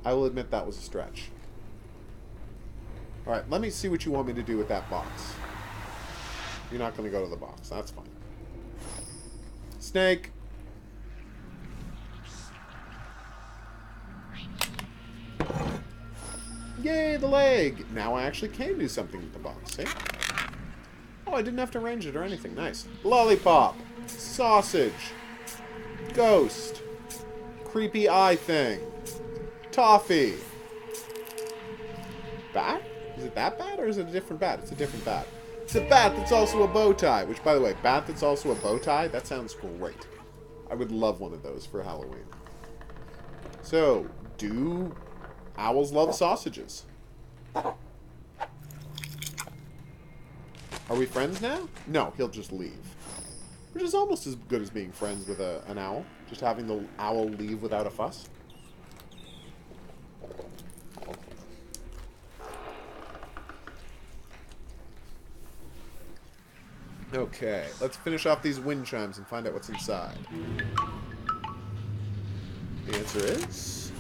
I will admit that was a stretch. Alright, let me see what you want me to do with that box. You're not going to go to the box. That's fine. Snake. Yay, the leg! Now I actually can do something with the box, see? Oh, I didn't have to arrange it or anything. Nice. Lollipop. Sausage. Ghost. Creepy eye thing. Toffee. Bat? Is it that bat or is it a different bat? It's a different bat. It's a bat that's also a bow tie. Which, by the way, bat that's also a bow tie? That sounds great. I would love one of those for Halloween. So, do owls love sausages? Are we friends now? No, he'll just leave. Which is almost as good as being friends with an owl. Just having the owl leave without a fuss. Okay, let's finish off these wind chimes and find out what's inside. The answer is...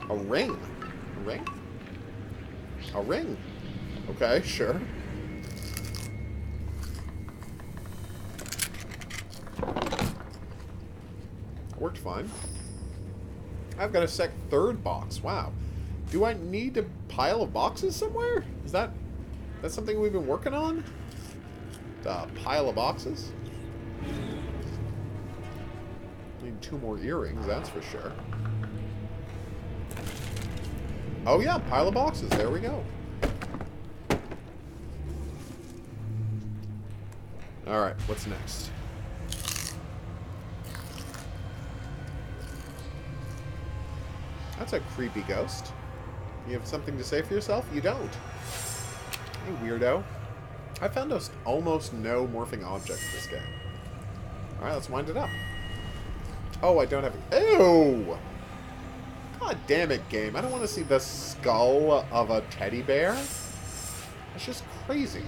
a ring. A ring? A ring. Okay, sure. Worked fine. I've got a third box. Wow. Do I need a pile of boxes somewhere? Is that something we've been working on? A pile of boxes? Need 2 more earrings, that's for sure. Oh yeah, pile of boxes. There we go. Alright, what's next? That's a creepy ghost. You have something to say for yourself? You don't. Hey, weirdo. I found almost no morphing objects in this game. Alright, let's wind it up. Oh, I don't have... Ew! God damn it, game. I don't want to see the skull of a teddy bear. That's just crazy.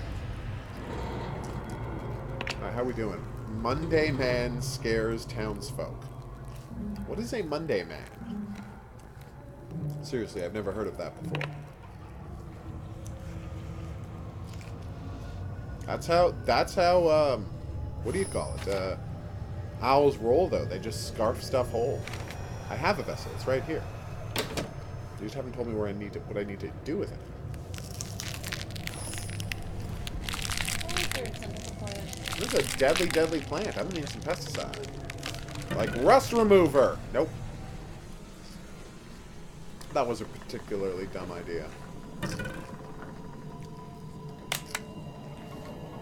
Alright, how we doing? Monday Man scares townsfolk. What is a Monday Man? Seriously, I've never heard of that before. That's how, what do you call it? Owls roll, though. They just scarf stuff whole. I have a vessel. It's right here. You just haven't told me where what I need to do with it. This is a deadly, deadly plant. I'm gonna need some pesticide. Like rust remover. Nope. That was a particularly dumb idea.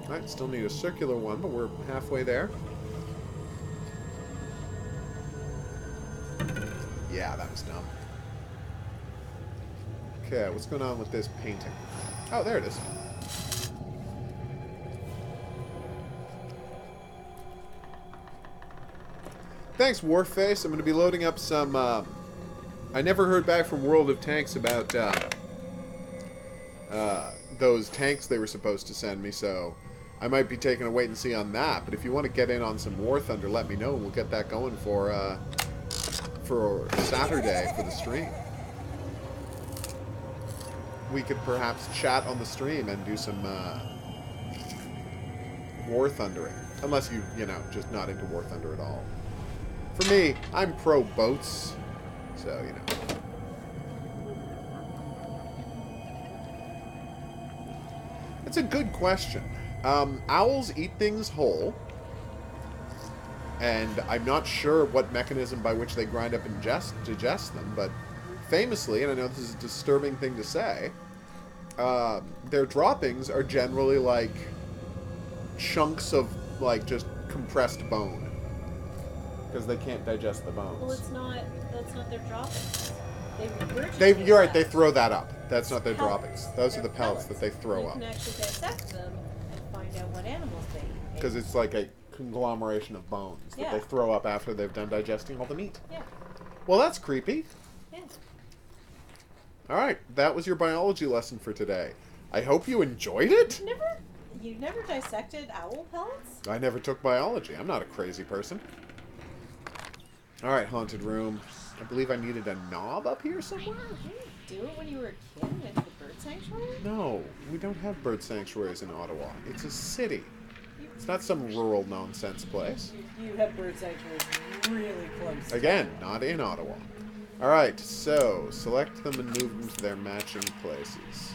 Alright, still need a circular one, but we're halfway there. Yeah, that was dumb. Okay, what's going on with this painting? Oh, there it is. Thanks, Warface. I'm going to be loading up some, I never heard back from World of Tanks about, those tanks they were supposed to send me, so I might be taking a wait and see on that. But if you want to get in on some War Thunder, let me know, and we'll get that going for Saturday for the stream. We could perhaps chat on the stream and do some War Thundering. Unless you know, just not into War Thunder at all. For me, I'm pro boats, so, you know. It's a good question. Owls eat things whole. And I'm not sure what mechanism by which they grind up and digest them, but famously, and I know this is a disturbing thing to say, their droppings are generally like chunks of like just compressed bone. Because they can't digest the bones. Well, that's not their droppings. They regurgitate You're right, they throw that up. That's It's not their pellets. droppings. Those are the They're pellets pellets. that they throw You up. can actually dissect them and find out what animals they eat. Because it's like a conglomeration of bones that Yeah. they throw up after they've done digesting all the meat. Yeah. Well, that's creepy. Yeah. Alright, that was your biology lesson for today. I hope you enjoyed it. You've never dissected owl pellets? I never took biology. I'm not a crazy person. Alright, haunted room. I believe I needed a knob up here somewhere? Did you do it when you were a kid and went to the bird sanctuary? No, we don't have bird sanctuaries in Ottawa. It's a city. It's not some rural nonsense place. You have bird sanctuaries really close. Again, not in Ottawa. Alright, so select them and move them to their matching places.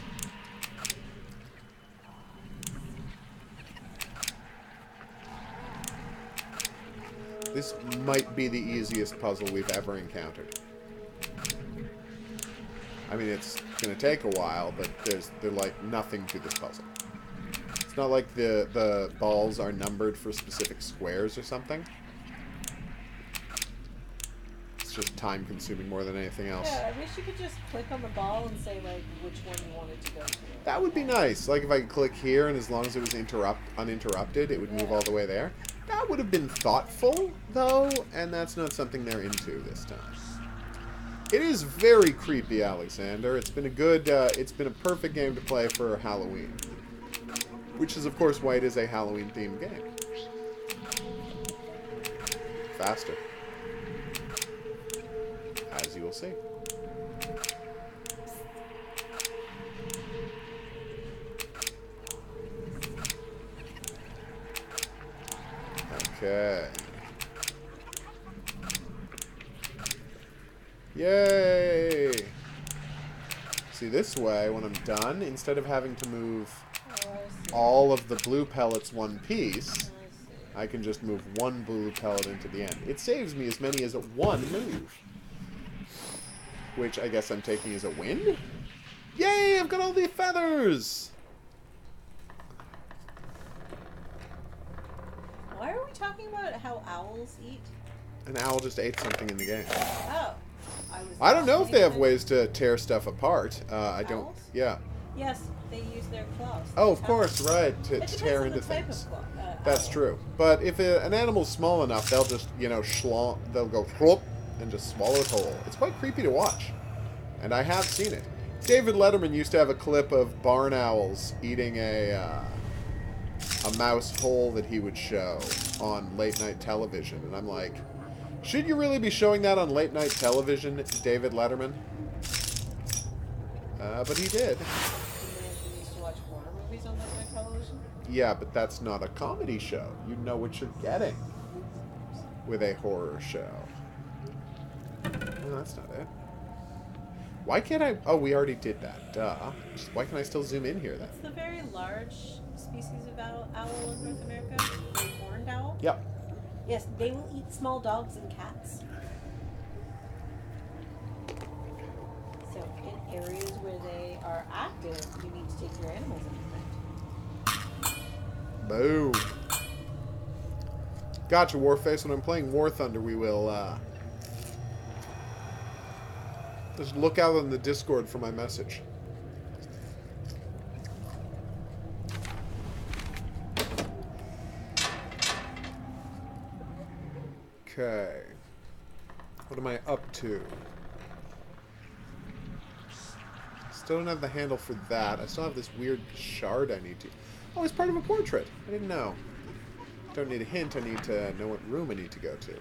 This might be the easiest puzzle we've ever encountered. I mean, it's going to take a while, but there's like nothing to this puzzle. It's not like the balls are numbered for specific squares or something. It's just time-consuming more than anything else. Yeah, I wish you could just click on the ball and say, like, which one you wanted to go to. That would be nice. Like, if I could click here, and as long as it was uninterrupted, it would move all the way there. That would have been thoughtful, though, and that's not something they're into this time. It is very creepy, Alexander. It's been it's been a perfect game to play for Halloween. Which is, of course, why it is a Halloween-themed game. Faster. As you will see. Okay. Yay! See, this way, when I'm done, instead of having to move all of the blue pellets one piece, I can just move one blue pellet into the end. It saves me as many as one move. Which I guess I'm taking as a win? Yay! I've got all the feathers! Why are we talking about how owls eat? An owl just ate something in the game. Oh. I don't know if they have ways to tear stuff apart. I don't... Yeah. Yes, they use their claws. Oh, of course, right. To It tear depends on into the type things. of claw, That's owl. true. But if an animal's small enough, they'll just, you know, they'll go whoop and just swallow it whole. It's quite creepy to watch. And I have seen it. David Letterman used to have a clip of barn owls eating a mouse whole that he would show on late night television. And I'm like, should you really be showing that on late night television, David Letterman? But he did. You used to watch horror movies on late night television? Yeah, but that's not a comedy show. You know what you're getting with a horror show. No, that's not it. Why can't I... Oh, we already did that. Duh. Why can I still zoom in here, then? What's the very large species of owl in North America? Great horned owl? Yep. Yes, they will eat small dogs and cats. So, in areas where they are active, you need to take your animals in. Boom. Gotcha, Warface. When I'm playing War Thunder, we will, just look out on the Discord for my message. Okay. What am I up to? Still don't have the handle for that. I still have this weird shard I need to... Oh, it's part of a portrait. I didn't know. Don't need a hint. I need to know what room I need to go to.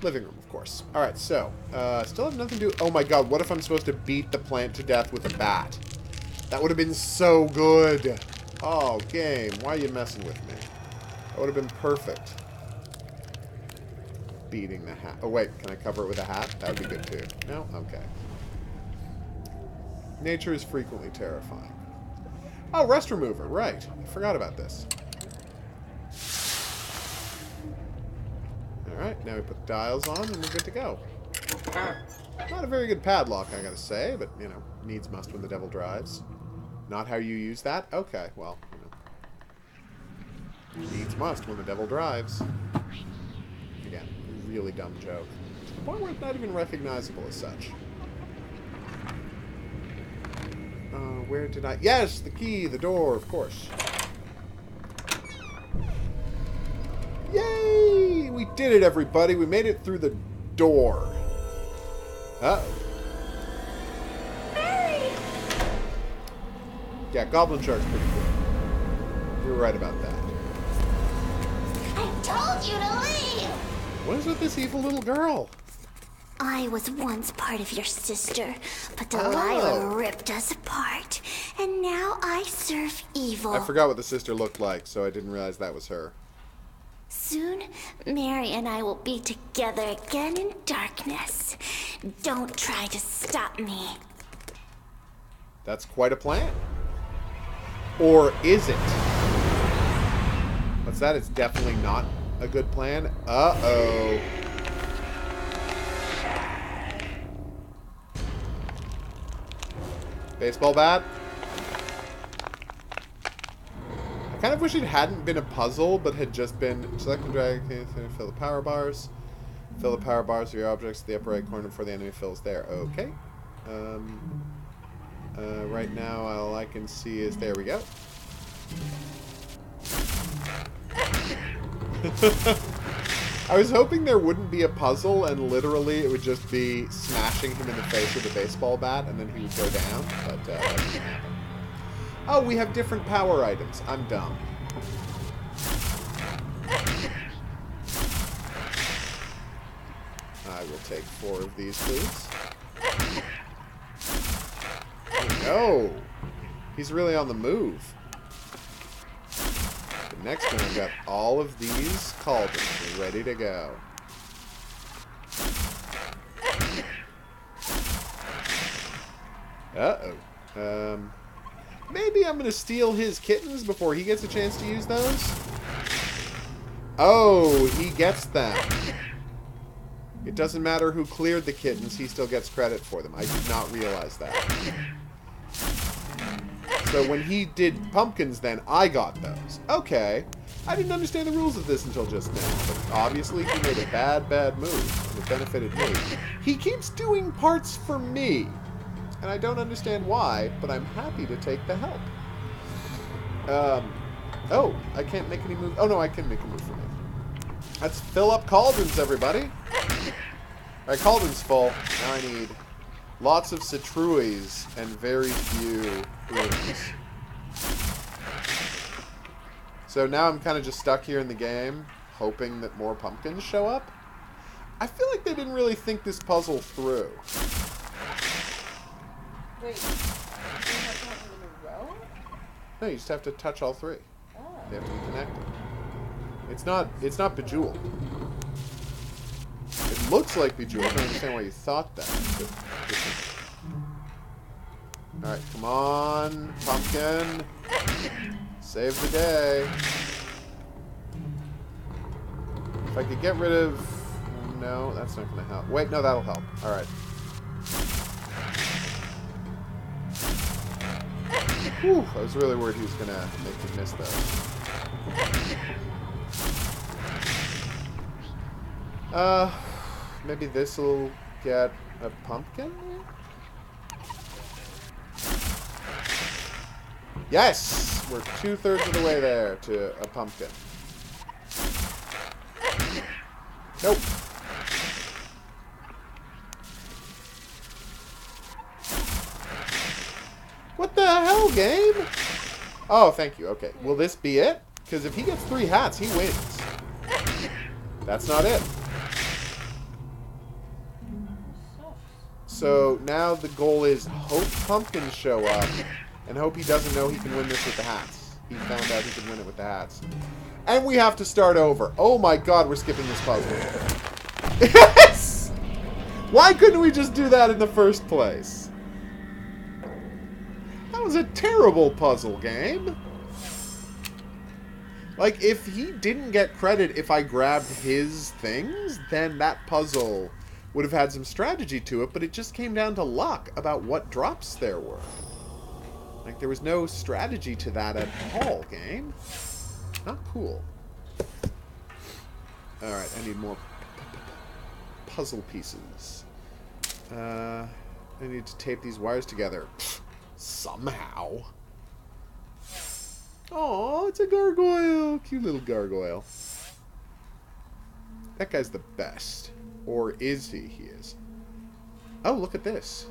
Living room, of course. Alright, so. Still have nothing to... Oh my god, what if I'm supposed to beat the plant to death with a bat? That would have been so good. Oh, game. Why are you messing with me? That would have been perfect. Beating the hat. Oh, wait. Can I cover it with a hat? That would be good, too. No? Okay. Nature is frequently terrifying. Oh, rust remover. Right. I forgot about this. Alright, now we put the dials on and we're good to go. Not a very good padlock, I gotta say, but, you know, needs must when the devil drives. Not how you use that? Okay, well, you know. Needs must when the devil drives. Again, really dumb joke. To the point where it's not even recognizable as such. Where did I... Yes! The key! The door, of course. Yay! We did it, everybody! We made it through the door. Uh-oh. Mary! Yeah, Goblin Shark's pretty cool. You were right about that. I told you to leave! What is with this evil little girl? I was once part of your sister, but Delilah Oh. ripped us apart, and now I serve evil. I forgot what the sister looked like, so I didn't realize that was her. Soon, Mary and I will be together again in darkness. Don't try to stop me. That's quite a plan. Or is it? What's that? It's definitely not a good plan. Uh-oh. Baseball bat. I kind of wish it hadn't been a puzzle, but had just been select and drag, fill the power bars. Fill the power bars with your objects to the upper right corner before the enemy fills there. Okay. Right now, all I can see is... There we go. I was hoping there wouldn't be a puzzle, and literally it would just be smashing him in the face with a baseball bat, and then he would go down, but that didn't happen. Oh, we have different power items. I'm dumb. I will take 4 of these, please. Oh, no! He's really on the move. The next one, I've got all of these cauldrons ready to go. Uh-oh. Maybe I'm going to steal his kittens before he gets a chance to use those? Oh, he gets them. It doesn't matter who cleared the kittens, he still gets credit for them. I did not realize that. So when he did pumpkins then, I got those. Okay. I didn't understand the rules of this until just now, but obviously he made a bad, bad move, and it benefited me. He keeps doing parts for me, and I don't understand why, but I'm happy to take the help. Oh, I can't make any moves. Oh no, I can make a move for me. Let's fill up cauldrons, everybody. Alright, cauldron's full. Now I need lots of citrues and very few runes. So now I'm kind of just stuck here in the game, hoping that more pumpkins show up. I feel like they didn't really think this puzzle through. Wait, you have to have them in a row? No, you just have to touch all 3. They have to be connected. It's not Bejeweled. It looks like Bejeweled. I don't understand why you thought that. Alright, come on, pumpkin. Save the day. If I could get rid of... No, that's not going to help. Wait, no, that'll help. Alright. Whew, I was really worried he was going to make me miss those. Maybe this will get a pumpkin? Yes! We're 2/3 of the way there to a pumpkin. Nope. What the hell, game? Oh, thank you. Okay. Will this be it? Because if he gets 3 hats, he wins. That's not it. So now the goal is hope pumpkins show up and hope he doesn't know he can win this with the hats. He found out he can win it with the hats. And we have to start over. Oh my god, we're skipping this puzzle. Yes! Why couldn't we just do that in the first place? That was a terrible puzzle game. Like, if he didn't get credit if I grabbed his things, then that puzzle would have had some strategy to it, but it just came down to luck about what drops there were. Like, there was no strategy to that at all, game. Not cool. Alright, I need more puzzle pieces. I need to tape these wires together. Somehow. Oh, it's a gargoyle. Cute little gargoyle. That guy's the best. Or is he? He is. Oh, look at this.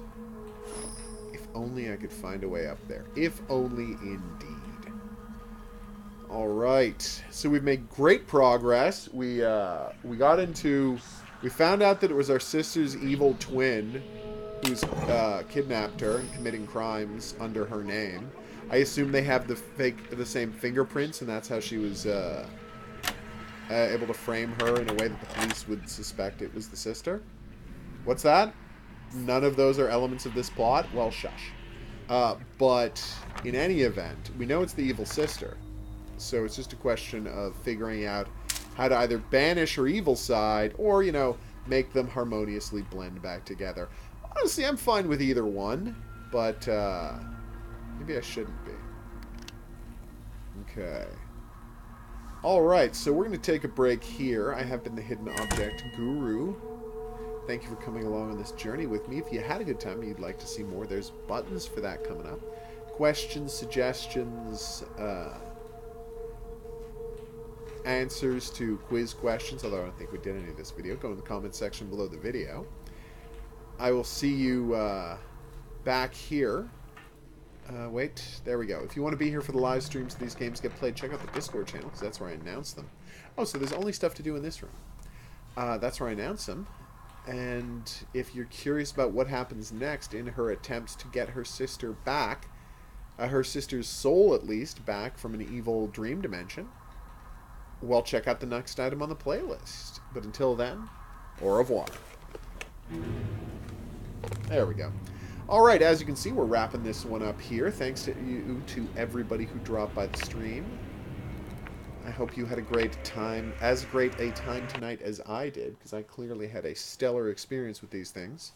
If only I could find a way up there. If only indeed. Alright. So we've made great progress. We got into... We found out that it was our sister's evil twin who's kidnapped her and committing crimes under her name. I assume they have the same fingerprints, and that's how she was able to frame her in a way that the police would suspect it was the sister. What's that? None of those are elements of this plot? Well, shush. But in any event, we know it's the evil sister. So it's just a question of figuring out how to either banish her evil side or, you know, make them harmoniously blend back together. Honestly, I'm fine with either one, but maybe I shouldn't be. Okay. Alright, so we're going to take a break here. I have been the Hidden Object Guru. Thank you for coming along on this journey with me. If you had a good time and you'd like to see more, there's buttons for that coming up. Questions, suggestions, answers to quiz questions, although I don't think we did any of this video. Go in the comment section below the video. I will see you back here. Wait, there we go. If you want to be here for the live streams these games get played, check out the Discord channel, because that's where I announce them. Oh, so there's only stuff to do in this room. That's where I announce them. And if you're curious about what happens next in her attempts to get her sister back, her sister's soul at least, back from an evil dream dimension, well, check out the next item on the playlist. But until then, au revoir. There we go. Alright, as you can see, we're wrapping this one up here. Thanks to everybody who dropped by the stream. I hope you had a great time, as great a time tonight as I did, because I clearly had a stellar experience with these things.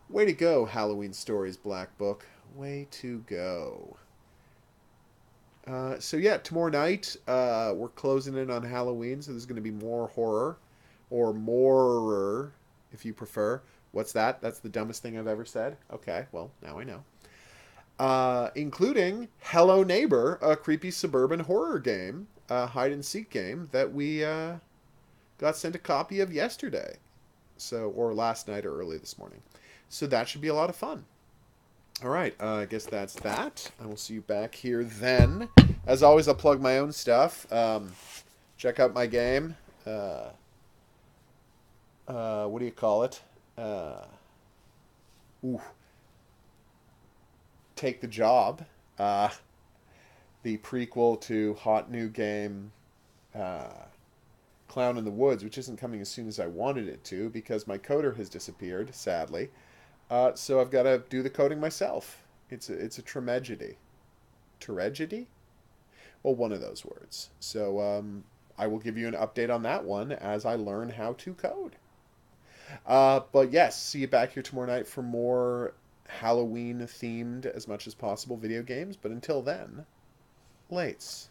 Way to go, Halloween Stories Black Book. Way to go. So yeah, tomorrow night, we're closing in on Halloween, so there's going to be more horror, or more, if you prefer. What's that? That's the dumbest thing I've ever said? Okay, well, now I know. Including Hello Neighbor, a creepy suburban horror game, a hide-and-seek game that we got sent a copy of yesterday. So, or last night or early this morning. So that should be a lot of fun. Alright, I guess that's that. I will see you back here then. As always, I'll plug my own stuff. Check out my game. What do you call it? Take the Job. the prequel to hot new game Clown in the Woods, which isn't coming as soon as I wanted it to because my coder has disappeared, sadly. So I've got to do the coding myself. It's a tragedy. Tragedy? Well, one of those words. So I will give you an update on that one as I learn how to code. But yes, see you back here tomorrow night for more Halloween-themed, as much as possible, video games. But until then, lates.